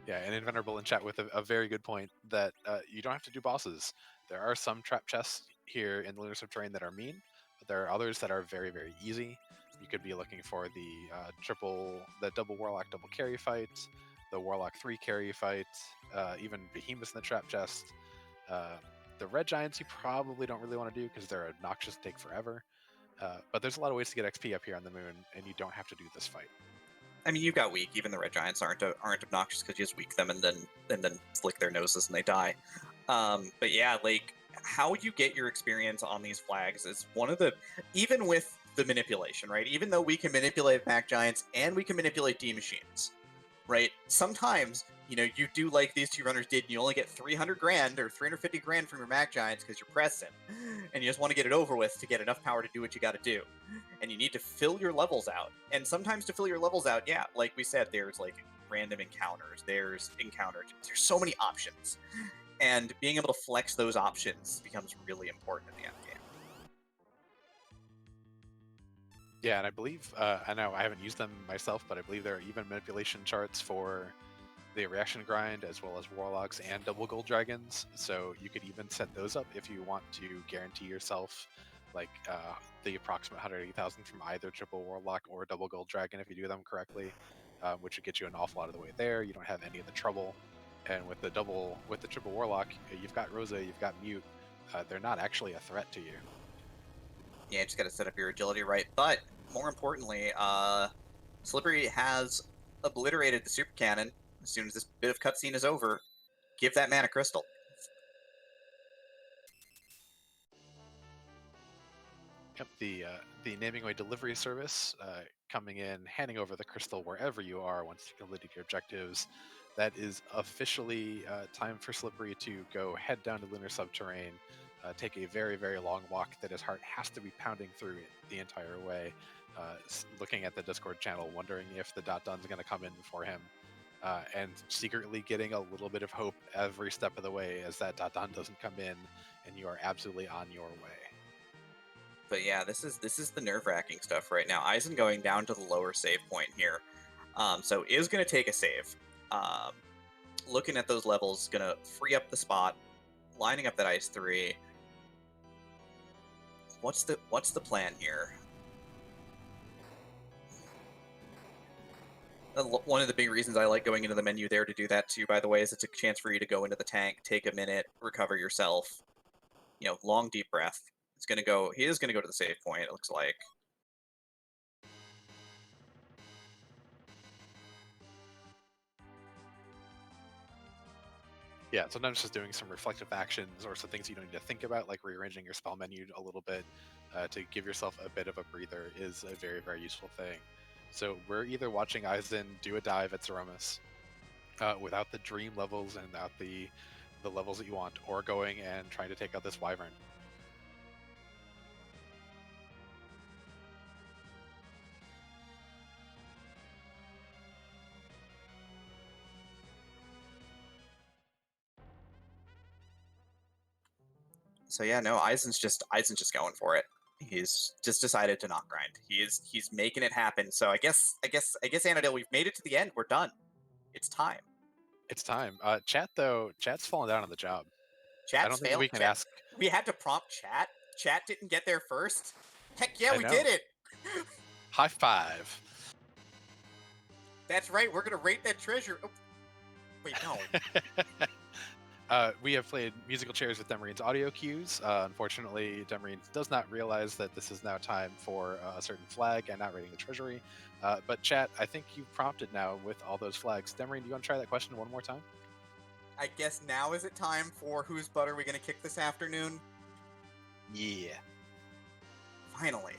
Yeah, and Invenerable in chat with a very good point that you don't have to do bosses. There are some trap chests here in the Lunar Subterranean that are mean, but there are others that are very, very easy. You could be looking for the double Warlock double carry fight, the Warlock 3 carry fight, even Behemoths in the trap chest. The red giants you probably don't really want to do because they're obnoxious and take forever. But there's a lot of ways to get XP up here on the moon, and you don't have to do this fight. I mean, you've got weak. Even the red giants aren't obnoxious because you just weak them and then flick their noses and they die. But yeah, like how you get your experience on these flags is one of the, even with the manipulation, right? Even though we can manipulate Mac Giants and we can manipulate D machines, right? Sometimes, you do like these 2 runners did, and you only get 300 grand or 350 grand from your Mac Giants because you're pressing, and you just want to get it over with to get enough power to do what you got to do. And you need to fill your levels out. And sometimes to fill your levels out, yeah, like we said, there's like random encounters, there's so many options. And being able to flex those options becomes really important in the end game. Yeah, and I believe, I know I haven't used them myself, but I believe there are even manipulation charts for the reaction grind as well as warlocks and double gold dragons. So you could even set those up if you want to guarantee yourself like the approximate 180,000 from either triple warlock or double gold dragon if you do them correctly, which would get you an awful lot of the way there. You don't have any of the trouble. And with the triple warlock, you've got Rosa, you've got Mute. They're not actually a threat to you. Yeah, you just got to set up your agility right. But more importantly, Slippery has obliterated the super cannon. As soon as this bit of cutscene is over, give that man a crystal. Yep, the naming away delivery service coming in, handing over the crystal wherever you are once you completed your objectives. That is officially time for Slippery to go head down to Lunar Subterrane, take a very, very long walk that his heart has to be pounding through it the entire way, looking at the Discord channel, wondering if the Dun's going to come in before him, and secretly getting a little bit of hope every step of the way as that Dun doesn't come in, and you are absolutely on your way. But yeah, this is the nerve-wracking stuff right now. Eisen going down to the lower save point here. So is going to take a save. Looking at those levels, going to free up the spot, lining up that Ice 3. What's the plan here? One of the big reasons I like going into the menu there to do that too, by the way, is it's a chance for you to go into the tank, take a minute, recover yourself. You know, long deep breath. He is gonna go to the save point, it looks like. Yeah, sometimes just doing some reflective actions or some things you don't need to think about, like rearranging your spell menu a little bit to give yourself a bit of a breather, is a very, very useful thing. So we're either watching Eisen do a dive at Threemus without the dream levels and without the levels that you want, or going and trying to take out this Wyvern. So yeah, no, Eisen's just going for it. He's just decided to not grind. He's making it happen. So I guess Anadil, we've made it to the end. We're done. It's time. It's time. Chat's fallen down on the job. I Chat's don't think failed. we can ask. We had to prompt chat. Chat didn't get there first. Heck yeah, I we know. did it. High five. That's right. We're gonna rate that treasure. Oh, wait, no. We have played musical chairs with Demarine's audio cues. Unfortunately, Demarine does not realize that this is now time for a certain flag and not raiding the treasury. But chat, I think you prompted now with all those flags. Demarine, do you want to try that question one more time? I guess now is it time for whose butt are we gonna kick this afternoon? Yeah. Finally.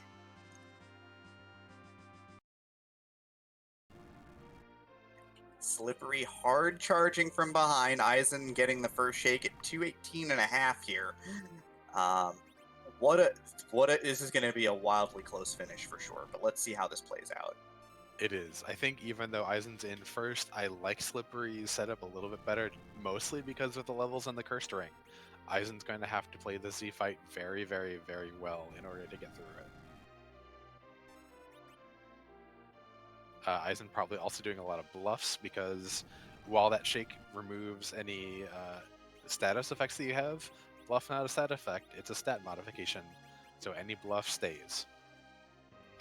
Slippery hard charging from behind. Eisen getting the first shake at 218.5 here. This is going to be a wildly close finish for sure, but let's see how this plays out. It is. I think even though Eisen's in first, I like Slippery's setup a little bit better, mostly because of the levels on the cursed ring. Eisen's going to have to play the Z fight very, very, very well in order to get through it. Eisen probably also doing a lot of bluffs, because while that shake removes any status effects that you have, bluff not a stat effect, it's a stat modification, so any bluff stays.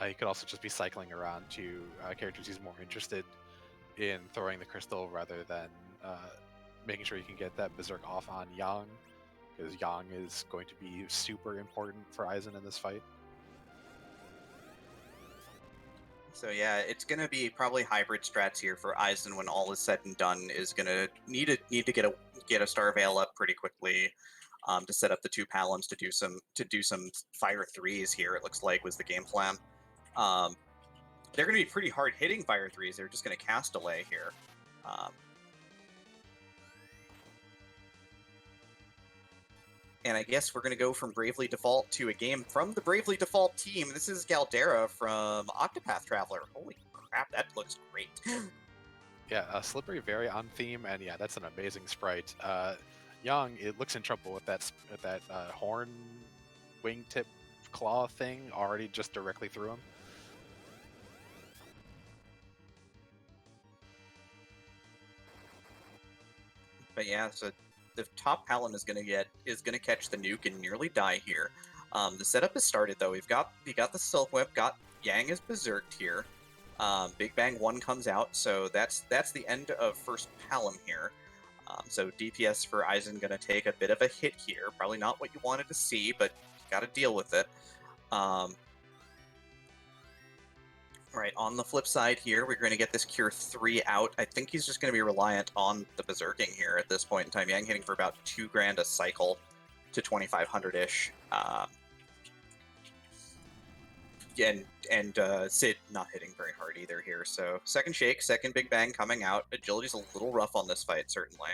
He could also just be cycling around to characters he's more interested in throwing the crystal rather than making sure you can get that Berserk off on Yang, because Yang is going to be super important for Eisen in this fight. So yeah, it's gonna be probably hybrid strats here for Eisen when all is said and done. Is gonna need to get a Star Veil up pretty quickly, to set up the two Palums to do some Fire 3s here. It looks like was the game plan. They're gonna be pretty hard hitting Fire 3s. They're just gonna cast delay here. And I guess we're going to go from Bravely Default to a game from the Bravely Default team. This is Galdera from Octopath Traveler. Holy crap, that looks great. Yeah, Slippery very on theme, and yeah, that's an amazing sprite. Young, it looks in trouble with that horn wingtip claw thing already just directly through him. But yeah, so the top Palom is gonna catch the nuke and nearly die here. The setup has started though. We got the Silk Whip, got Yang is berserked here. Big Bang 1 comes out, so that's the end of first Palom here. So DPS for Eisen gonna take a bit of a hit here. Probably not what you wanted to see, but you gotta deal with it. Right, on the flip side here, we're going to get this Cure 3 out. I think he's just going to be reliant on the Berserking here at this point in time. Yang hitting for about 2 grand a cycle to 2,500-ish. And Sid not hitting very hard either here. So second shake, second Big Bang coming out. Agility's a little rough on this fight, certainly.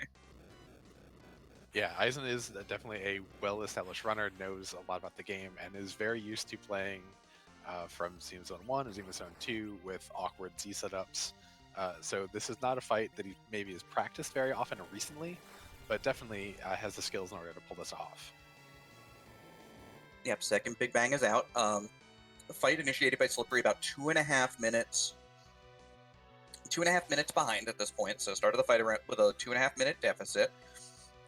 Yeah, Eisen is definitely a well-established runner, knows a lot about the game, and is very used to playing from Xeno Zone 1 and Xeno Zone 2 with awkward Z setups. So this is not a fight that he maybe has practiced very often recently, but definitely has the skills in order to pull this off. Yep, second Big Bang is out. The fight initiated by Slippery about 2.5 minutes. 2.5 minutes behind at this point, so started the fight around with a 2.5 minute deficit.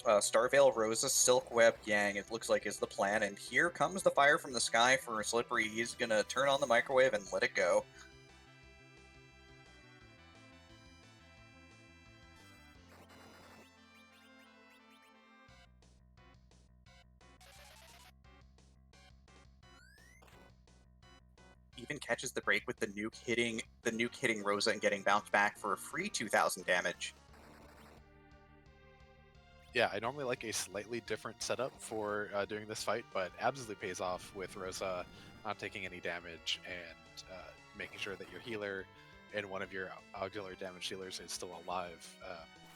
Starveil, Rosa, Silkweb, Yang, it looks like is the plan, and here comes the fire from the sky for Slippery. He's gonna turn on the microwave and let it go. Even catches the break with the nuke hitting Rosa and getting bounced back for a free 2,000 damage. Yeah, I normally like a slightly different setup for doing this fight, but absolutely pays off with Rosa not taking any damage and making sure that your healer and one of your auxiliary damage healers is still alive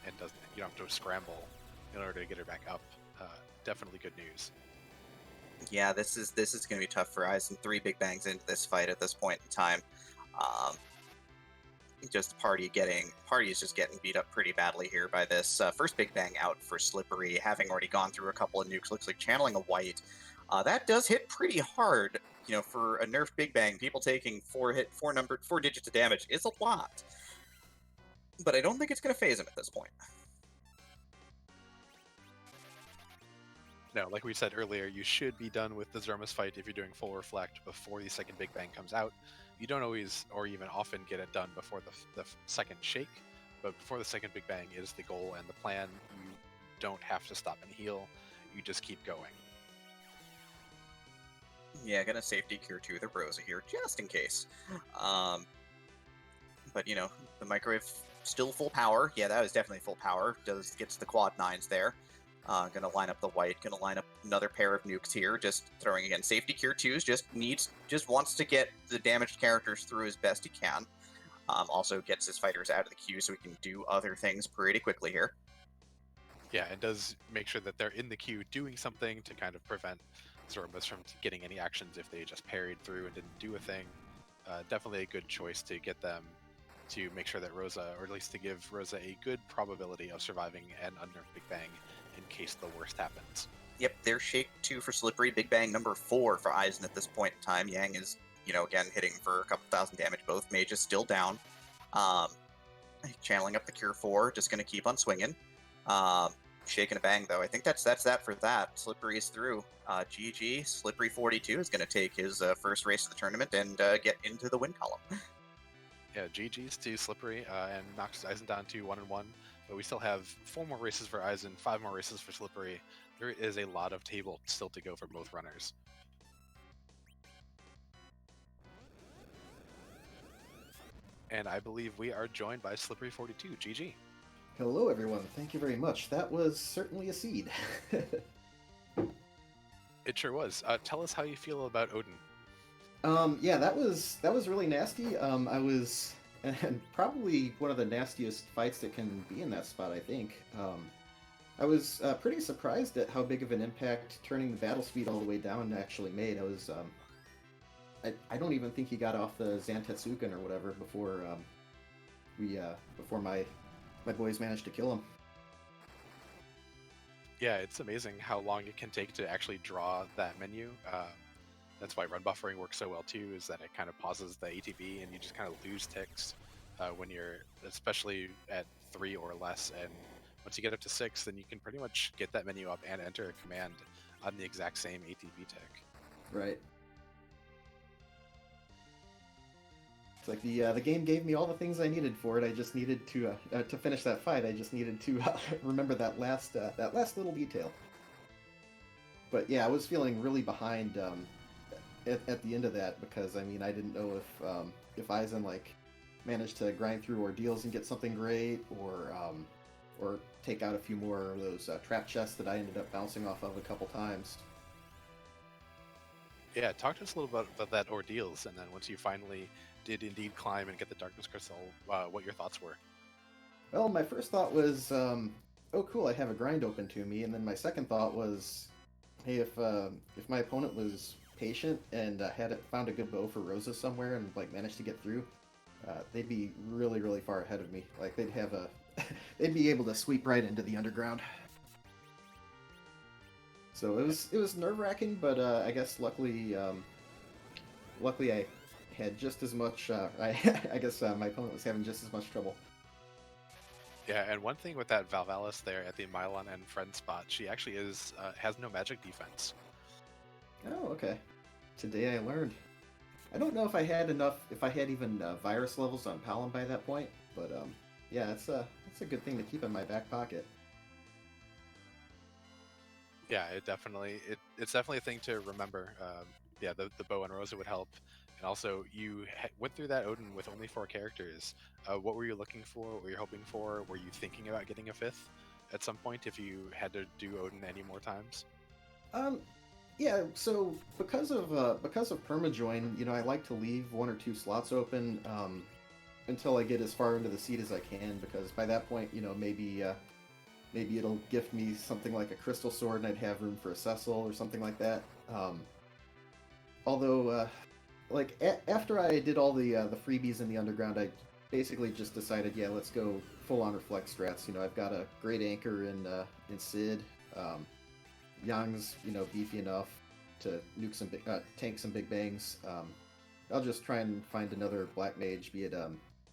and doesn't. You don't have to scramble in order to get her back up. Definitely good news. Yeah, this is going to be tough for Eisen. 3 Big Bangs into this fight at this point in time. Just the party is just getting beat up pretty badly here by this first Big Bang out for Slippery, having already gone through a couple of nukes. Looks like channeling a white. That does hit pretty hard. You know, for a nerf Big Bang, people taking 4 digits of damage is a lot. But I don't think it's going to phase him at this point. No, like we said earlier, you should be done with the Threemus fight if you're doing full reflect before the second Big Bang comes out. You don't always, or even often, get it done before the second shake, but before the second Big Bang is the goal and the plan. You don't have to stop and heal. You just keep going. Yeah, gonna safety cure 2 the Rosa here, just in case. But, you know, the microwave still full power. Yeah, that was definitely full power. Gets the quad 9s there. Gonna line up the white. Gonna line up another pair of nukes here. Just throwing again. Safety cure 2s. Just wants to get the damaged characters through as best he can. Also gets his fighters out of the queue so he can do other things pretty quickly here. Yeah, and does make sure that they're in the queue doing something to kind of prevent Threemus from getting any actions if they just parried through and didn't do a thing. Definitely a good choice to get them to make sure that Rosa, or at least to give Rosa a good probability of surviving an unnerved Big Bang in case the worst happens. Yep, there's Shake 2 for Slippery, Big Bang number 4 for Eisen at this point in time. Yang is, you know, again, hitting for a couple thousand damage. Both mages still down. Channeling up the Cure 4, just going to keep on swinging. Shaking a bang, though. I think that's that for that. Slippery is through. GG, slippery42 is going to take his first race of the tournament and get into the win column. Yeah, GG's to Slippery and knocks Eisen down to 1-1. But we still have 4 more races for Eisen, 5 more races for Slippery. There is a lot of table still to go for both runners. And I believe we are joined by slippery42. GG. Hello, everyone. Thank you very much. That was certainly a seed. It sure was. Tell us how you feel about Odin. Yeah, that was really nasty. I was, and probably one of the nastiest fights that can be in that spot, I think. I was pretty surprised at how big of an impact turning the battle speed all the way down actually made. I don't even think he got off the Zantetsuken or whatever before my boys managed to kill him. Yeah, it's amazing how long it can take to actually draw that menu. That's why run buffering works so well too, is that it kind of pauses the ATB and you just kind of lose ticks when you're, especially at 3 or less. And once you get up to 6, then you can pretty much get that menu up and enter a command on the exact same ATB tick. Right. It's like the game gave me all the things I needed for it. I just needed to finish that fight. I just needed to remember that last little detail. But yeah, I was feeling really behind at the end of that because I mean I didn't know if Eisen like managed to grind through ordeals and get something great or take out a few more of those trap chests that I ended up bouncing off of a couple times. Yeah, talk to us a little bit about that ordeals, and then once you finally did indeed climb and get the Darkness Crystal, what your thoughts were. Well, my first thought was, oh cool, I have a grind open to me, and then my second thought was, hey, if my opponent was patient and had found a good bow for Rosa somewhere and like managed to get through, they'd be really, really far ahead of me. Like they'd have they'd be able to sweep right into the underground. So it was nerve wracking, but I guess luckily I had just as much. I guess my opponent was having just as much trouble. Yeah, and one thing with that Valvalis there at the Mylon and friend spot, she actually has no magic defense. Oh, okay. Today I learned. I don't know if I had even virus levels on Palom by that point, but yeah, it's a good thing to keep in my back pocket. Yeah, it's definitely a thing to remember. Yeah, the bow and Rosa would help, and also you went through that Odin with only 4 characters. What were you looking for? What were you hoping for? Were you thinking about getting a 5th at some point if you had to do Odin any more times? Yeah. So because of permajoin, I like to leave 1 or 2 slots open until I get as far into the seed as I can, because by that point, maybe it'll gift me something like a crystal sword, and I'd have room for a Cecil or something like that. Although, like after I did all the freebies in the underground, I basically just decided, yeah, let's go full on reflect strats. I've got a great anchor in Sid. Yang's beefy enough to nuke some tank some big bangs. I'll just try and find another black mage, be it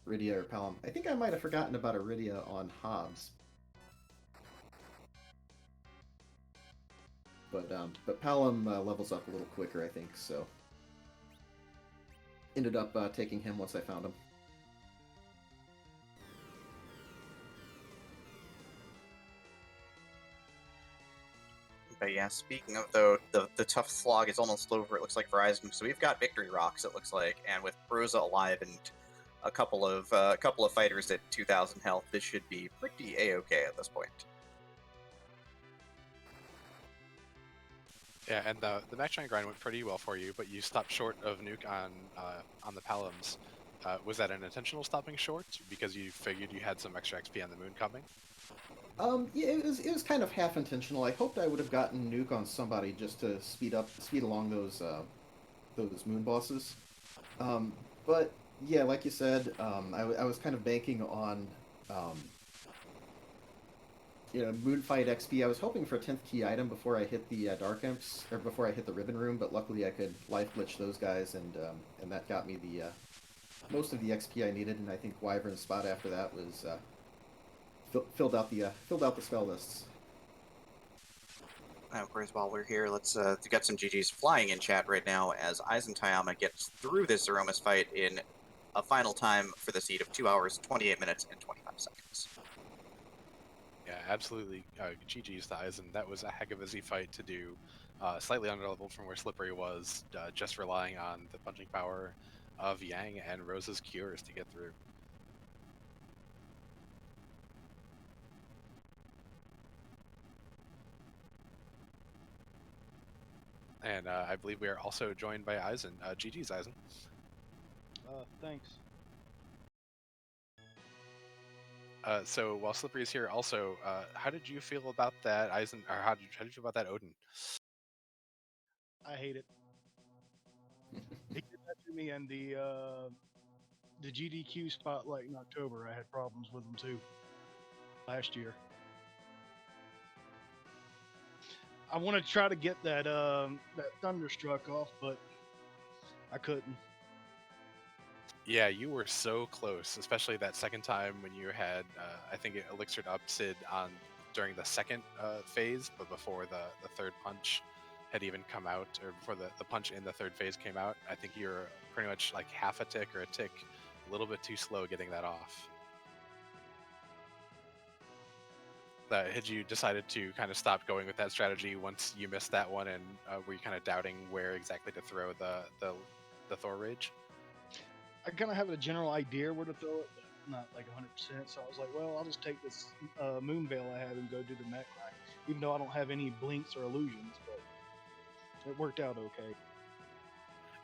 Rydia or Palom. I think I might have forgotten about Rydia on Hobbs. But Palom levels up a little quicker, I think, so ended up taking him once I found him. But yeah, speaking of the tough slog is almost over, it looks like, for Eizan. So we've got victory rocks, it looks like, and with Rosa alive and a couple of fighters at 2,000 health, this should be pretty a-okay at this point. Yeah, and the match trying grind went pretty well for you, but you stopped short of nuke on the Paloms. Was that an intentional stopping short because you figured you had some extra XP on the moon coming? Yeah, it was kind of half intentional. I hoped I would have gotten nuke on somebody just to speed along those moon bosses. But yeah, like you said, I was kind of banking on Moonfight XP. I was hoping for a 10th key item before I hit the Dark Imps, or before I hit the Ribbon Room, but luckily I could life glitch those guys, and that got me the most of the XP I needed, and I think Wyvern's spot after that was filled out the spell lists. Of course, while we're here, let's get some GGs flying in chat right now as EizanTayama gets through this Threemus fight in a final time for the seed of 2 hours, 28 minutes, and 25 seconds. Yeah, absolutely. GG's to Eizan. That was a heck of a Z fight to do. Slightly underleveled from where Slippery was, just relying on the punching power of Yang and Rosa's cures to get through. And I believe we are also joined by Eizan. GG's, Eizan. Thanks. So while Slippery's here, also, how did you feel about that, Eizan? Or how did you feel about that Odin? I hate it. He did that to me, and the GDQ spotlight in October, I had problems with them too. Last year, I wanted to try to get that Thunderstruck off, but I couldn't. Yeah, you were so close, especially that second time when you had, I think it elixired up Sid during the second phase, but before the third punch had even come out, or before the punch in the third phase came out. I think you were pretty much like half a tick or a tick, a little bit too slow getting that off. Had you decided to kind of stop going with that strategy once you missed that one, and were you kind of doubting where exactly to throw the Thor Rage? I kind of have a general idea where to throw it, but not like 100%. So I was like, well, I'll just take this Moon Veil I have and go do the mech grind, even though I don't have any blinks or illusions, but it worked out okay.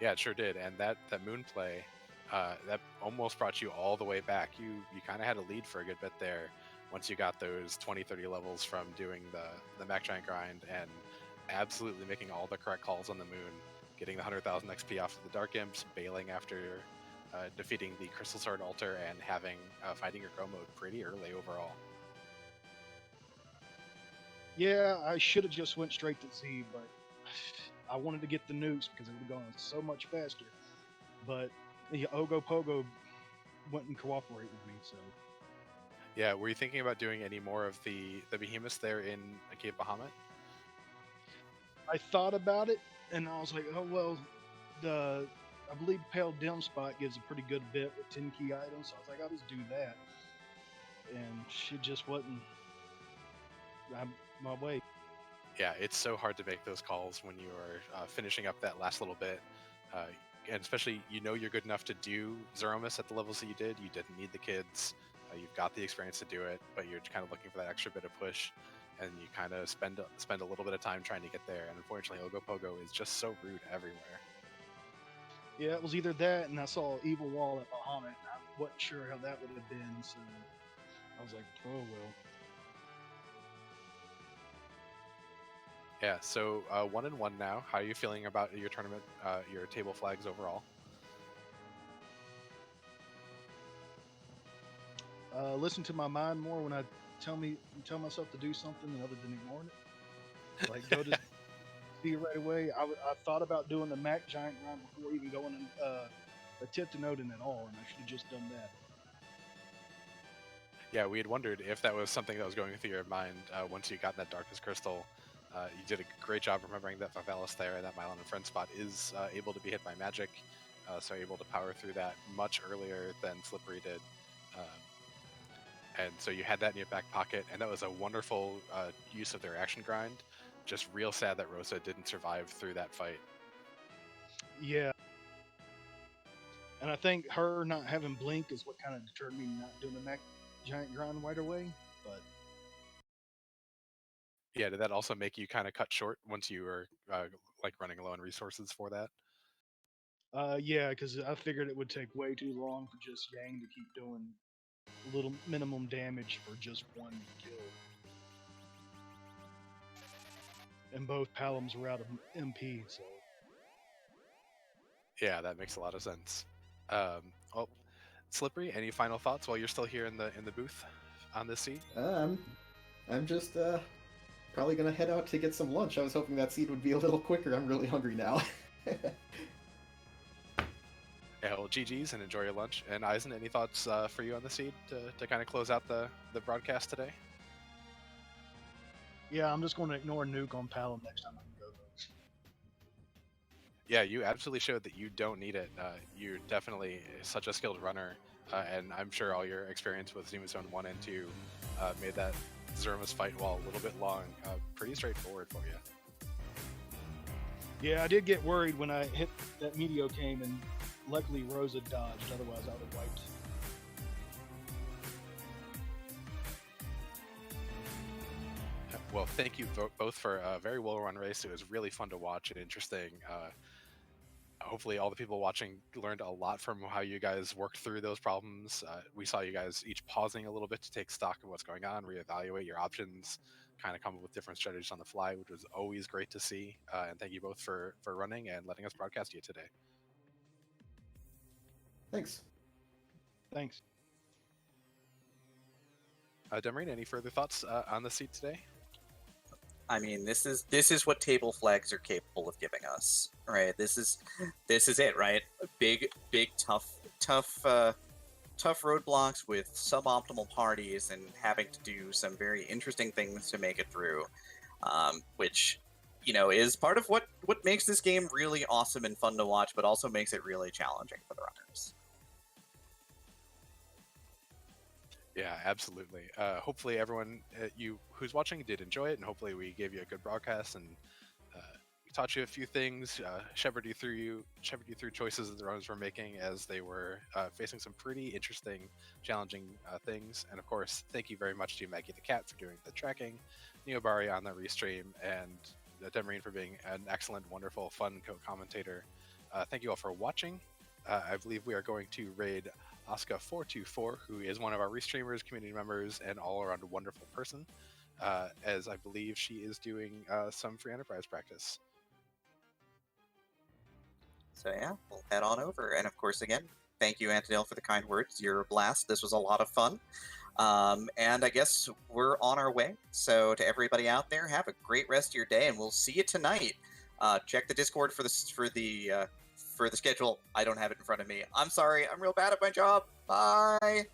Yeah, it sure did. And that moon play, that almost brought you all the way back. You kind of had a lead for a good bit there once you got those 20, 30 levels from doing the Mac Giant grind and absolutely making all the correct calls on the moon, getting the 100,000 XP off of the Dark Imps, bailing after defeating the Crystal Sword Altar, and having fighting your Crow mode pretty early overall. Yeah, I should have just went straight to Z, but I wanted to get the nukes because it would have gone so much faster. But Ogo Pogo wouldn't cooperate with me, so Yeah, were you thinking about doing any more of the behemoths there in Cave Bahamut? I thought about it, and I was like, oh well, I believe Pale Dim Spot gives a pretty good bit with 10 key items, so I was like, I'll just do that. And she just wasn't my way. Yeah, it's so hard to make those calls when you are finishing up that last little bit. And especially, you're good enough to do Zeromus at the levels that you did. You didn't need the kids. You've got the experience to do it, but you're kind of looking for that extra bit of push, and you kind of spend a little bit of time trying to get there. And unfortunately, Ogo Pogo is just so rude everywhere. Yeah, it was either that, and I saw Evil Wall at Bahamut, and I wasn't sure how that would have been, so I was like, oh well. Yeah, so 1-1 now. How are you feeling about your tournament, your table flags overall? Listen to my mind more when I tell myself to do something other than ignoring it. Like go to see it right away. I thought about doing the Mac Giant grind before even going and attempting Odin at all, and I should have just done that. Yeah, we had wondered if that was something that was going through your mind once you got that Darkness Crystal. You did a great job remembering that Favelas there and that Mylon and Friend spot is able to be hit by magic, so able to power through that much earlier than Slippery did. And so you had that in your back pocket, and that was a wonderful use of their action grind. Just real sad that Rosa didn't survive through that fight. Yeah. And I think her not having blink is what kind of deterred me not doing the Mac Giant grind right away. But Yeah, did that also make you kind of cut short once you were like running low on resources for that? yeah, because I figured it would take way too long for just Yang to keep doing little minimum damage for just one kill. And both Palums were out of MP, so Yeah, that makes a lot of sense. Well, Slippery, any final thoughts while you're still here in the booth on this seat? I'm just probably gonna head out to get some lunch. I was hoping that seed would be a little quicker. I'm really hungry now. Yeah, well, GG's and enjoy your lunch. And Eisen, any thoughts for you on the seed to kind of close out the broadcast today? yeah, I'm just going to ignore Nuke on Palom next time I can go though. Yeah, you absolutely showed that you don't need it. You're definitely such a skilled runner, and I'm sure all your experience with Zuma Zone 1 and 2 made that Zermus fight wall a little bit long pretty straightforward for you. Yeah, I did get worried when I hit that Meteor came, and luckily Rosa dodged, otherwise I would have wiped. Well, thank you both for a very well-run race. It was really fun to watch and interesting. Hopefully all the people watching learned a lot from how you guys worked through those problems. We saw you guys each pausing a little bit to take stock of what's going on, reevaluate your options, kind of come up with different strategies on the fly, which was always great to see. And thank you both for running and letting us broadcast you today. Thanks. Thanks. Demarine, any further thoughts on the seat today? I mean, this is what table flags are capable of giving us, right? This is it, right? Big, tough roadblocks with suboptimal parties and having to do some very interesting things to make it through, which is part of what makes this game really awesome and fun to watch, but also makes it really challenging for the runners. Yeah, absolutely. Hopefully everyone who's watching did enjoy it, and hopefully we gave you a good broadcast and we taught you a few things, shepherded you through choices that the runners were making as they were facing some pretty interesting, challenging things. And of course, thank you very much to Maggie the Cat for doing the tracking, Neobari on the restream, and Demarine for being an excellent, wonderful, fun co-commentator. Thank you all for watching. I believe we are going to raid FF4FE, who is one of our restreamers, community members, and all-around wonderful person, as I believe she is doing some free enterprise practice. So yeah, we'll head on over. And of course, again, thank you, Antidale, for the kind words. You're a blast. This was a lot of fun. And I guess we're on our way. So to everybody out there, have a great rest of your day, and we'll see you tonight. Check the Discord for the schedule. I don't have it in front of me. I'm sorry. I'm real bad at my job. Bye.